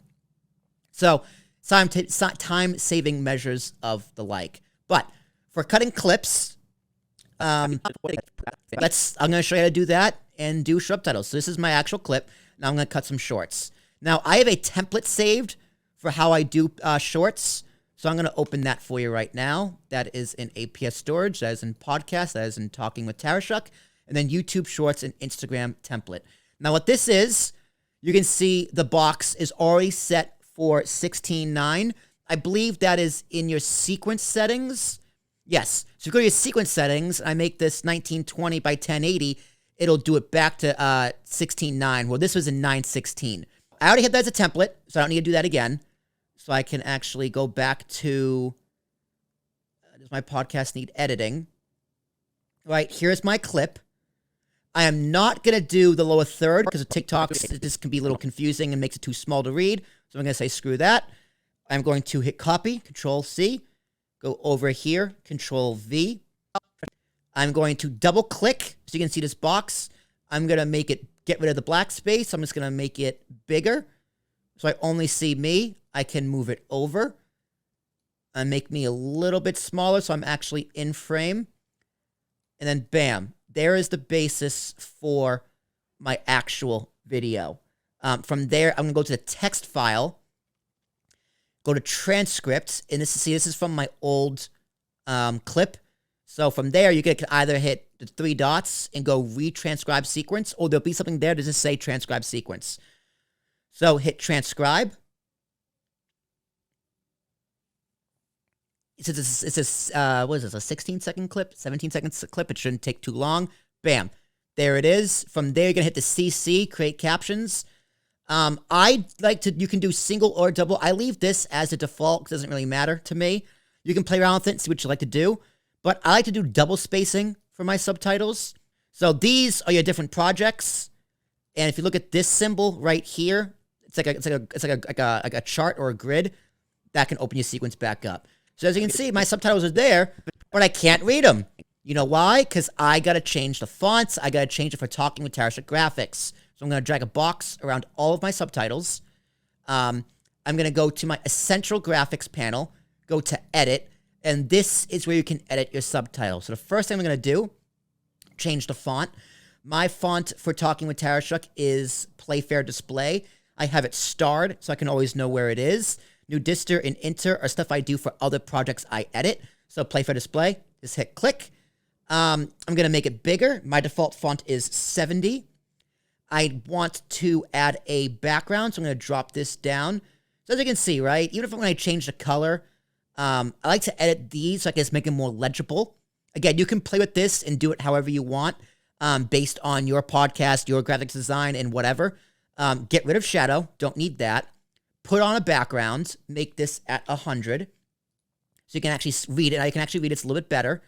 So time-saving measures of the like. But for cutting clips, I'm going to show you how to do that and do subtitles. So this is my actual clip. Now I'm going to cut some shorts. Now I have a template saved for how I do shorts. So I'm going to open that for you right now. That is in APS storage. That is in podcast. That is in Talking with Tarashuk. And then YouTube Shorts and Instagram template. Now what this is, you can see the box is already set for 16:9. I believe that is in your sequence settings. Yes. So if you go to your sequence settings, I make this 1920 by 1080, it'll do it back to 16:9. Well, this was in 9:16. I already had that as a template, so I don't need to do that again. So I can actually go back to, does my podcast need editing? Right, here's my clip. I am not going to do the lower third because of TikToks. This can be a little confusing and makes it too small to read. So I'm going to say screw that. I'm going to hit copy, Control C. Go over here, Control V. I'm going to double click so you can see this box. I'm going to get rid of the black space. I'm just going to make it bigger. So I only see me. I can move it over and make me a little bit smaller so I'm actually in frame. And then bam, there is the basis for my actual video. From there, I'm going to go to the text file. Go to transcripts, and this is from my old clip. So from there, you can either hit the 3 dots and go retranscribe sequence, or there'll be something there to just say transcribe sequence. So hit transcribe. It's what is this, a 16-second clip, 17-second clip? It shouldn't take too long. Bam. There it is. From there, you're going to hit the CC, create captions. I like to, you can do single or double. I leave this as a default. It doesn't really matter to me. You can play around with it and see what you like to do. But I like to do double spacing for my subtitles. So these are your different projects. And if you look at this symbol right here, it's like a chart or a grid that can open your sequence back up. So as you can see, my subtitles are there, but I can't read them. You know why? Because I got to change the fonts. I got to change it for Talking with Tarashuk graphics. So I'm going to drag a box around all of my subtitles. I'm going to go to my Essential Graphics panel, go to Edit, and this is where you can edit your subtitles. So the first thing I'm going to do, change the font. My font for Talking with Tarashuk is Playfair Display. I have it starred so I can always know where it is. Nudister and Inter are stuff I do for other projects I edit. So Playfair Display, just hit click. I'm going to make it bigger. My default font is 70. I want to add a background, so I'm going to drop this down. So as you can see, right, even if I'm going to change the color, I like to edit these so I can just make them more legible. Again, you can play with this and do it however you want based on your podcast, your graphics design, and whatever. Get rid of shadow. Don't need that. Put on a background. Make this at 100. So you can actually read it. I can actually read it. It's a little bit better.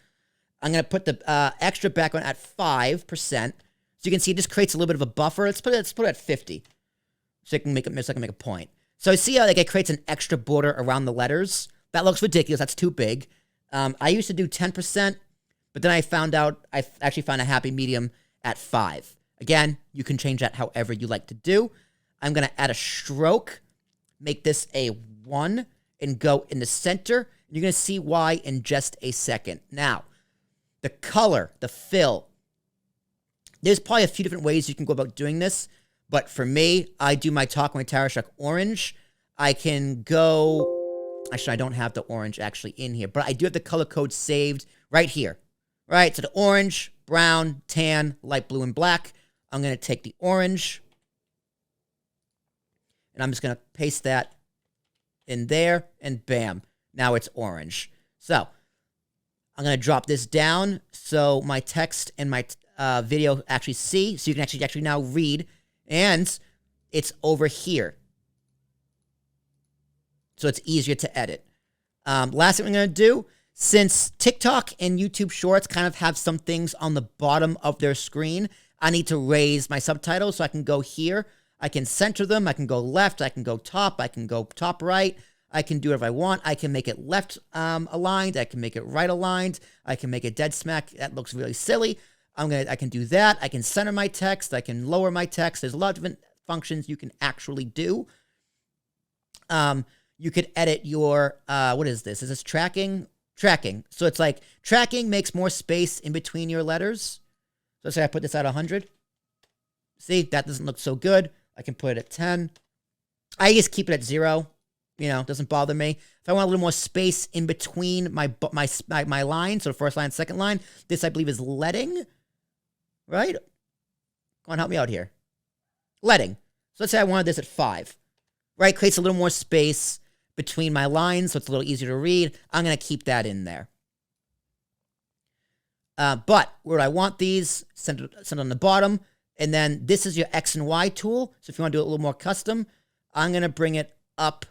I'm going to put the extra background at 5%. So you can see it just creates a little bit of a buffer. Let's put it at 50. So I can make a point. So see how it creates an extra border around the letters? That looks ridiculous. That's too big. I used to do 10%, but then I found out I actually found a happy medium at 5. Again, you can change that however you like to do. I'm going to add a stroke, make this a 1, and go in the center. You're going to see why in just a second. Now, the color, the fill. There's probably a few different ways you can go about doing this, But for me, I do my Talking with Tarashuk orange. I can go... Actually, I don't have the orange actually in here, but I do have the color code saved right here. Right, so the orange, brown, tan, light blue, and black. I'm going to take the orange, and I'm just going to paste that in there, and bam, now it's orange. So I'm going to drop this down so my text and my video actually see, so you can actually now read, and it's over here. So it's easier to edit. Last thing I'm going to do, since TikTok and YouTube Shorts kind of have some things on the bottom of their screen, I need to raise my subtitles so I can go here. I can center them. I can go left. I can go top. I can go top right. I can do whatever I want. I can make it left aligned. I can make it right aligned. I can make it dead smack. That looks really silly. I can do that. I can center my text. I can lower my text. There's a lot of different functions you can actually do. You could edit your, what is this? Is this tracking? Tracking. So it's like tracking makes more space in between your letters. So let's say I put this at 100. See, that doesn't look so good. I can put it at 10. I just keep it at 0. You know, doesn't bother me. If I want a little more space in between my lines, so the first line, second line, this I believe is leading, right? Come on, help me out here. Leading. So let's say I wanted this at 5, right? Creates a little more space between my lines, so it's a little easier to read. I'm going to keep that in there. But where I want these, send on the bottom, and then this is your X and Y tool. So if you want to do it a little more custom, I'm going to bring it up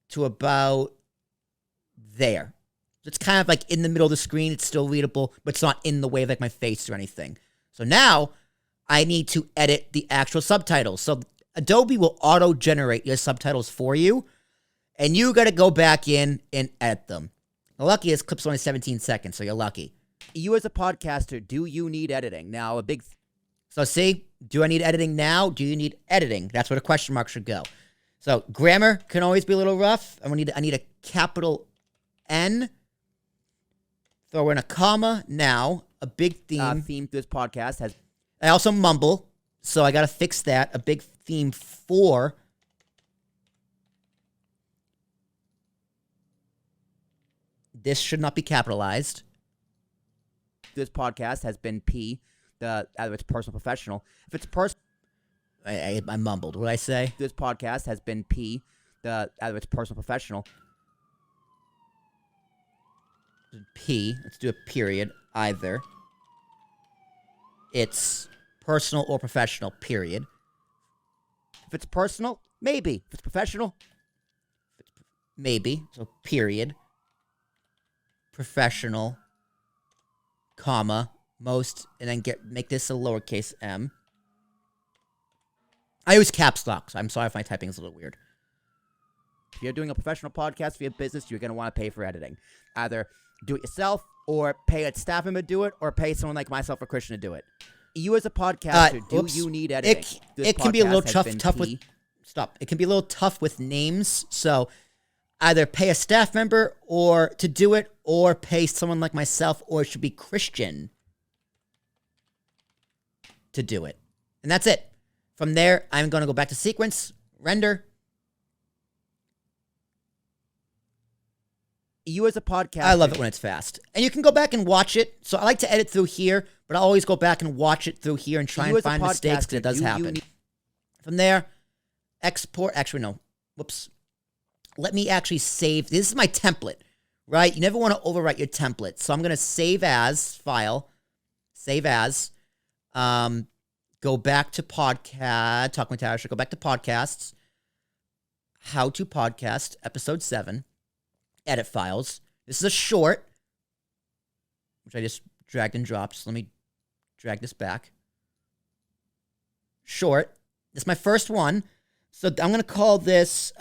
to about there. So it's kind of like in the middle of the screen. It's still readable, but it's not in the way of like my face or anything. So now I need to edit the actual subtitles. So Adobe will auto-generate your subtitles for you, and you got to go back in and edit them. The lucky is clip's only 17 seconds, so you're lucky. You as a podcaster, do you need editing? Now, so see, do I need editing now? Do you need editing? That's where the question mark should go. So grammar can always be a little rough. I need a capital N. Throw in a comma now. A big theme through this podcast has... I also mumble, so I got to fix that. A big theme for... This should not be capitalized. This podcast has been P. Either it's personal, professional. If it's personal, I mumbled. What did I say? This podcast has been P. Either it's personal, professional. P. Let's do a period. Either it's personal or professional. Period. If it's personal, maybe. If it's professional, maybe. So period. Professional, comma, most, and then make this a lowercase m. I use caps lock, so I'm sorry if my typing is a little weird. If you're doing a professional podcast for your business, you're going to want to pay for editing. Either do it yourself, or pay a staff member to do it, or pay someone like myself or Christian to do it. You as a podcaster, do you need editing? It can be a little tough with... Stop. It can be a little tough with names, so... Either pay a staff member or to do it, or pay someone like myself, or it should be Christian to do it. And that's it. From there, I'm going to go back to sequence, render. You as a podcaster... I love it when it's fast. And you can go back and watch it. So I like to edit through here, but I always go back and watch it through here and try and find mistakes, because it does happen. From there, export... Actually, no. Whoops. Let me actually save. This is my template, right? You never want to overwrite your template. So I'm going to save as file, save as, go back to podcast, Talking with Tarashuk, go back to podcasts, how to podcast, episode 7, edit files. This is a short, which I just dragged and dropped. So let me drag this back. Short. This is my first one. So I'm going to call this,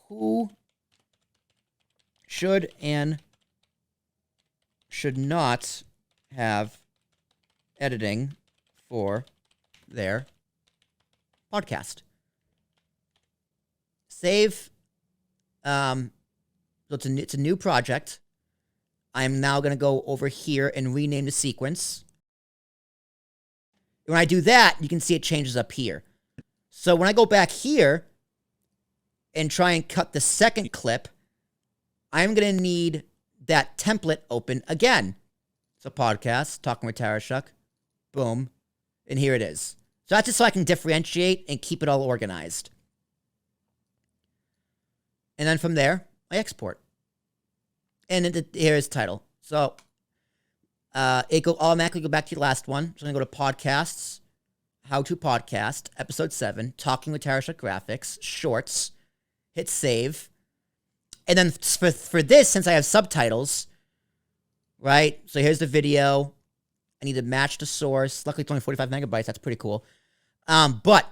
who should and should not have editing for their podcast. Save. So it's a new project. I'm now going to go over here and rename the sequence. When I do that, you can see it changes up here. So when I go back here and try and cut the second clip, I'm going to need that template open again. It's a podcast, Talking with Tarashuk. Boom. And here it is. So that's just so I can differentiate and keep it all organized. And then from there, I export. And here's title. So it will automatically go back to your last one. So I'm going to go to podcasts, how to podcast, episode 7, Talking with Tarashuk graphics, shorts, hit save. And then for this, since I have subtitles, right? So here's the video. I need to match the source. Luckily, it's only 45 megabytes. That's pretty cool. But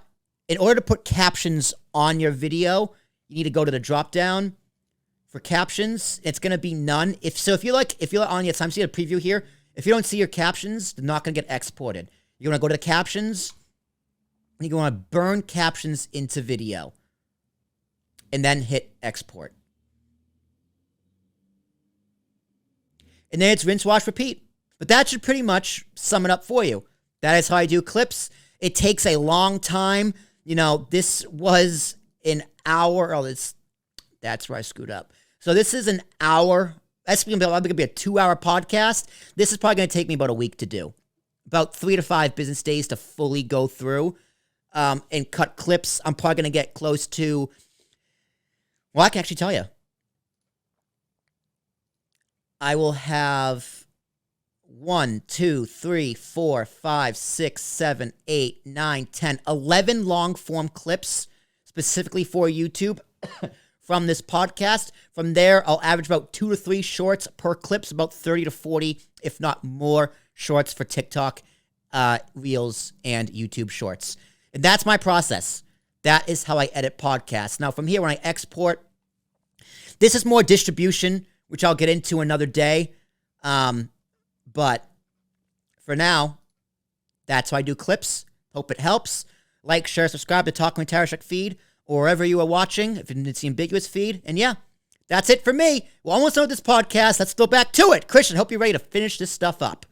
in order to put captions on your video, you need to go to the drop down for captions. It's going to be none. If you're on your time, see a preview here. If you don't see your captions, they're not going to get exported. You're going to go to the captions. And you're going to burn captions into video. And then hit export. And then it's rinse, wash, repeat. But that should pretty much sum it up for you. That is how I do clips. It takes a long time. You know, this was an hour. Oh, that's where I screwed up. So this is an hour. That's going to be a 2-hour podcast. This is probably going to take me about a week to do. About 3 to 5 business days to fully go through and cut clips. I'm probably going to get close to, well, I can actually tell you. I will have 1, 2, 3, 4, 5, 6, 7, 8, 9, 10, 11 long form clips specifically for YouTube from this podcast. From there, I'll average about 2 to 3 shorts per clips, about 30 to 40, if not more, shorts for TikTok, Reels, and YouTube Shorts. And that's my process. That is how I edit podcasts. Now, from here, when I export, this is more distribution, which I'll get into another day. But for now, that's how I do clips. Hope it helps. Like, share, subscribe to Talking with Tarashuk feed, or wherever you are watching, if it's the Ambiguous feed. And yeah, that's it for me. We're almost done with this podcast. Let's go back to it. Christian, hope you're ready to finish this stuff up.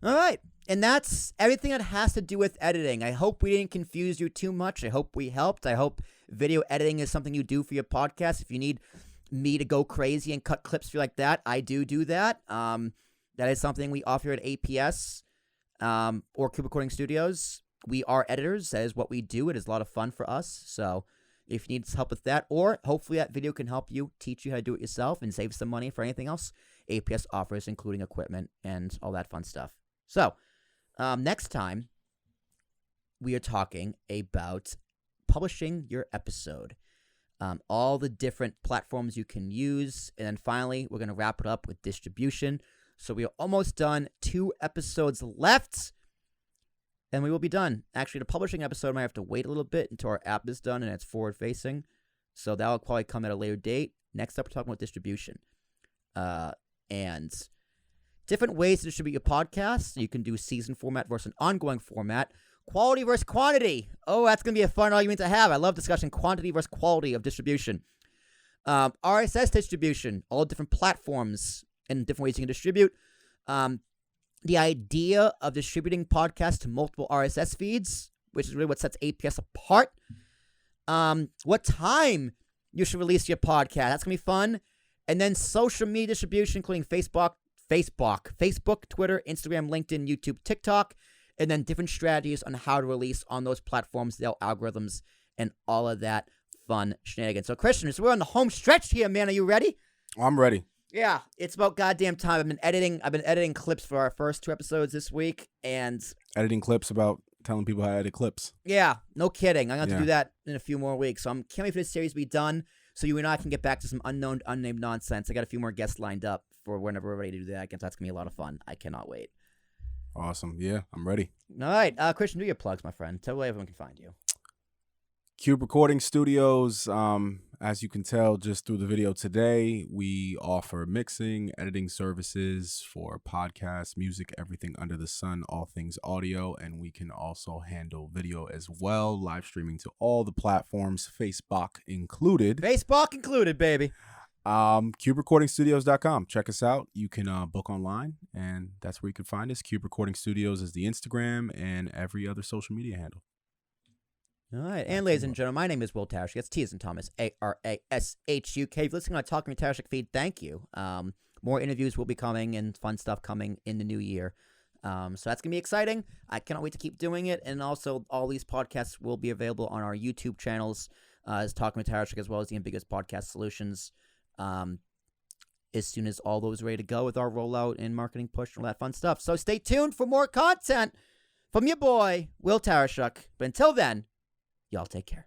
All right. And that's everything that has to do with editing. I hope we didn't confuse you too much. I hope we helped. I hope video editing is something you do for your podcast. If you need me to go crazy and cut clips for you like that, I do that. That is something we offer at APS or Cube Recording Studios. We are editors. That is what we do. It is a lot of fun for us. So if you need help with that, or hopefully that video can help you, teach you how to do it yourself and save some money for anything else, APS offers, including equipment and all that fun stuff. So next time, we are talking about publishing your episode. All the different platforms you can use. And then finally, we're going to wrap it up with distribution. So we are almost done. 2 episodes left. And we will be done. Actually, the publishing episode might have to wait a little bit until our app is done and it's forward-facing. So that will probably come at a later date. Next up, we're talking about distribution. And different ways to distribute your podcast. You can do season format versus an ongoing format. Quality versus quantity. Oh, that's going to be a fun argument to have. I love discussing quantity versus quality of distribution. RSS distribution. All different platforms and different ways you can distribute. The idea of distributing podcasts to multiple RSS feeds, which is really what sets APS apart. What time you should release your podcast. That's going to be fun. And then social media distribution, including Facebook, Twitter, Instagram, LinkedIn, YouTube, TikTok. And then different strategies on how to release on those platforms, their algorithms, and all of that fun shenanigans. So, Christian, so we're on the home stretch here, man. Are you ready? I'm ready. Yeah, it's about goddamn time. I've been editing clips for our first 2 episodes this week, and Editing clips about telling people how to edit clips. yeah, no kidding. I'm going to have to do that in a few more weeks. So I'm can't wait for this series to be done so you and I can get back to some unnamed nonsense. I got a few more guests lined up for whenever we're ready to do that. I guess that's going to be a lot of fun. I cannot wait. Awesome. Yeah, I'm ready. All right, Christian, do your plugs, my friend. Tell where everyone can find you. Cube Recording Studios, as you can tell just through the video today, we offer mixing, editing services for podcasts, music, everything under the sun, all things audio, and we can also handle video as well, live streaming to all the platforms, Facebook included. Facebook included, baby. CubeRecordingStudios.com. Check us out. You can book online, and that's where you can find us. Cube Recording Studios is the Instagram and every other social media handle. All right, and ladies and gentlemen, my name is Will Tarashuk. That's T as in Thomas, Arashuk. If you're listening on Talking to Tarashuk feed, thank you. More interviews will be coming and fun stuff coming in the new year. So that's going to be exciting. I cannot wait to keep doing it. And also, all these podcasts will be available on our YouTube channels as Talking with Tarashuk, as well as the Ambiguous Podcast Solutions. As soon as all those are ready to go with our rollout and marketing push and all that fun stuff. So stay tuned for more content from your boy, Will Tarashuk. But until then, y'all take care.